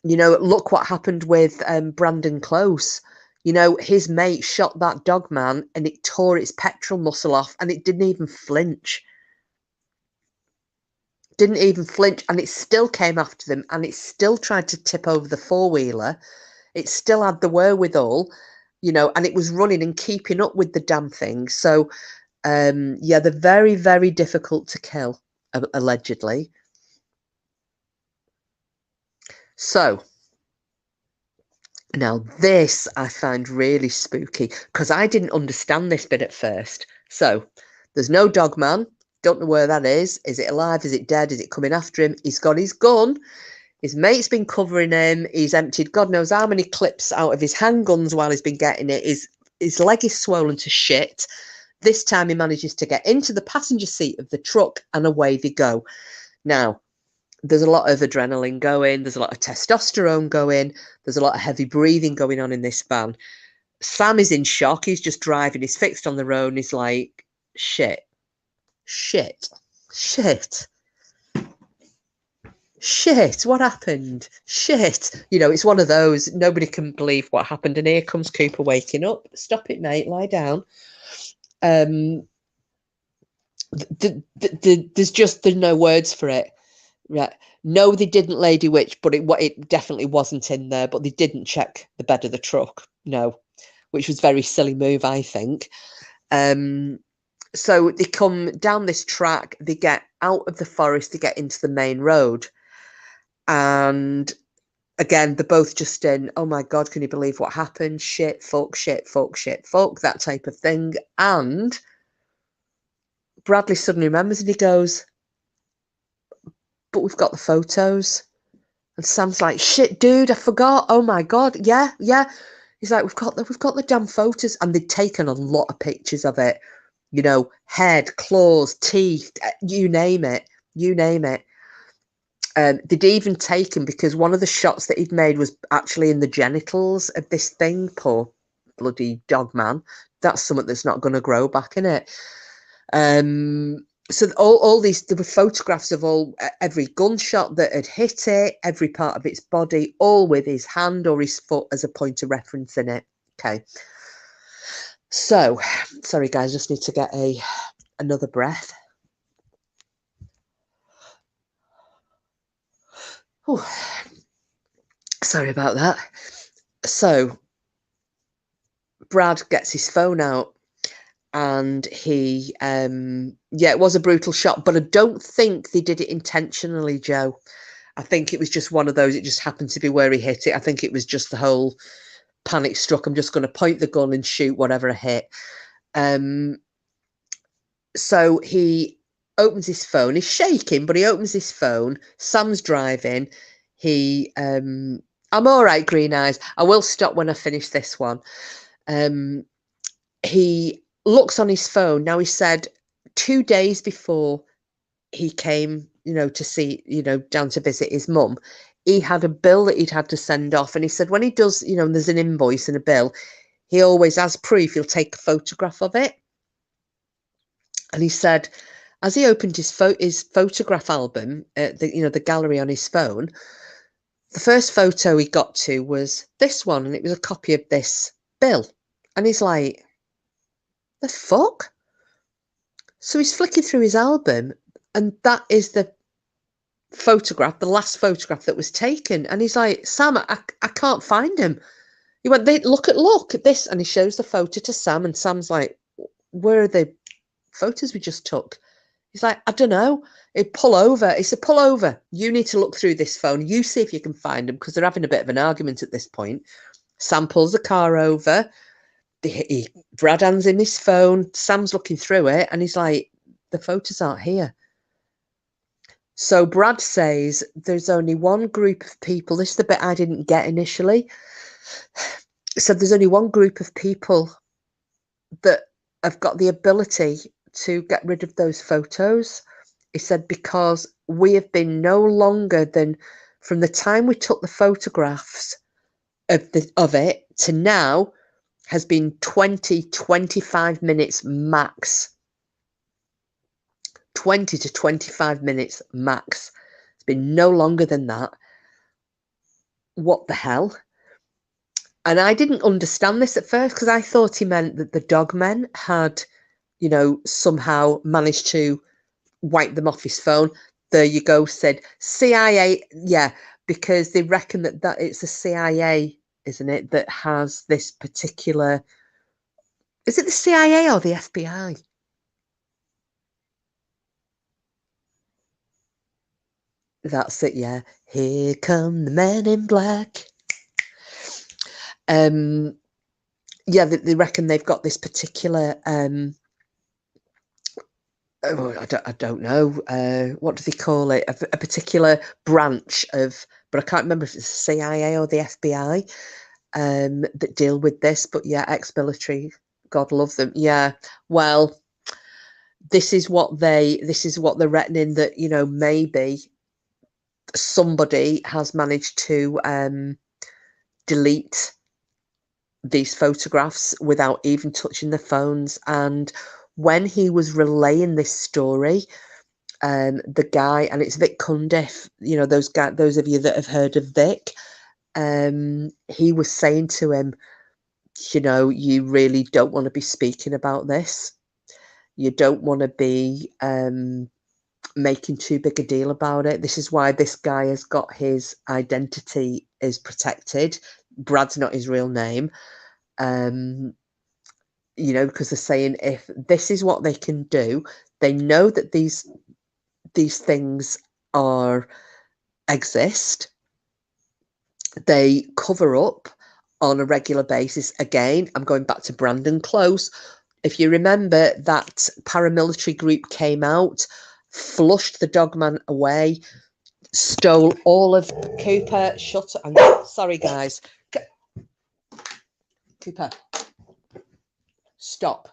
You know, look what happened with Brandon Close. You know, his mate shot that dogman and it tore its pectoral muscle off and it didn't even flinch. Didn't even flinch, and it still came after them, and it still tried to tip over the four-wheeler. It still had the wherewithal, you know, and it was running and keeping up with the damn thing. So, yeah, they're very, very difficult to kill, allegedly. So, now this I find really spooky, because I didn't understand this bit at first. So, there's no dogman. Don't know where that is. Is it alive? Is it dead? Is it coming after him? He's got his gun. His mate's been covering him. He's emptied God knows how many clips out of his handguns while he's been getting it. His leg is swollen to shit. This time he manages to get into the passenger seat of the truck and away they go. Now, there's a lot of adrenaline going. There's a lot of testosterone going. There's a lot of heavy breathing going on in this van. Sam is in shock. He's just driving. He's fixed on the road and he's like, shit, shit, shit. Shit, what happened? Shit. You know, it's one of those, nobody can believe what happened. And here comes Cooper waking up. Stop it, mate, lie down. There's no words for it. Right. No, they didn't, Lady Witch, but it definitely wasn't in there. But they didn't check the bed of the truck. No, which was a very silly move, I think. So they come down this track. They get out of the forest. They get into the main road. And again, they're both just in, oh my God, can you believe what happened? Shit, fuck, shit, fuck, shit, fuck, that type of thing. And Bradley suddenly remembers and he goes, but we've got the photos. And Sam's like, shit, dude, I forgot. Oh my God, yeah. He's like, we've got the damn photos. And they'd taken a lot of pictures of it. You know, head, claws, teeth, you name it. They'd even taken, because one of the shots that he'd made was actually in the genitals of this thing. Poor bloody Dogman. That's something that's not going to grow back, in it. So all these, there were photographs of every gunshot that had hit it, every part of its body, all with his hand or his foot as a point of reference in it. Okay. So, sorry guys, just need to get another breath. Oh, sorry about that. So Brad gets his phone out and he, it was a brutal shot, but I don't think they did it intentionally, Joe. I think it was just one of those, it just happened to be where he hit it. I think it was just the whole panic struck. I'm just going to point the gun and shoot whatever I hit. So he opens his phone. He's shaking, but he opens his phone. Sam's driving. I'm all right, Green Eyes. I will stop when I finish this one. He looks on his phone. Now, he said 2 days before he came, to see, down to visit his mum, he had a bill that he'd had to send off. And he said when he does, there's an invoice and a bill, he always, as proof, he'll take a photograph of it. And he said, as he opened his photograph album, the gallery on his phone, the first photo he got to was this one, and it was a copy of this bill. And he's like, the fuck? So he's flicking through his album, and that is the photograph, the last photograph that was taken. And he's like, Sam, I can't find him. He went, look at this. And he shows the photo to Sam, and Sam's like, where are the photos we just took? He's like, I don't know. He'd pull over. He said, pull over. You need to look through this phone. You see if you can find him, because they're having a bit of an argument at this point. Sam pulls the car over. Brad hands him his phone. Sam's looking through it, and he's like, the photos aren't here. So Brad says there's only one group of people. This is the bit I didn't get initially. So there's only one group of people that have got the ability to get rid of those photos. He said, because we have been no longer than, from the time we took the photographs of it to now, has been 20-25 minutes max. 20 to 25 minutes max. It's been no longer than that. What the hell? And I didn't understand this at first, because I thought he meant that the Dogmen had, somehow managed to wipe them off his phone. There you go, Sid. CIA, yeah, because they reckon that it's the CIA, isn't it, that has this particular... Is it the CIA or the FBI? That's it, yeah. Here come the men in black. Yeah, they reckon they've got this particular... I don't know. What do they call it? A particular branch of but I can't remember if it's the CIA or the FBI that deal with this. But yeah, ex-military, God love them. Yeah, well, this is what they're reckoning, that maybe somebody has managed to delete these photographs without even touching the phones. And when he was relaying this story, the guy, and it's Vic Cundiff, those of you that have heard of Vic, he was saying to him, you really don't want to be speaking about this. You don't want to be making too big a deal about it. This is why this guy has got his identity is protected. Brad's not his real name. Because they're saying if this is what they can do, they know that these things exist. They cover up on a regular basis. Again, I'm going back to Brandon Close. If you remember, that paramilitary group came out, flushed the Dogman away, stole all of Cooper. Shut up. Sorry, guys. Cooper, stop.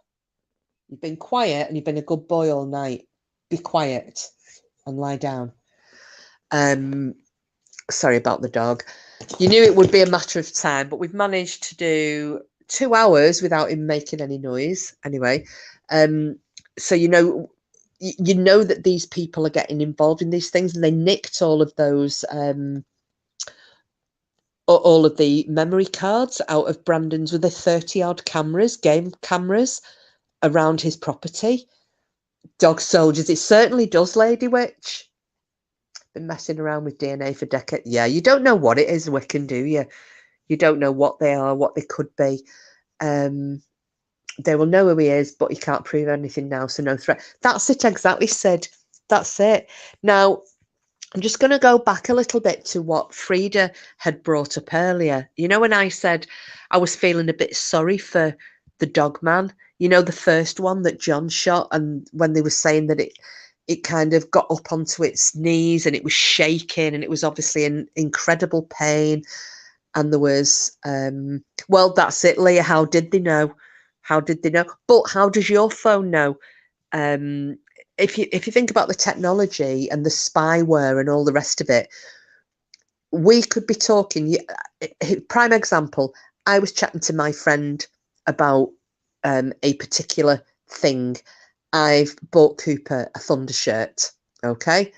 You've been quiet and you've been a good boy all night. Be quiet and lie down. Sorry about the dog. You knew it would be a matter of time, but we've managed to do 2 hours without him making any noise. Anyway, so you know that these people are getting involved in these things, and they nicked all of those, all of the memory cards out of Brandon's with the 30-odd cameras, game cameras around his property. Dog soldiers. It certainly does, Lady Witch. Been messing around with DNA for decades. Yeah, you don't know what it is, Wiccan, do you? You don't know what they are, what they could be. They will know who he is, but he can't prove anything now, so no threat. That's it, exactly, Sid. That's it. Now, I'm just going to go back a little bit to what Frida had brought up earlier. When I said I was feeling a bit sorry for the Dogman, the first one that John shot, and when they were saying that it kind of got up onto its knees and it was shaking and it was obviously in incredible pain. And there was, well, that's it, Leah. How did they know? How did they know? But how does your phone know? If you think about the technology and the spyware and all the rest of it, we could be talking. Prime example, I was chatting to my friend about a particular thing. I've bought Cooper a Thunder shirt, okay,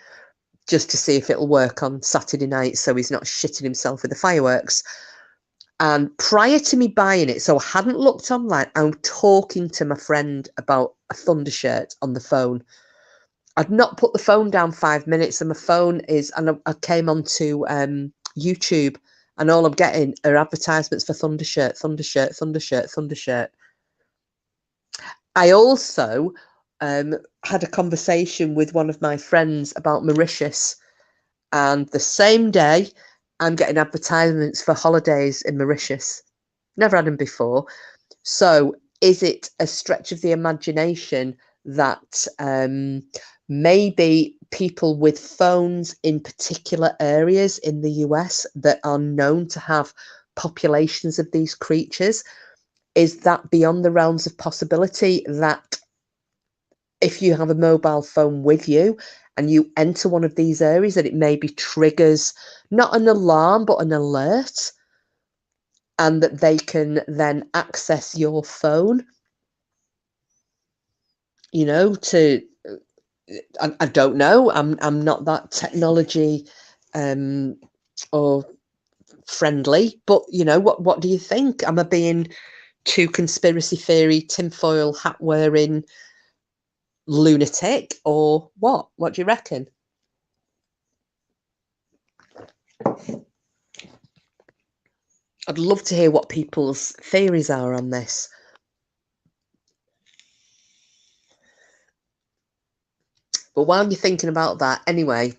just to see if it'll work on Saturday night so he's not shitting himself with the fireworks. And prior to me buying it, so I hadn't looked online, I'm talking to my friend about a Thunder shirt on the phone. I'd not put the phone down 5 minutes, and my phone is, and I came onto YouTube, and all I'm getting are advertisements for Thunder shirt, Thunder shirt, Thunder shirt, Thunder shirt. I also had a conversation with one of my friends about Mauritius, and the same day I'm getting advertisements for holidays in Mauritius. Never had them before. So is it a stretch of the imagination that maybe people with phones in particular areas in the US that are known to have populations of these creatures, is that beyond the realms of possibility that if you have a mobile phone with you and you enter one of these areas, that it maybe triggers not an alarm but an alert, and that they can then access your phone, to I don't know, I'm not that technology or friendly, but what do you think? Am I being too conspiracy theory, tinfoil hat wearing lunatic, or what? What do you reckon? I'd love to hear what people's theories are on this. But while you're thinking about that, anyway,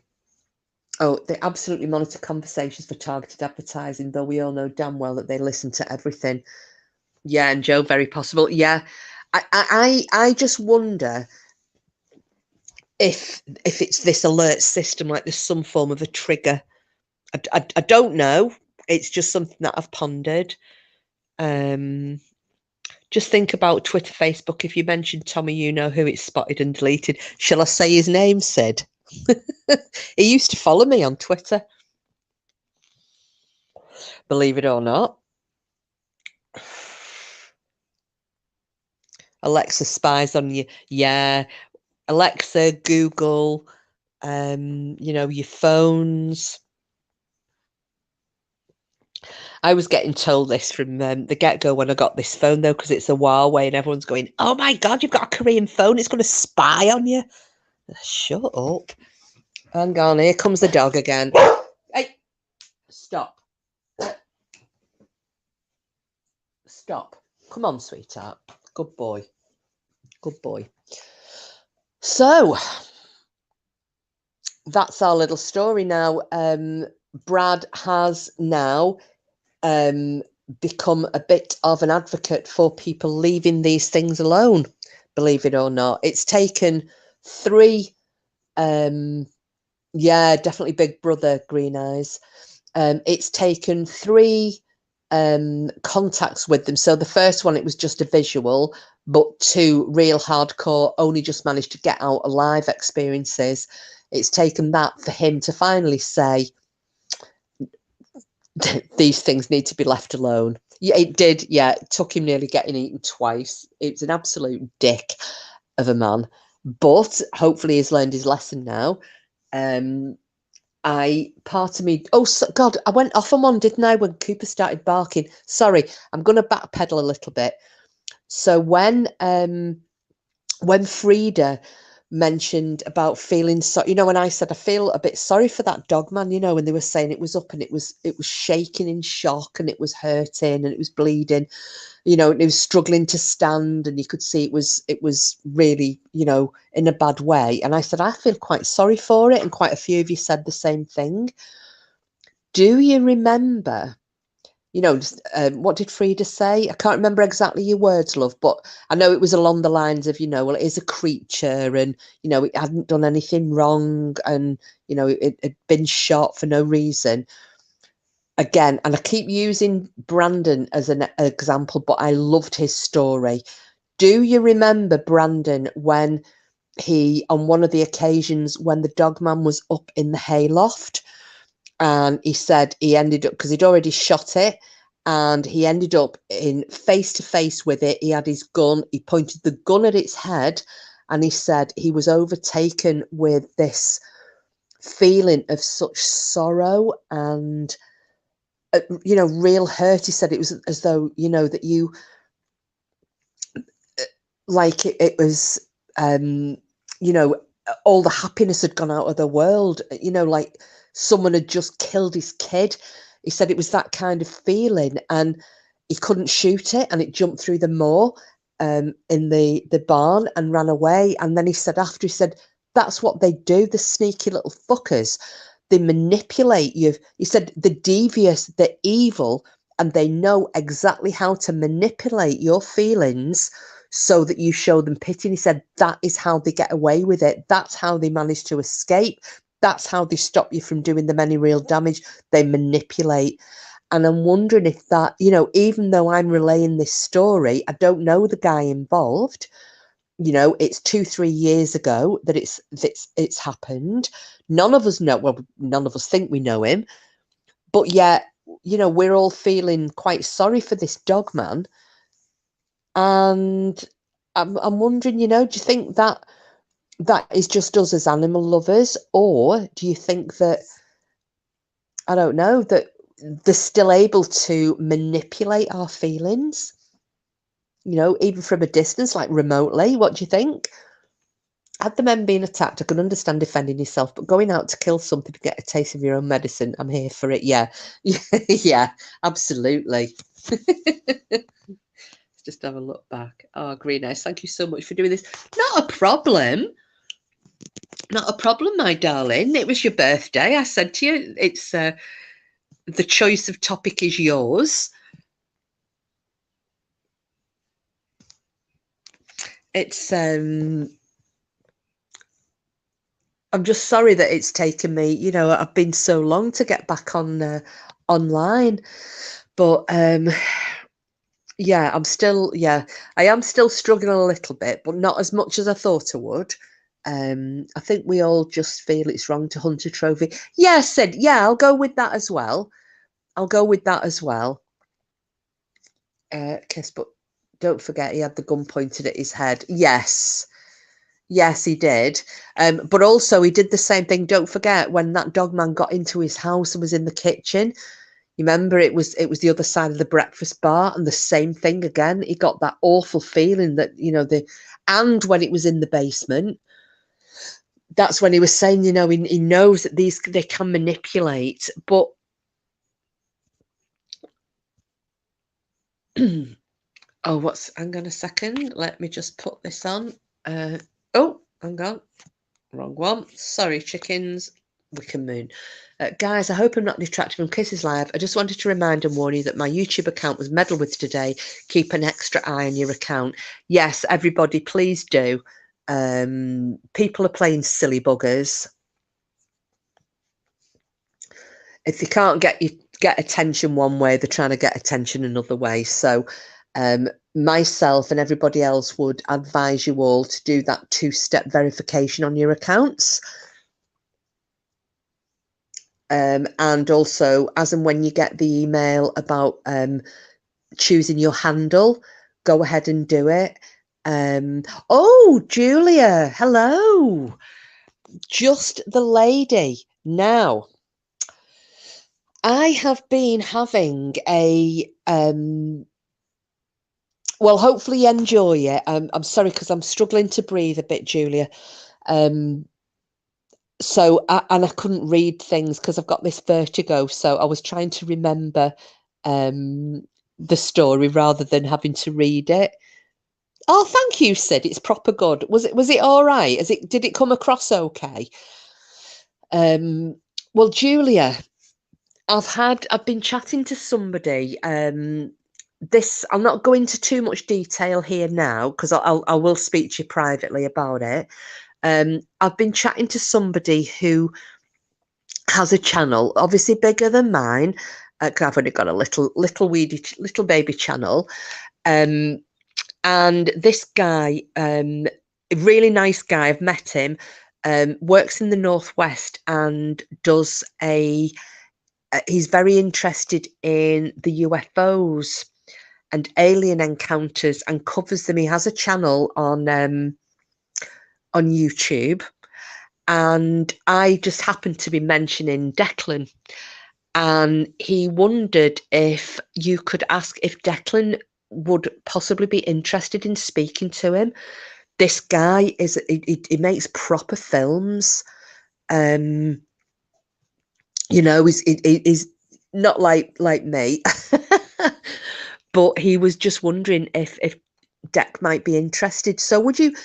they absolutely monitor conversations for targeted advertising, though we all know damn well that they listen to everything. Yeah, and Joe, very possible. Yeah, I just wonder if it's this alert system, like there's some form of a trigger I don't know. It's just something that I've pondered. Just think about Twitter, Facebook. If you mention Tommy, you know who it's spotted and deleted. Shall I say his name, Sid? He used to follow me on Twitter. Believe it or not. Alexa spies on you. Yeah. Alexa, Google, your phones. I was getting told this from the get-go when I got this phone, though, because it's a Huawei, and everyone's going, oh my God, you've got a Korean phone. It's going to spy on you. Shut up. Hang on, here comes the dog again. Hey, stop. Stop. Come on, sweetheart. Good boy. Good boy. So, that's our little story now. Brad has now become a bit of an advocate for people leaving these things alone, believe it or not. It's taken 3, yeah, definitely Big Brother, Green Eyes. It's taken 3 contacts with them. So the first one, it was just a visual, but 2 real hardcore, only just managed to get out alive experiences. It's taken that for him to finally say, these things need to be left alone. Yeah, it did. Yeah, it took him nearly getting eaten twice. It's an absolute dick of a man, but hopefully he's learned his lesson now. Part of me, oh God, I went off on one, didn't I, when Cooper started barking? Sorry, I'm going to backpedal a little bit. So when Frida mentioned about feeling so, when I said I feel a bit sorry for that Dogman, when they were saying it was up and it was shaking in shock and it was hurting and it was bleeding, and it was struggling to stand and you could see it was really, in a bad way. And I said, I feel quite sorry for it. And quite a few of you said the same thing. Do you remember, what did Frida say? I can't remember exactly your words, love, but I know it was along the lines of, well, it is a creature and, it hadn't done anything wrong and, it had been shot for no reason. Again, and I keep using Brandon as an example, but I loved his story. Do you remember Brandon when on one of the occasions when the Dogman was up in the hayloft, and he said he ended up, because he'd already shot it, and he ended up in face to face with it. He had his gun, he pointed the gun at its head, and he said he was overtaken with this feeling of such sorrow and real hurt. He said it was as though, that you, like it was, all the happiness had gone out of the world, like someone had just killed his kid. He said it was that kind of feeling, and he couldn't shoot it, and it jumped through the moor in the barn and ran away. And then he said, that's what they do, the sneaky little fuckers. They manipulate you. He said the devious, the evil, and they know exactly how to manipulate your feelings so that you show them pity. And he said that is how they get away with it. That's how they manage to escape. That's how they stop you from doing them any real damage. They manipulate. And I'm wondering if that, even though I'm relaying this story, I don't know the guy involved. It's 2-3 years ago that it's happened. None of us know, well, none of us think we know him, but yet, we're all feeling quite sorry for this Dogman. And I'm wondering, do you think that is just us as animal lovers, or do you think that, I don't know, that they're still able to manipulate our feelings, even from a distance, like remotely? What do you think? Had the men been attacked, I can understand defending yourself, but going out to kill something to get a taste of your own medicine, I'm here for it. Yeah. Yeah, absolutely. Just have a look back. Oh, Green Eyes, thank you so much for doing this. Not a problem. Not a problem, my darling. It was your birthday. I said to you, it's the choice of topic is yours. It's I'm just sorry that it's taken me, you know, I've been so long to get back on online. But yeah, I am still struggling a little bit, but not as much as I thought I would. I think we all just feel it's wrong to hunt a trophy. Yeah, Sid, yeah, I'll go with that as well. I'll go with that as well. Kiss, but don't forget he had the gun pointed at his head. Yes. Yes, he did. But also he did the same thing. Don't forget when that dogman got into his house and was in the kitchen. You remember it was the other side of the breakfast bar, and the same thing again. He got that awful feeling that, you know, and when it was in the basement, that's when he was saying, you know, he knows that they can manipulate. But oh, hang on a second. Let me just put this on. Oh, hang on. Wrong one. Sorry, chickens. Wicker Moon. Guys, I hope I'm not detracting from Kisses Live. I just wanted to remind and warn you that my YouTube account was meddled with today. Keep an extra eye on your account. Yes, everybody, please do. People are playing silly buggers. If they can't get attention one way, they're trying to get attention another way. So myself and everybody else would advise you all to do that 2-step verification on your accounts. And also, as and when you get the email about choosing your handle, go ahead and do it. Oh, Julia, hello. Just the lady. Now, I have been having a well, hopefully you enjoy it. I'm sorry because I'm struggling to breathe a bit, Julia. So and I couldn't read things because I've got this vertigo. So I was trying to remember the story rather than having to read it. Oh, thank you, Sid. It's proper good. Was it all right? Did it come across okay? Well, Julia, I've been chatting to somebody. I'll not go into too much detail here now because I will speak to you privately about it. I've been chatting to somebody who has a channel, obviously bigger than mine. I've only got a little weedy little baby channel, and this guy, a really nice guy. I've met him. Works in the Northwest and does he's very interested in the UFOs and alien encounters and covers them. He has a channel on YouTube, and I just happened to be mentioning Declan, and he wondered if you could ask if Declan would possibly be interested in speaking to him. This guy he makes proper films. You know, he's not like me, but he was just wondering if Dec might be interested. So would you?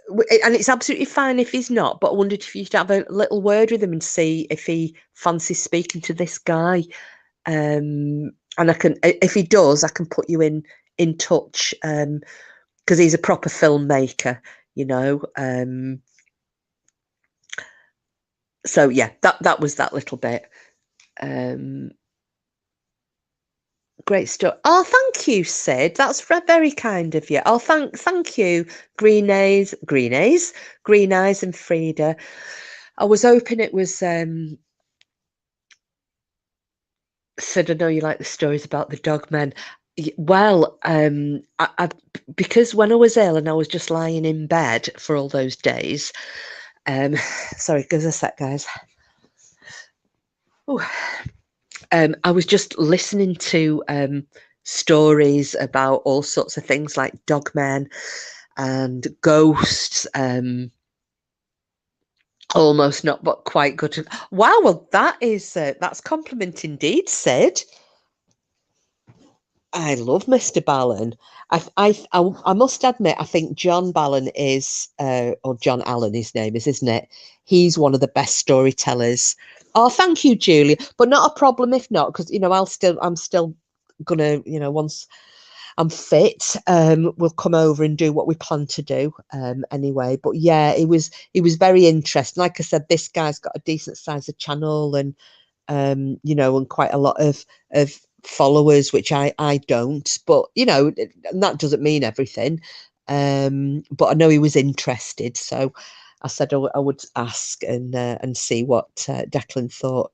And it's absolutely fine if he's not, but I wondered if you'd have a little word with him and see if he fancies speaking to this guy. And I can, if he does, I can put you in touch because he's a proper filmmaker, you know. So yeah, that was that little bit. Great stuff. Oh, thank you, Sid. That's very kind of you. Oh, thank you, Green Eyes, and Frida. I was hoping it was Sid. I know you like the stories about the dogmen. Well, because when I was ill and I was just lying in bed for all those days. Sorry, give us a sec, guys. Ooh. I was just listening to stories about all sorts of things like dogmen and ghosts. Almost not, but quite good. Wow, well, that's compliment indeed, Sid. I love Mr. Ballon. I must admit, I think John Ballon is, or John Allen, his name is, isn't it? He's one of the best storytellers. Oh, thank you, Julia. But not a problem if not, because you know I'm still gonna, you know, once I'm fit. We'll come over and do what we plan to do anyway. But yeah, it was very interesting. Like I said, this guy's got a decent size of channel, and you know, and quite a lot of followers, which I don't. But you know, and that doesn't mean everything. But I know he was interested, so I said I would ask and see what Declan thought.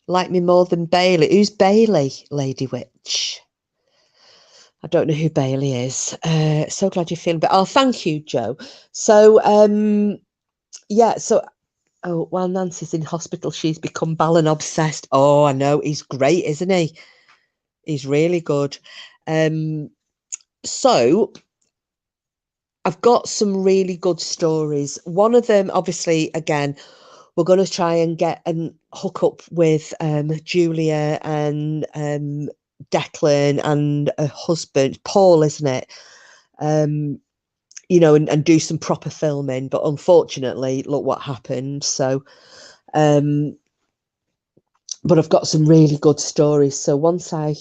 Like me more than Bailey. Who's Bailey, Lady Witch? I don't know who Bailey is. So glad you're feeling better. Oh, thank you, Joe. So, yeah, so, oh, while Nancy's in hospital, she's become Balin obsessed. Oh, I know. He's great, isn't he? He's really good. So, I've got some really good stories. One of them, obviously, again, we're going to try and get and hook up with Julia and Declan and a husband, Paul, isn't it? You know, and do some proper filming. But unfortunately, look what happened. So, but I've got some really good stories. So once I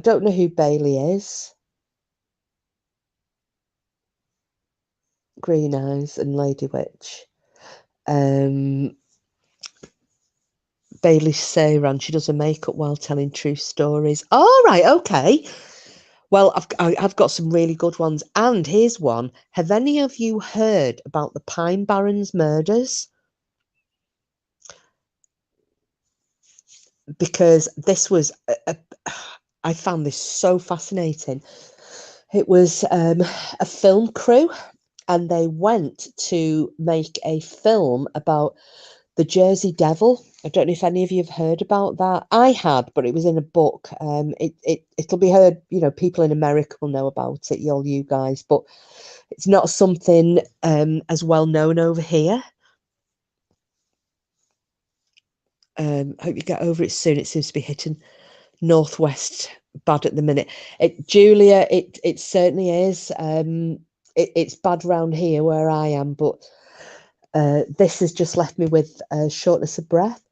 don't know who Bailey is. Green Eyes and Lady Witch. Bailey Sayran, she does her makeup while telling true stories. All right, okay. Well, I've got some really good ones. And here's one. Have any of you heard about the Pine Barrens murders? Because this was, I found this so fascinating. It was a film crew, and they went to make a film about the Jersey Devil. I don't know if any of you have heard about that. I had, but it was in a book. It'll be heard. You know, people in America will know about it. You guys, but it's not something as well known over here. Hope you get over it soon. It seems to be hitting northwest bad at the minute. Julia, it certainly is. It's bad round here where I am, but this has just left me with shortness of breath.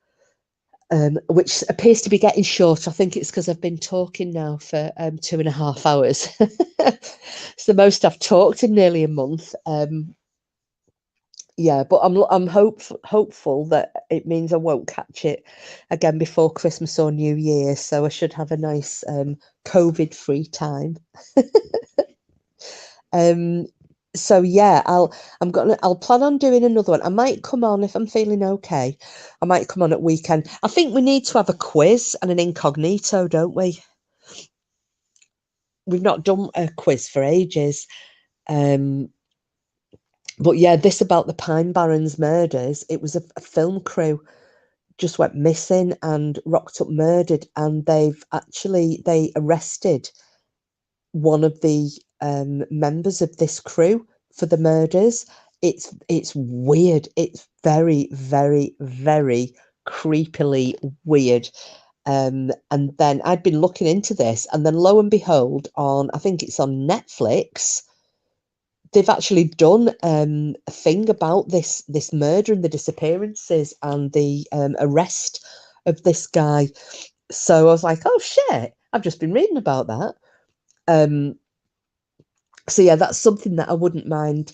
Which appears to be getting short. I think it's because I've been talking now for 2.5 hours. It's the most I've talked in nearly a month. Yeah, but I'm hopeful that it means I won't catch it again before Christmas or New Year. So I should have a nice COVID-free time. So yeah, I'll plan on doing another one. I might come on if I'm feeling okay. I might come on at weekend. I think we need to have a quiz and an incognito, don't we? We've not done a quiz for ages. But yeah, this about the Pine Barrens murders, it was a film crew just went missing and rocked up murdered, and they arrested one of the members of this crew for the murders. It's weird. It's very, very, very creepily weird. And then I'd been looking into this, and then lo and behold, I think it's on Netflix, they've actually done a thing about this murder and the disappearances and the arrest of this guy. So I was like, oh shit, I've just been reading about that. So yeah, that's something that I wouldn't mind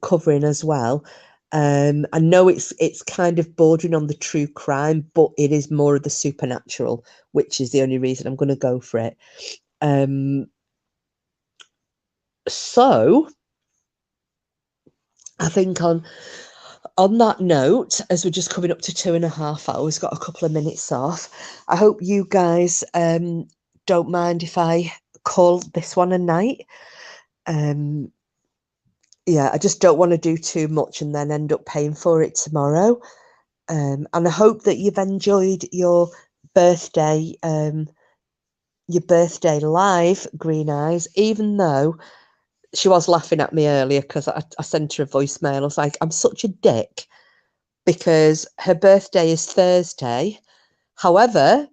covering as well. I know it's kind of bordering on the true crime, but it is more of the supernatural, which is the only reason I'm going to go for it. So I think on that note, as we're just coming up to 2.5 hours, got a couple of minutes off. I hope you guys don't mind if I call this one a night. Yeah, I just don't want to do too much and then end up paying for it tomorrow. And I hope that you've enjoyed your birthday live, Green Eyes, even though she was laughing at me earlier because I sent her a voicemail. I was like, I'm such a dick because her birthday is Thursday. However,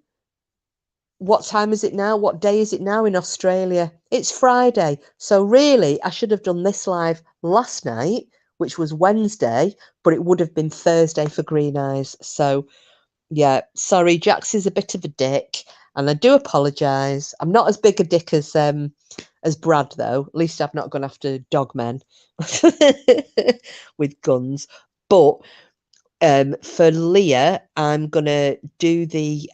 what time is it now? What day is it now in Australia? It's Friday. So really, I should have done this live last night, which was Wednesday, but it would have been Thursday for Green Eyes. So Yeah, sorry, Jax is a bit of a dick, and I do apologise. I'm not as big a dick as Brad, though. At least I've not gone after dogmen with guns. But for Leah, I'm gonna do the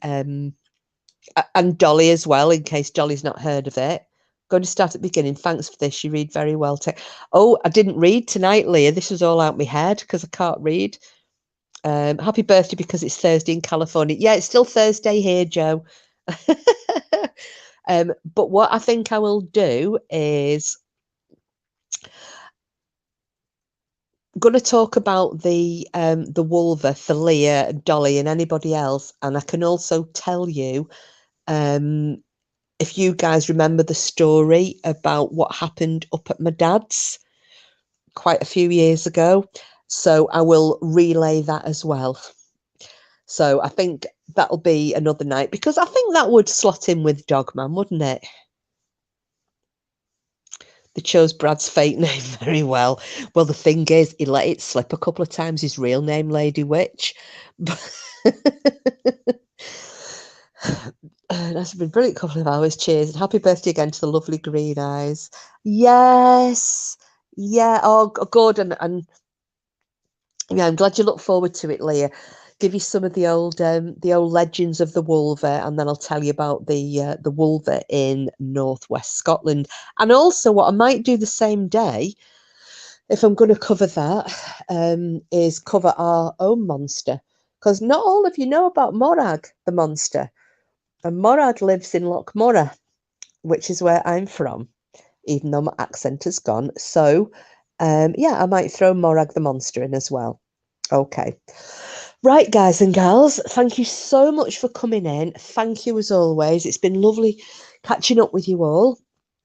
and Dolly as well, in case Dolly's not heard of it. Going to start at the beginning. Thanks for this. You read very well. Oh, I didn't read tonight, Leah. This was all out my head because I can't read. Happy birthday because it's Thursday in California. Yeah, it's still Thursday here, Joe. But what I think I will do is I'm going to talk about the vulva for Leah, Dolly, and anybody else, and I can also tell you if you guys remember the story about what happened up at my dad's quite a few years ago. So I will relay that as well. So I think that'll be another night because I think that would slot in with Dogman, wouldn't it? They chose Brad's fake name very well. Well, the thing is, he let it slip a couple of times, his real name, Lady Witch. That's been a brilliant couple of hours. Cheers. And happy birthday again to the lovely green eyes. Yes. Yeah. Oh, good. And yeah, I'm glad you look forward to it, Leah. Give you some of the old legends of the Wolver, and then I'll tell you about the Wolver in northwest Scotland. And also, what I might do the same day, if I'm going to cover that, is cover our own monster, because not all of you know about Morag, the monster. And Morag lives in Lochmorra, which is where I'm from, even though my accent has gone. So, yeah, I might throw Morag the monster in as well. Okay. Right, guys and gals, thank you so much for coming in. Thank you as always. It's been lovely catching up with you all.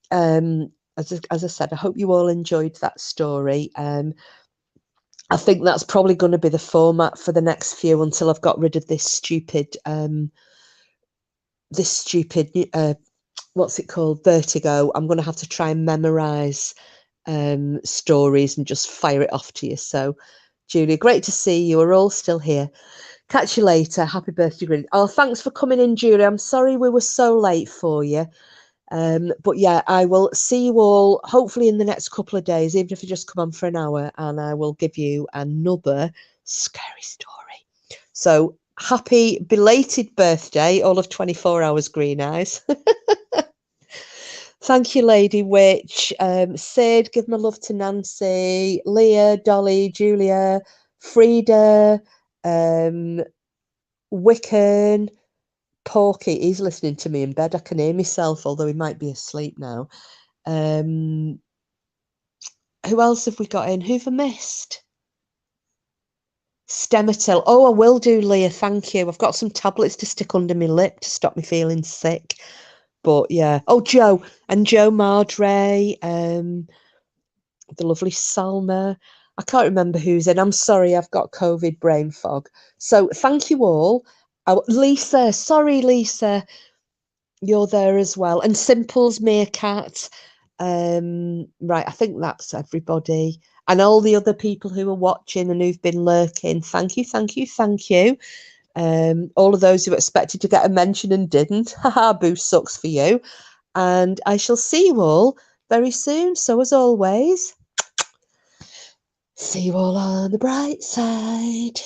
As I said, I hope you all enjoyed that story. I think that's probably going to be the format for the next few until I've got rid of this stupid what's it called, vertigo. I'm going to have to try and memorize stories and just fire it off to you. So, Julia, great to see you. We're all still here. Catch you later. Happy birthday, Grin. Oh, thanks for coming in, Julia. I'm sorry we were so late for you. But yeah, I will see you all hopefully in the next couple of days, even if you just come on for an hour, and I will give you another scary story. So happy belated birthday, all of 24 hours, Green Eyes. Thank you, Lady Witch. Sid, give my love to Nancy, Leah, Dolly, Julia, Frida, Wiccan, Porky. He's listening to me in bed. I can hear myself, although he might be asleep now. Who else have we got in? Who've I missed? Stemetil. Oh, I will do, Leah. Thank you. I've got some tablets to stick under my lip to stop me feeling sick. But yeah. Oh, Joe and Joe Mardray. The lovely Salma. I can't remember who's in. I'm sorry, I've got COVID brain fog. So thank you all. Oh, Lisa. Sorry, Lisa. You're there as well. And Simple's Meerkat. Right, I think that's everybody. And all the other people who are watching and who've been lurking. Thank you, thank you, thank you. All of those who expected to get a mention and didn't. Haha, boo sucks for you. And I shall see you all very soon. So as always, see you all on the bright side.